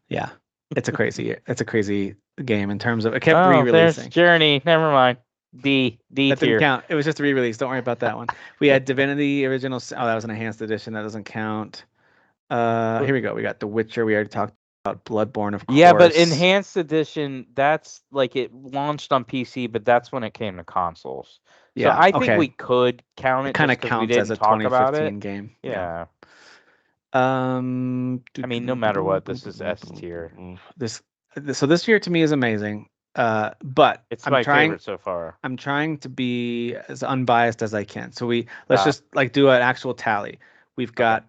Yeah. It's a crazy game in terms of it kept Oh, there's re-releasing. Journey. Never mind. D That didn't tier. count. It was just a re-release. Don't worry about that one. We had Divinity Original. Oh, that was an enhanced edition. That doesn't count. Here we go. We got The Witcher. We already talked about Bloodborne, of Yeah, but course. enhanced edition, that's like it launched on PC, but that's when it came to consoles. So Yeah. I think Okay. we could count It it kind just of because we counts as didn't a talk about 2015 it. game. Yeah. Yeah. Do, I do, mean, no do, do, matter do, what, do, this do, is do, S do, tier. do. So this year to me is amazing. But It's I'm my trying favorite so far. I'm trying to be as unbiased as I can. So let's Top. just like do an actual tally. We've Okay. got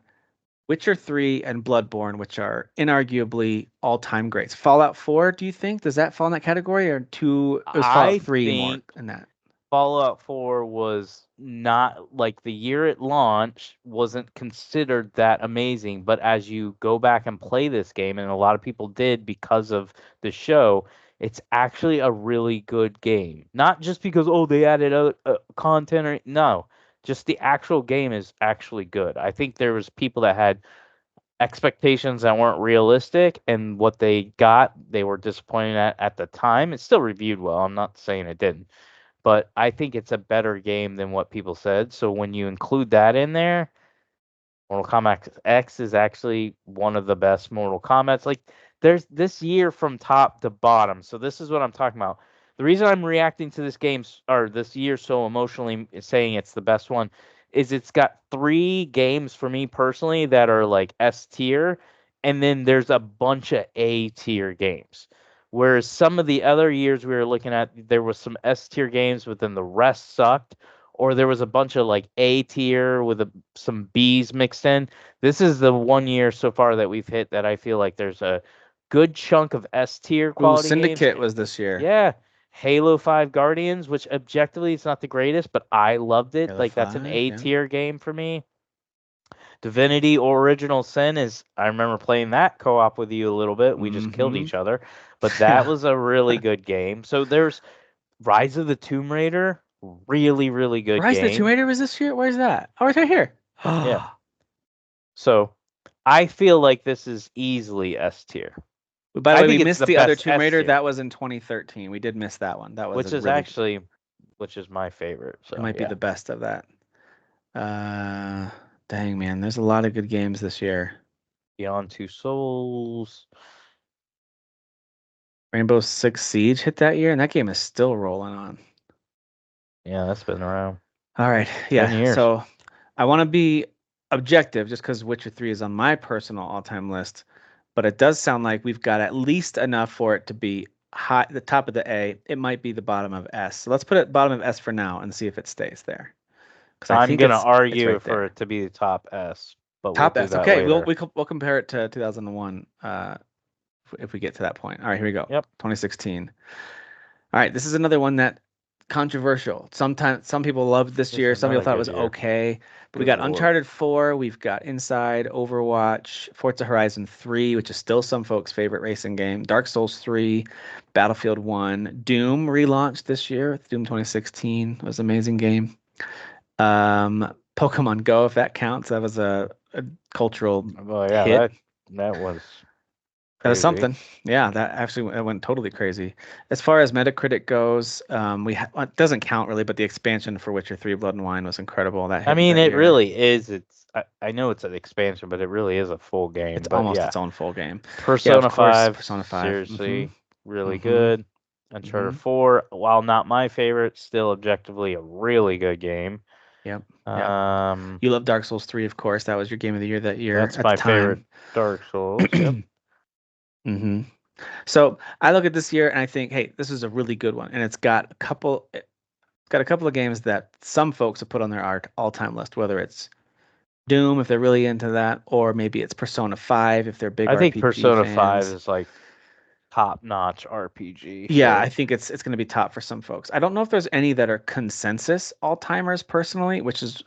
Witcher 3 and Bloodborne, which are inarguably all-time greats. Fallout 4, do you think? Does that fall in that category or two? It was Fallout I 3 more think than that. Fallout 4 was not like the year it launched wasn't considered that amazing, but as you go back and play this game, and a lot of people did because of the show, it's actually a really good game. Not just because oh they added other content or no, just the actual game is actually good. I think there was people that had expectations that weren't realistic, and what they got they were disappointed at the time. It's still reviewed well. I'm not saying it didn't, but I think it's a better game than what people said. So when you include that in there, Mortal Kombat X is actually one of the best Mortal Kombat's. Like there's this year from top to bottom. So this is what I'm talking about. The reason I'm reacting to this game or this year so emotionally saying it's the best one is it's got 3 games for me personally that are like S tier, and then there's a bunch of A tier games. Whereas some of the other years we were looking at, there was some S tier games, but then the rest sucked, or there was a bunch of like A tier with some B's mixed in. This is the one year so far that we've hit that I feel like there's a good chunk of S tier Ooh, quality games. Syndicate was this year. Yeah. Halo 5 Guardians, which objectively it's not the greatest, but I loved it. Halo Like that's an 5, A yeah. tier game for me. Divinity Original Sin is I remember playing that co-op with you a little bit. We just killed Mm-hmm. each other, but that Yeah. was a really good game. So there's Rise of the Tomb Raider, really really good Rise of the Tomb game. Raider was this year? Where's that? Oh, it's right here. Yeah. So I feel like this is easily S tier. By the I way, we think it's missed the the other best Tomb S Raider. tier, That was in 2013. We did miss that one. That was a which is really, actually which is my favorite. it So might be yeah. the best of that. Uh, Dang man, there's a lot of good games this year. Beyond Two Souls. Rainbow Six Siege hit that year, and that game is still rolling on. Yeah, that's been around All right, 10 yeah. years. So I want to be objective just because Witcher 3 is on my personal all-time list, but it does sound like we've got at least enough for it to be high, the top of the A. It might be the bottom of S. So let's put it bottom of S for now and see if it stays there. Because I I'm think going to it's argue right for there. it to be the top S, but we'll Top do S. that Okay, later. we'll compare it to 2001 if we get to that point. All right, here we go. Yep. 2016. All right, this is another one that controversial. Sometimes some people loved this This year, is some people another thought it good was year. okay. But we Good got lord. Uncharted 4, we've got Inside, Overwatch, Forza Horizon 3, which is still some folks' favorite racing game, Dark Souls 3, Battlefield 1, Doom relaunched this year with Doom 2016. It was an amazing game. Pokemon Go, if that counts, that was a cultural Well, yeah, hit. that was That was crazy. something. Yeah, that actually went totally crazy. As far as Metacritic goes, well, it doesn't count really, but the expansion for Witcher 3 Blood and Wine was incredible. That I hit mean, that it year. really is. I know it's an expansion, but it really is a full It's game. But almost yeah, its own full game. Yeah, of Persona course, 5, Persona 5. Mm-hmm. seriously, really Mm-hmm. good. Uncharted Mm-hmm. 4, while not my favorite, still objectively a really good game. Yep. Yep. Um, You love Dark Souls 3, of course. That was your game of the year that year that's at the my favorite time. Dark Souls. Yep. Mm-hmm. So I look at this year and I think, hey, this is a really good one. And it's got a couple of games that some folks have put on their art all-time list, whether it's Doom if they're really into that, or maybe it's Persona 5 if they're big I think RPG Persona 5 fans. is like top-notch RPG. Yeah, I So think it's going to be top for some folks. I don't know if there's any that are consensus all-timers personally, which is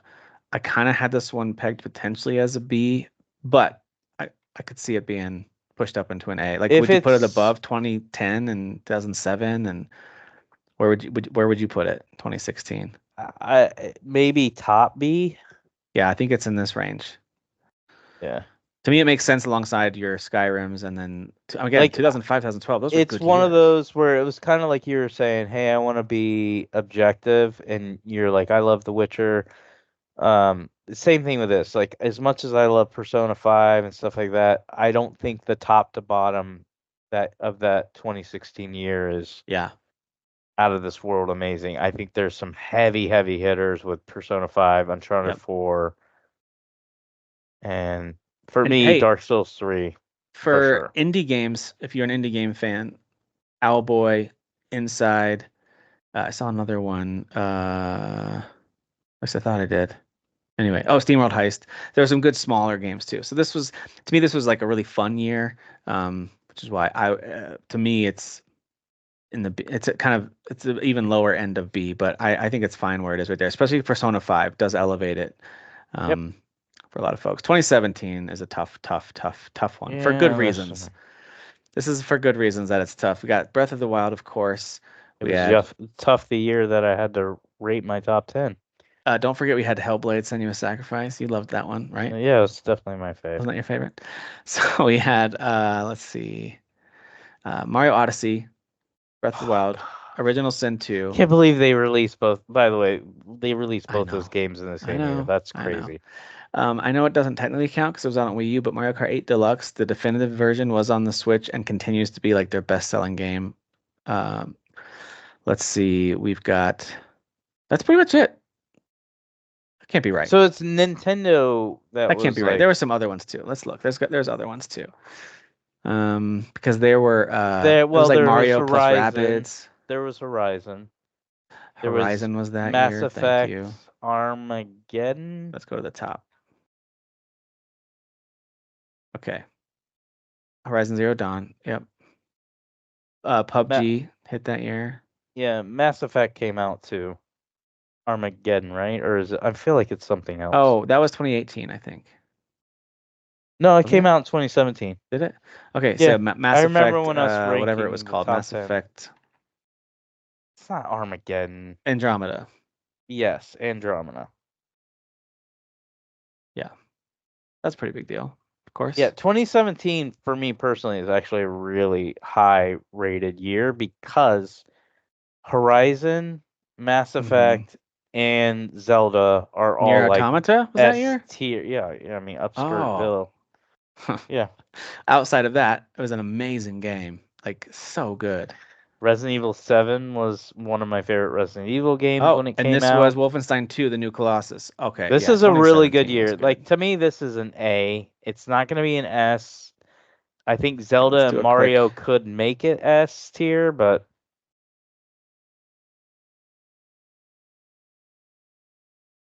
I kind of had this one pegged potentially as a B, but I could see it being pushed up into an A. Like, If would you put it it's above 2010 and 2007? And where would you put it? 2016. maybe top B. Yeah, I think it's in this range. Yeah. To me, it makes sense alongside your Skyrims, and then again, Like 2005, 2012. Those were it's good one of years. those where it was kind of like you were saying, "Hey, I want to be objective," and you're like, "I love The Witcher." Same thing with this. Like, as much as I love Persona 5 and stuff like that, I don't think the top to bottom that 2016 year is Yeah. out of this world amazing. I think there's some heavy hitters with Persona 5, Uncharted Yep. 4, and for And me, hey, Dark Souls 3 for for sure. indie games, if you're an indie game fan, Owlboy, Inside. I saw another one. At least I thought I did. Anyway, oh, SteamWorld Heist. There were some good smaller games too. So this was, to me, this was like a really fun year. Which is why to me, it's in the it's a kind of it's an even lower end of B, but I think it's fine where it is right there. Especially Persona 5 does elevate it. Yep. Um, for a lot of folks. 2017 is a tough one for good Yeah, reasons. This is for good reasons that it's tough. We got Breath of the Wild, of course. it We was had tough the year that I had to rate my top 10. don't forget we had Hellblade: Senua's Sacrifice. You loved that one, right? Yeah, it's definitely my fave. Wasn't that your favorite? So we had let's see, Mario Odyssey, Breath of the Oh Wild, god. Original Sin 2. Can't believe they released both. By the way, they released I both those know, games in the I same year. know, That's I know. crazy. I know it doesn't technically count because it was on Wii U, but Mario Kart 8 Deluxe, the definitive version, was on the Switch and continues to be like their best-selling game. Um, let's see, we've got that's pretty much it. That can't be right. So it's Nintendo that That can't was be right. There like were some other ones too. Let's look. There's other ones too. Because there were there. it was Well, like there was Mario plus Horizon. Rabbids. There was Horizon. There was Horizon was that Mass year. Thank Effect you. Armageddon. Let's go to the top. Okay. Horizon Zero Dawn. Yep. Ma- PUBG hit that year. yeah, Mass Effect came out too. Armageddon, right? Or is it? I feel like it's something else. Oh, that was 2018, I think. No, it Wasn't came it? out in 2017. Did it? Okay, so Yeah, I Mass remember Effect, when us whatever it was ranking the called, top Mass 10. Effect It's not Armageddon. Andromeda. Yes, Andromeda. Yeah, that's a pretty big deal, of Yeah, course. 2017 for me personally is actually a really high rated year because Horizon, Mass Hmm. Effect, and Zelda are Nier all like Automata was that S year? tier. Yeah, yeah, I mean Oh, Upskirtville. Yeah. outside of that, it was an amazing game. Like so good. Resident Evil 7 was one of my favorite Resident Evil games Oh, when it and came this was out. Wolfenstein 2, The New Colossus. Okay, This yeah, is a really good 2017 was year. good. Like to me, this is an A. It's not going to be an S. I think Okay, let's Zelda and do a quick. Mario could make it S tier, but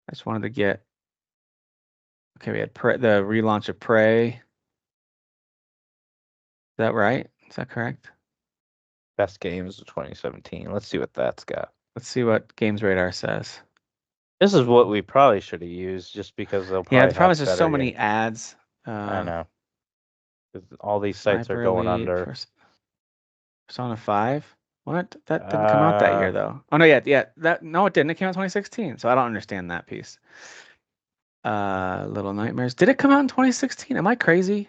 I just wanted to get. Okay, we had the relaunch of Prey. Is that right? Is that correct? best games of 2017. Let's see what that's got. Let's see what Games Radar says. This is what we probably should have used just because they'll Yeah, probably the problem have is there's so better many games. ads. I Uh, know. 'Cause all these sites are Sniper going Elite, under. Persona 5. What? That didn't come out that Uh year though. Oh no, yeah. That no, it didn't. It came out 2016. So I don't understand that piece. Little Nightmares. Did it come out in 2016? Am I crazy?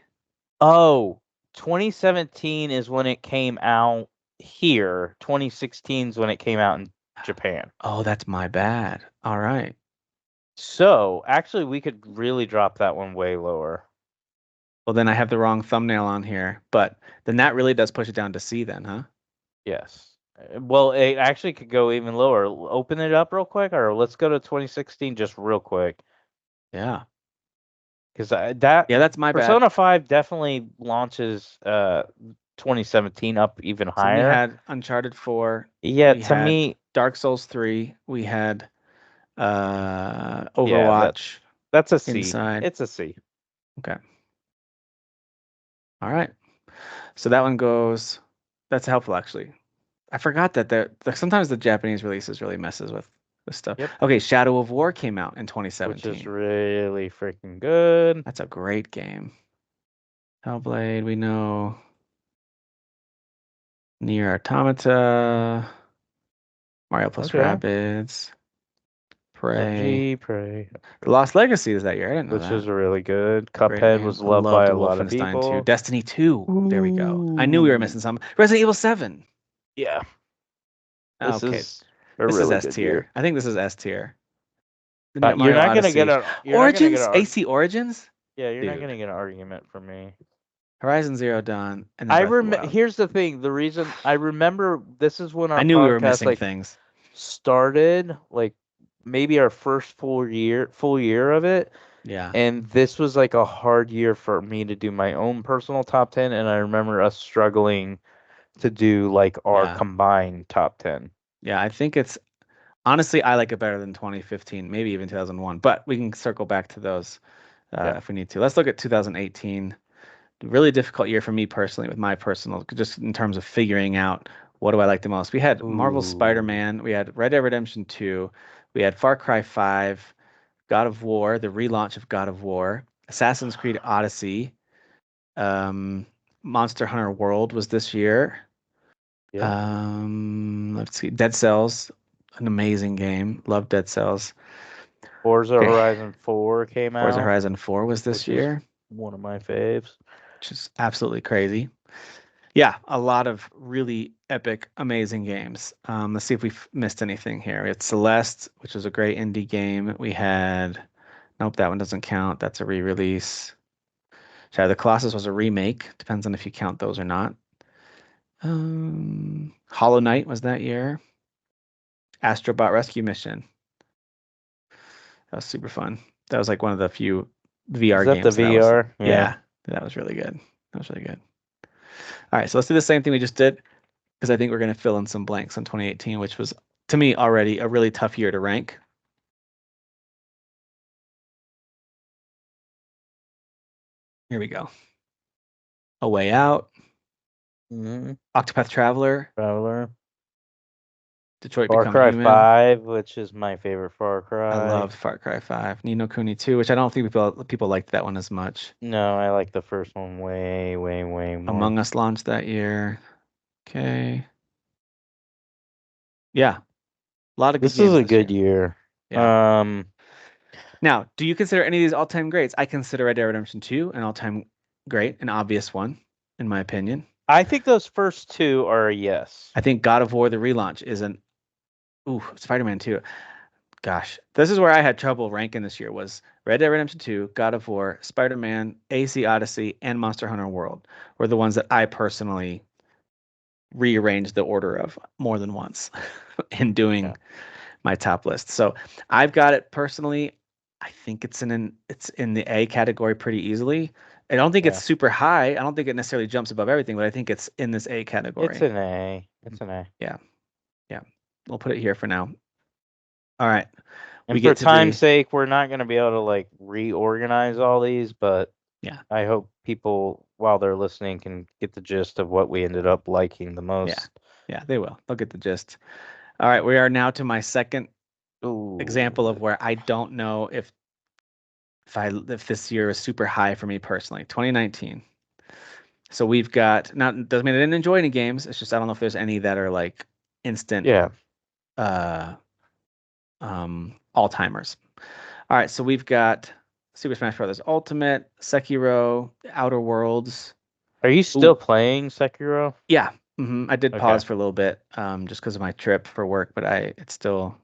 oh, 2017 is when it came out here. 2016 is when it came out in Japan. Oh, that's my bad. All right. So, actually we could really drop that one way lower. Well, then I have the wrong thumbnail on here, but then that really does push it down to C then, huh? Yes. Well, it actually could go even lower. Open it up real quick, or let's go to 2016 just real quick. Yeah. Because that Yeah, that's my bad. Persona 5 definitely launches 2017 up even So we higher. had Uncharted 4, Yeah, we to had me, Dark Souls 3, we had yeah, Overwatch, that's a C. Inside. It's a C. Okay. All right. So that one goes. That's helpful actually. I forgot that sometimes the Japanese releases really messes with. This stuff. Yep. Okay, Shadow of War came out in Which is 2017. really freaking good. That's a great game. Hellblade, we know. Nier Automata, Mario plus Okay. Rabbids, Prey. PUBG, Prey, The Lost Legacy is that year. I didn't know which that. is really good. Great Cuphead game. was I loved by loved a lot of Wolfenstein 2. people. Destiny 2. There we go. I knew we were Ooh. missing some. Resident Evil 7. Yeah. This Okay, is a this is really S good year. tier. I think this is S tier. The You're Mario not gonna get Odyssey. a you're not gonna get Origins? a AC Origins? yeah, you're not Dude. gonna get an argument from me. Horizon Zero Dawn and then Breath of the Wild. Here's the thing, the reason I remember this is when I our knew we were podcast missing like things. started, like maybe our first full year of it. Yeah. And this was like a hard year for me to do my own personal top 10. And I remember us struggling to do like our Yeah. combined top 10. Yeah, I think it's honestly I like it better than 2015, maybe even 2001, but we can circle back to those Yeah. if we need to. Let's look at 2018. Really difficult year for me personally with my personal, just in terms of figuring out what do I like the most. We had Marvel Ooh. Spider-Man, we had Red Dead Redemption 2, we had Far Cry 5, God of War, the relaunch of God of War, Assassin's Creed Odyssey, um, Monster Hunter World was this year. Yeah. Let's see, Dead Cells, an amazing game. Love Dead Cells. Forza Okay, Horizon 4 came Forza out, Horizon 4 was this which is year, one of my faves. which is absolutely crazy. Yeah, a lot of really epic, amazing games. Let's see if we've missed anything here. We had Celeste, which was a great indie game. We had, nope, that one doesn't count. That's a re-release. Shadow of the Colossus was a remake. Depends on if you count those or not. Hollow Knight was that year. Astrobot Rescue Mission. That was super fun. That was like one of the few Is VR that the games that was, VR? Yeah. yeah, that was really good. That was really good. All right, so let's do the same thing we just did because I think we're going to fill in some blanks on 2018, which was to me already a really tough year to rank. Here we go. A Way Out, hmm Octopath Traveler, Traveler. Detroit Far Become Cry Human. 5, which is my favorite Far I Cry. loved Far Cry 5. Ni no Kuni 2, which I don't think people liked that one as much. No, I like the first one way, way, way more. Among Us launched that year. Okay. Yeah, a lot of good This is games a this good year. year. Yeah. Um, Now, do you consider any of these all-time greats? I consider Red Dead Redemption 2 an all-time great, an obvious one, in my opinion. I think those first two are a yes. I think God of War, the relaunch, is an ooh, Spider-Man 2. Gosh, this is where I had trouble ranking this year was Red Dead Redemption 2, God of War, Spider-Man, AC Odyssey, and Monster Hunter World were the ones that I personally rearranged the order of more than once in Yeah. doing my top list. So I've got it personally. I think it's in the A category pretty easily. I don't think it's Yeah. super high. I don't think it necessarily jumps above everything, but I think it's in this A It's category. an A. It's an A. Yeah, yeah. We'll put it here for now. All right. We And for get to time's the sake, we're not going to be able to like reorganize all these, but yeah, I hope people, while they're listening, can get the gist of what we ended up liking the yeah, most. yeah. They will. They'll get the gist. All right. We are now to my second example Ooh. of where I don't know if this year is super high for me personally. 2019. So we've got not doesn't mean I didn't enjoy any games. It's just I don't know if there's any that are like instant Yeah. uh all-timers. All right, so we've got Super Smash Bros. Ultimate, Sekiro, Outer Worlds. Are you Ooh, still playing Sekiro? yeah. I did Okay. pause for a little bit, just because of my trip for work, but it's still one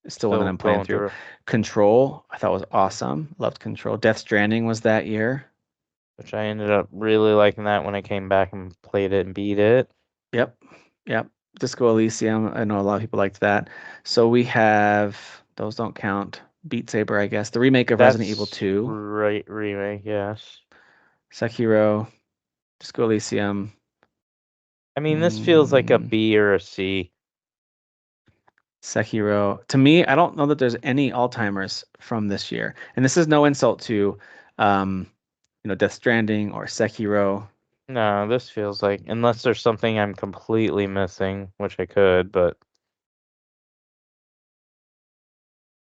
that Still I'm playing going through. through, Control, I thought was awesome. Loved Control. Death Stranding was that year. which I ended up really liking that when I came back and played it and beat it. Yep. Yep. Disco Elysium. I know a lot of people liked that. So we have those don't count. Beat Saber, I guess. The remake of Resident Evil That's 2, right remake, yes. Sekiro, Disco Elysium. I mean, this feels like a Mm, B or a C. Sekiro. To me, I don't know that there's any all-timers from this year. And this is no insult to um, Death Stranding or Sekiro. No, this feels like, unless there's something I'm completely missing, which I could, but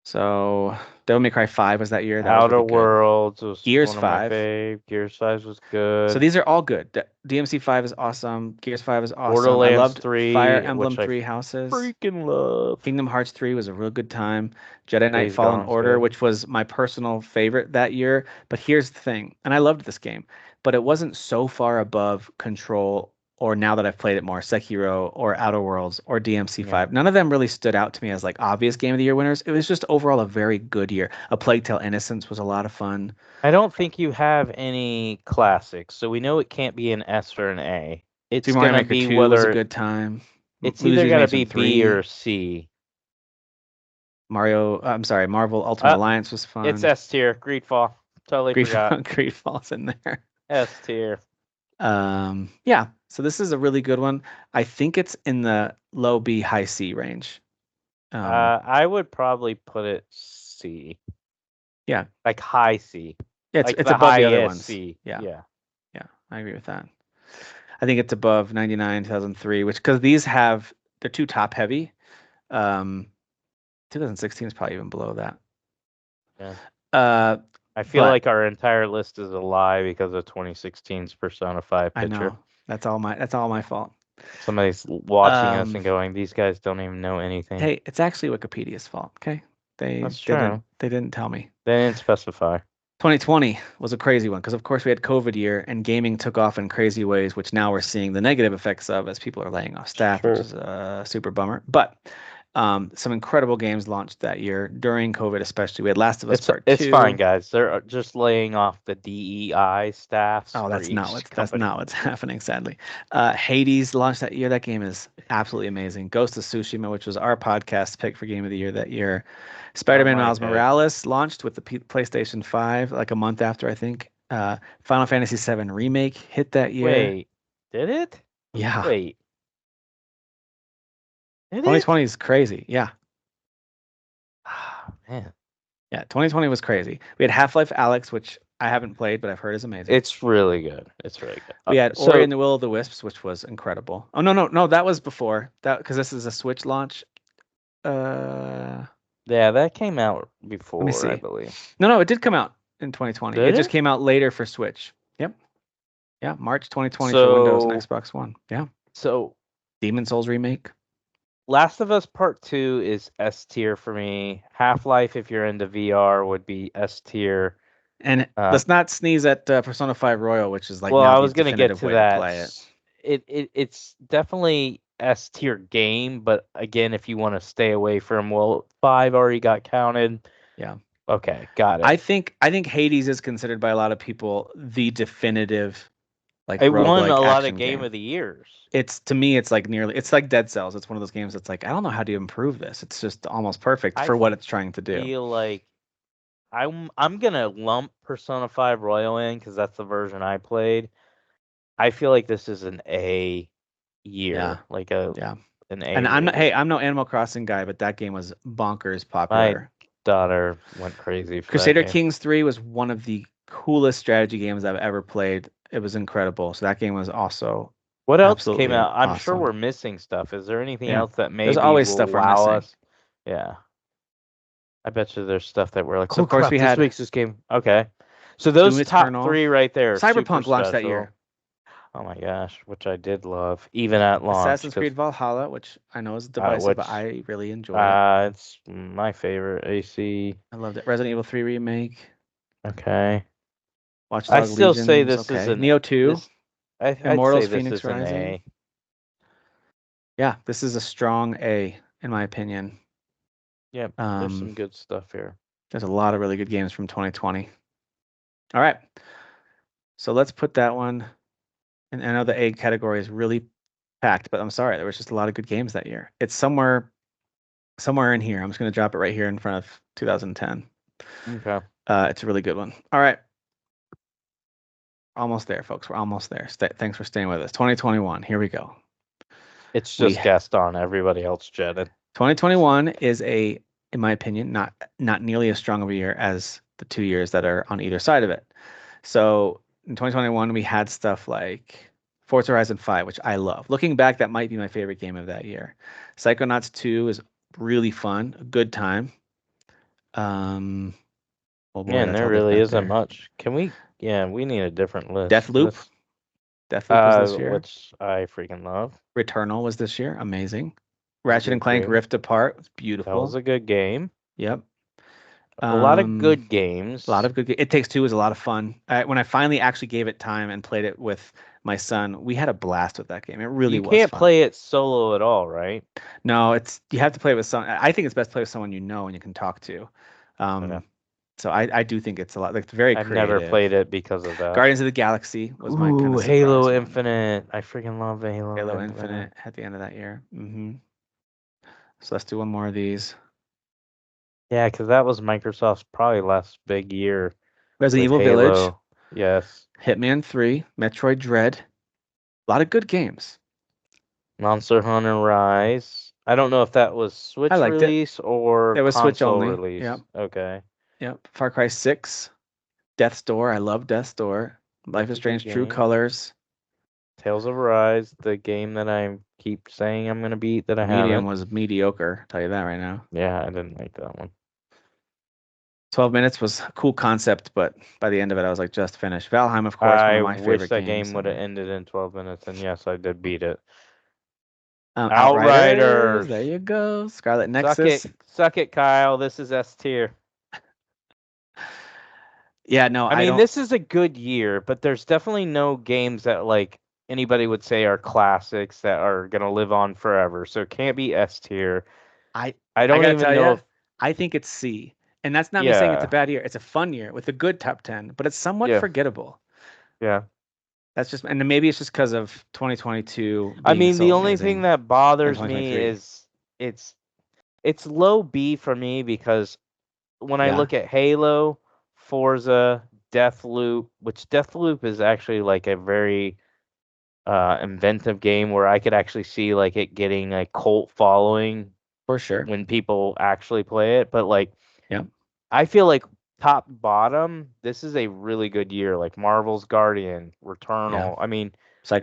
So Devil May Cry 5 was that year. That was Outer really good. Worlds was Gears one of my 5. fave. Gears 5 was So good. these are all good. DMC 5 is awesome. Gears 5 is awesome. I Borderlands loved Fire 3, Emblem which I 3 Houses. freaking love. Kingdom Hearts 3 was a real good time. Jedi Knight Days Fallen Gone's Order, good. which was my personal favorite that year. But here's the thing, and I loved this game, but it wasn't so far above Control or now that I've played it more, Sekiro or Outer Worlds or Yeah. DMC5. None of them really stood out to me as like obvious Game of the Year winners. It was just overall a very good year. A Plague Tale Innocence was a lot of fun. I don't think you have any classics, so we know it can't be an S or an A. It's Super Mario gonna Maker be 2 was a whether good time. it's either Luigi's gotta Mansion be B or 3, C. I'm sorry, Marvel Ultimate Uh, Alliance was it's fun. S tier. Greedfall. Totally forgot. Greedfall's in there. S tier. Yeah, so this is a really good one. I think it's in the low B, high C range. I would probably put it C, Yeah, like high C, yeah, like it's the above the other highest ones. C. Yeah, Yeah. yeah, I agree with that. I think it's above 99, 2003, which because these have they're too top heavy. Um, 2016 is probably even below that. Yeah. Uh, I feel but like our entire list is a lie because of 2016's Persona 5 I picture. know that's all my fault. Somebody's watching us Um, and going, "These guys don't even know anything." hey, it's actually Wikipedia's fault. Okay, they That's didn't true. they didn't tell me. They didn't specify. 2020 was a crazy one because, of course, we had COVID year and gaming took off in crazy ways, which now we're seeing the negative effects of as people are laying off staff, which Sure. is a super bummer. But some incredible games launched that year during COVID, especially. We had Last of Us Part It's fine, 2. guys. They're just laying off the DEI staffs Oh, for that's not each what's that's company. not what's happening, sadly. Hades launched that year. That game is absolutely amazing. Ghost of Tsushima, which was our podcast pick for Game of the Year that year. Not Spider-Man my Miles pick. Morales launched with the PlayStation 5 like a month after, I think. Final Fantasy VII Remake hit that year. Wait, did it? Yeah, Wait, did it? 2020 is crazy. Yeah, Ah, man, yeah, 2020 was crazy. We had Half-Life Alyx, which I haven't played, but I've heard is amazing. it's really good. It's really good. We had Ori So and the Will of the Wisps, which was incredible. Oh no, no, no, that was before that because this is a Switch launch. Uh, yeah, that came out Let me before, I see. believe. No, no, it did come out in 2020. It Did just it? came out later for Switch. Yep. Yeah, March 2020 for Windows and So Xbox One. Yeah. so Demon Souls remake. Last of Us Part 2 is S tier for me. Half-Life, if you're into VR, would be S tier. And Uh, let's not sneeze at Persona 5 Royal, which is like well, now I the was gonna get definitive to way to that. play it. It's definitely S tier game, but again, if you want to stay away from, well, 5 already got counted. Yeah. Okay, got it. I think Hades is considered by a lot of people the definitive like It won roguelike a lot of action Game game. of the Years. It's to me it's like Dead Cells. It's one of those games that's like I don't know how to improve this. It's just almost perfect I for what it's trying to do. feel like I'm gonna lump Persona 5 Royal in because that's the version I played. I feel like this is an A Yeah. year, like a Yeah. an A And rated. I'm no Animal Crossing guy, but that game was bonkers My popular. daughter went crazy for that Crusader game. Kings 3 was one of the coolest strategy games I've ever played. It was incredible. So that game was also What else came absolutely out? I'm sure awesome. we're missing stuff. Is there anything Yeah. else that There's maybe always will stuff we're wow missing. us? Yeah, I bet you there's stuff that we're like, So oh of course crap, we this had makes this game okay. So Doom those top Eternal. three right there are super Cyberpunk launched that special. year. Oh my gosh, which I did love, even at launch, Assassin's because Creed Valhalla, which I know is divisive, but which I really enjoyed it. it's my favorite AC. I loved it. Resident Evil 3 remake, Okay, I Watchdog still say Legion was this is okay. an Neo 2, this. I'd say Immortals this Phoenix is an Rising. A. Yeah, this is a strong A in my opinion. Yep, there's Um, some good stuff here. there's a lot of really good games from 2020. All right, so let's put that one. And I know the A category is really packed, but I'm sorry, there was just a lot of good games that year. It's somewhere in here. I'm just gonna drop it right here in front of 2010. Okay. It's a really good one. All right, almost there, folks. We're almost there. Thanks for staying with us. 2021. Here we go. It's We just Gaston. Everybody else jetted. 2021 is in my opinion, not nearly as strong of a year as the 2 years that are on either side of it. So in 2021, we had stuff like Forza Horizon 5, which I love. Looking back, that might be my favorite game of that year. Psychonauts 2 is really fun, a good time. Um, oh boy, Man, that's there all really different isn't there. much. Can we? Yeah, we need a different list. Deathloop. This, Deathloop was this year. which I freaking love. Returnal was this year. Amazing. It was a Ratchet and good Clank game. Rift Apart was That was beautiful. a good game. Yep. A lot of Um, good a lot games. of good. It Takes Two was a lot of fun. When I finally actually gave it time and played it with my son, we had a blast with that game. It really You was can't fun. play it solo at all, right? No, it's you have to play with some. I think it's best to play with someone you know and you can talk to. Okay. Um, so I do think it's a lot like it's very I've never creative. played it because of that. Guardians of the Galaxy was my kind Ooh, of surprise Halo one. Infinite. I freaking love Halo Halo Infinite. Infinite at the end of that year. So let's do one more of these. Yeah, because that was Microsoft's probably last big year Resident with Evil Village, Halo. Yes. Hitman 3, Metroid Dread. A lot of good games. Monster Hunter Rise. I don't know if that was I Switch liked it. release or It was Switch console only. Yep. release. Okay. Yep. Far Cry 6, Death's Door. I love Death's Door. Life That's is a good Strange True game. Colors. Tales of Arise, the game that I keep saying I'm gonna beat that I Medium haven't. was mediocre. I'll tell you that right now. Yeah, I didn't like that one. 12 minutes was a cool concept, but by the end of it, I was like, just finished. Valheim, of course, one of I my wish favorite that games. game would have ended in 12 minutes, and yes, I did beat it. Outriders, Outriders. there you go. Scarlet Suck Nexus. it, Kyle. This is S tier. Yeah, no, I I mean, don't. this is a good year, but there's definitely no games that like anybody would say are classics that are gonna live on forever. So it can't be S tier. I I I don't gotta even tell know you, if I think it's C, and that's not me saying it's a yeah, bad year. It's a fun year with a good top 10, but it's somewhat yeah, forgettable. yeah. That's just, and then maybe it's just because of 2022 I being mean, so the only thing amazing that and bothers me 2023. is it's it's low B for me because when I Yeah, look at Halo, Forza, Deathloop, which Deathloop is actually like a very inventive game where I could actually see like it getting a cult following for sure. when people actually play it. But like Yep. I feel like top bottom, this is a really good year. Like Marvel's Guardian, Yeah. Returnal. I mean,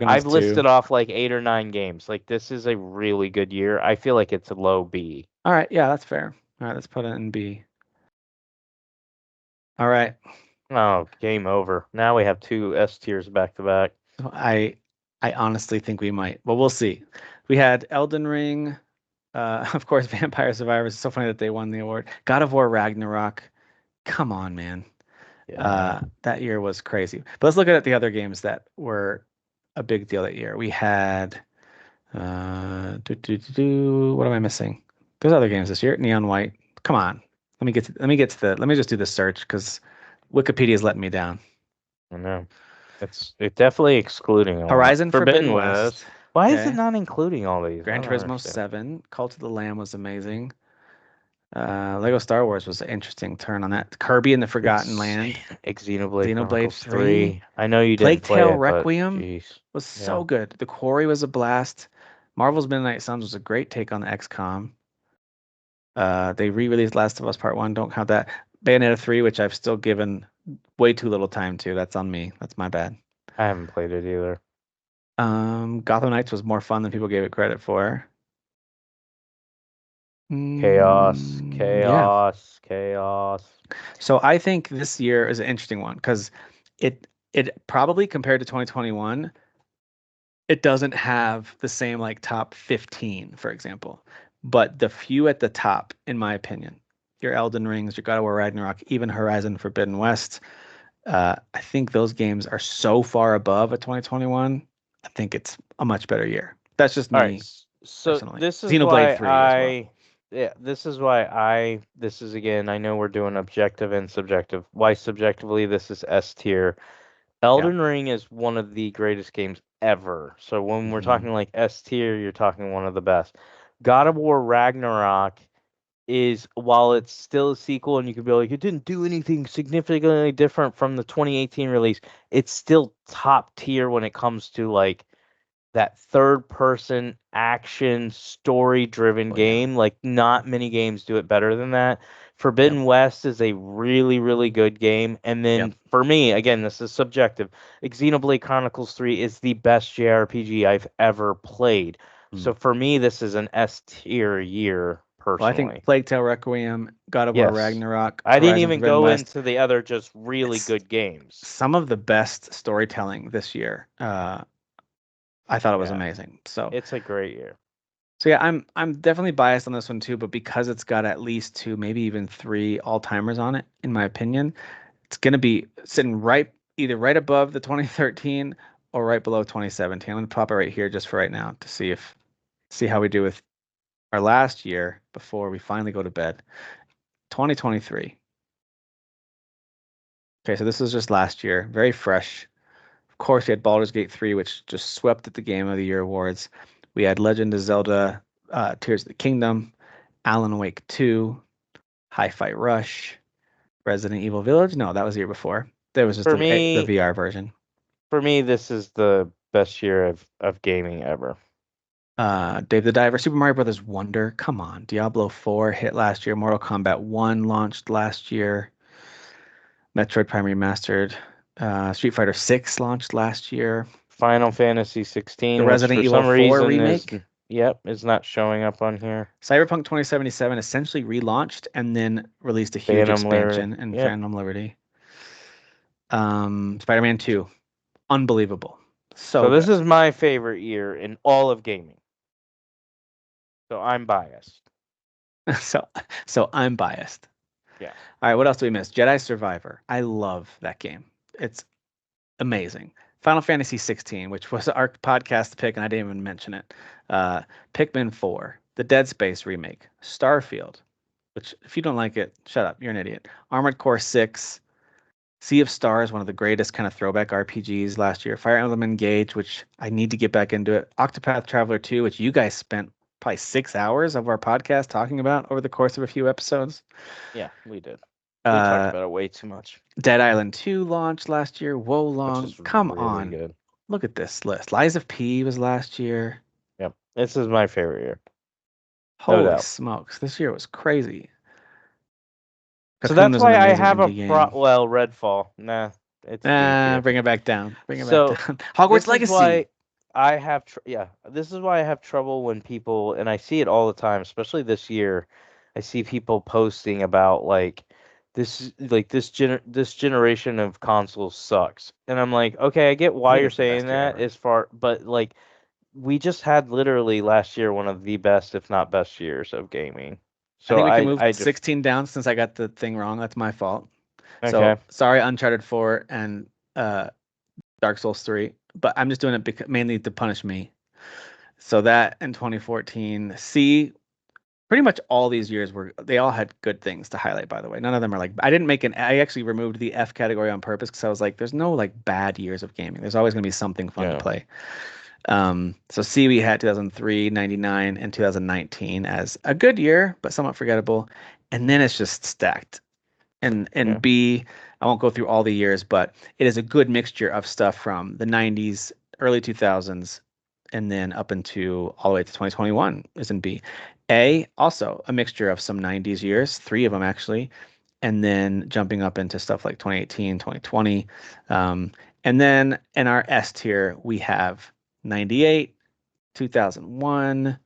I've Psychonauts 2. listed off like 8 or 9 games. Like this is a really good year. I feel like it's a low B. All right. Yeah, that's fair. All right, let's put it in B. All right. Oh, game over. Now we have two S tiers back to back. So I honestly think we might. Well, we'll see. We had Elden Ring, of course, Vampire Survivors. It's so funny that they won the award. God of War Ragnarok. Come on, man. Yeah. That year was crazy. But let's look at the other games that were a big deal that year. We had what am I missing? There's other games this year. Neon White. Come on. Let me just do the search because Wikipedia's letting me down. I know. It definitely excluding a lot. Horizon Forbidden Forbidden West. West. Why is it Okay. not including all these? I Gran don't Turismo understand. 7. Cult of the Lamb was amazing. Lego Star Wars was an interesting turn on that. Kirby and the Forgotten Land. Xenoblade Xenoblade Chronicles 3. 3. I know you didn't Plague play Tale it, but Requiem jeez. was Yeah. so good. The Quarry was a blast. Marvel's Midnight Suns was a great take on the XCOM. They re-released Last of Us Part 1. Don't count that. Bayonetta 3, which I've still given way too little time to. That's on me. That's my bad. I haven't played it either. Gotham Knights was more fun than people gave it credit for. Chaos. Yeah. Chaos. Chaos. So I think this year is an interesting one because it probably compared to 2021, it doesn't have the same like top 15, for example. But the few at the top, in my opinion, your Elden Rings, your God of War Ragnarok, even Horizon Forbidden West, I think those games are so far above a 2021. I think it's a much better year. That's just All right. me So personally. this is Xenoblade why 3 as well. yeah, this is again, I know we're doing objective and subjective. Why subjectively this is S tier. Yeah. Elden Ring is one of the greatest games ever. So when we're Hmm. talking like S tier, you're talking one of the best. God of War Ragnarok is, while it's still a sequel and you could be like, it didn't do anything significantly different from the 2018 release, it's still top tier when it comes to like that third person action story driven Oh yeah. game. Like not many games do it better than that. Yep. Forbidden West is a really, really good game. And Yep. then for me, again, this is subjective. Xenoblade Chronicles 3 is the best JRPG I've ever played. Mm. So for me, this is an S tier year Well, I think personally. Plague Tale Requiem, God of War Yes. Ragnarok, I didn't Horizon even Forbidden go West. into the other just really It's good games. some of the best storytelling this year. I thought it was Yeah. amazing. So It's a great year. so yeah, I'm definitely biased on this one too, but because it's got at least two, maybe even three all-timers on it, in my opinion, it's gonna be sitting either right above the 2013 or right below 2017. I'm gonna pop it right here just for right now to see how we do with our last year before we finally go to bed. 2023. Okay, so this is just last year, very fresh. Of course, we had Baldur's Gate 3, which just swept at the Game of the Year awards. We had Legend of Zelda, Tears of the Kingdom, Alan Wake 2, Hi-Fi Rush, Resident Evil Village. No, that was the year before. There was just For the me, VR version. for me, this is the best year of gaming ever. Dave the Diver, Super Mario Brothers Wonder. Come on, Diablo 4 hit last year. Mortal Kombat 1 launched last year. Metroid Prime Remastered. Street Fighter 6 launched last year. Final Fantasy The 16, which Resident for Evil some 4 reason is, remake. yep, is not showing up on here. Cyberpunk 2077 essentially relaunched and then released a huge Phantom Liberty. expansion in Yep. Phantom Liberty. Spider-Man 2, unbelievable. So So this good. is my favorite year in all of gaming. So I'm biased. So so I'm biased. Yeah. All right, what else do we miss? Jedi Survivor. I love that game. It's amazing. Final Fantasy 16, which was our podcast pick, and I didn't even mention it. Uh, Pikmin 4, the Dead Space remake, Starfield, which if you don't like it, shut up, you're an idiot. Armored Core 6, Sea of Stars, one of the greatest kind of throwback RPGs last year. Fire Emblem Engage, which I need to get back into it. Octopath Traveler 2, which you guys spent probably 6 hours of our podcast talking about over the course of a few episodes. Yeah, we did. We talked Uh, about it way too much, Dead Island 2 launched last year. which Wolong, is come really on. good. Look at this list. Lies of P was last year. Yep. This is my favorite year. No Holy doubt. smokes. This year was crazy. So Cocoon that's was an why I amazing have a indie game. well, Redfall. Nah, it's D tier. Bring it back down. Bring it back So down. Hogwarts this is why Legacy. this is why I have trouble when people, and I see it all the time, especially this year. I see people posting about like this generation of consoles sucks. And I'm like, okay, I get I why think you're it's the saying best year that ever. as far, but like we just had literally last year one of the best, if not best years of gaming. I So think we can move I just 16 down since I got the thing wrong. That's my fault. okay. So sorry, Uncharted 4 and Dark Souls 3, but I'm just doing it mainly to punish me. So that in 2014, C, pretty much all these years they all had good things to highlight, by the way. None of them are like, I actually removed the F category on purpose because I was like, there's no like bad years of gaming. There's always going to be something fun to Yeah. play. So C, we had 2003, 99, and 2019 as a good year, but somewhat forgettable. And then it's just stacked. And Yeah. B, I won't go through all the years, but it is a good mixture of stuff from the 90s, early 2000s, and then up into all the way to 2021 is in B. A, also a mixture of some 90s years, three of them actually, and then jumping up into stuff like 2018, 2020. Um, and then in our S tier, we have 98, 2001,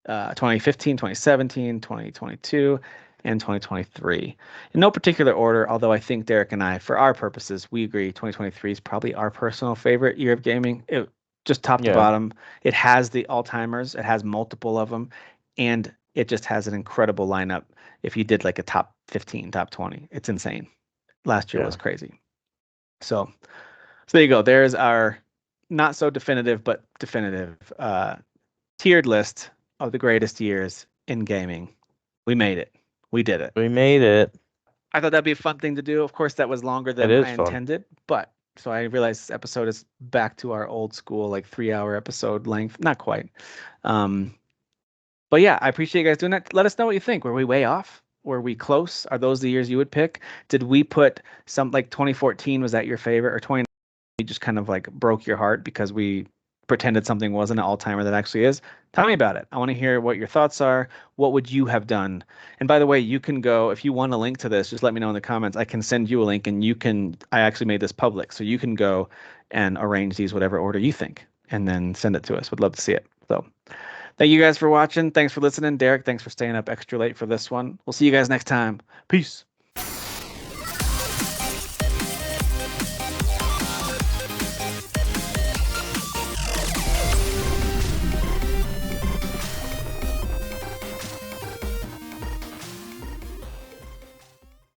2015, 2017, 2022, and 2023. In no particular order, although I think Derek and I, for our purposes, we agree 2023 is probably our personal favorite year of gaming. It just top to Yeah. bottom. It has the all-timers, it has multiple of them, and it just has an incredible lineup. If you did like a top 15, top 20, it's insane. Last year was Yeah. crazy. So, so there you go. There's our not so definitive, but definitive tiered list of the greatest years in gaming. We made it. We did it. We made it. I thought that'd be a fun thing to do. Of course, that was longer It than I is fun. intended, but so I realized this episode is back to our old school, like 3 hour episode length. Not quite. Um, but yeah, I appreciate you guys doing that. Let us know what you think. Were we way off? Were we close? Are those the years you would pick? Did we put some like 2014? Was that your favorite, or 20? You just kind of like broke your heart because we pretended something wasn't an all-timer that actually is. Tell me about it. I want to hear what your thoughts are. What would you have done? And by the way, you can go if you want a link to this, just let me know in the comments. I can send you a link and I actually made this public. So you can go and arrange these whatever order you think and then send it to us. Would love to see it. So Thank you guys for watching. Thanks for listening. Derek, thanks for staying up extra late for this one. We'll see you guys next time. Peace.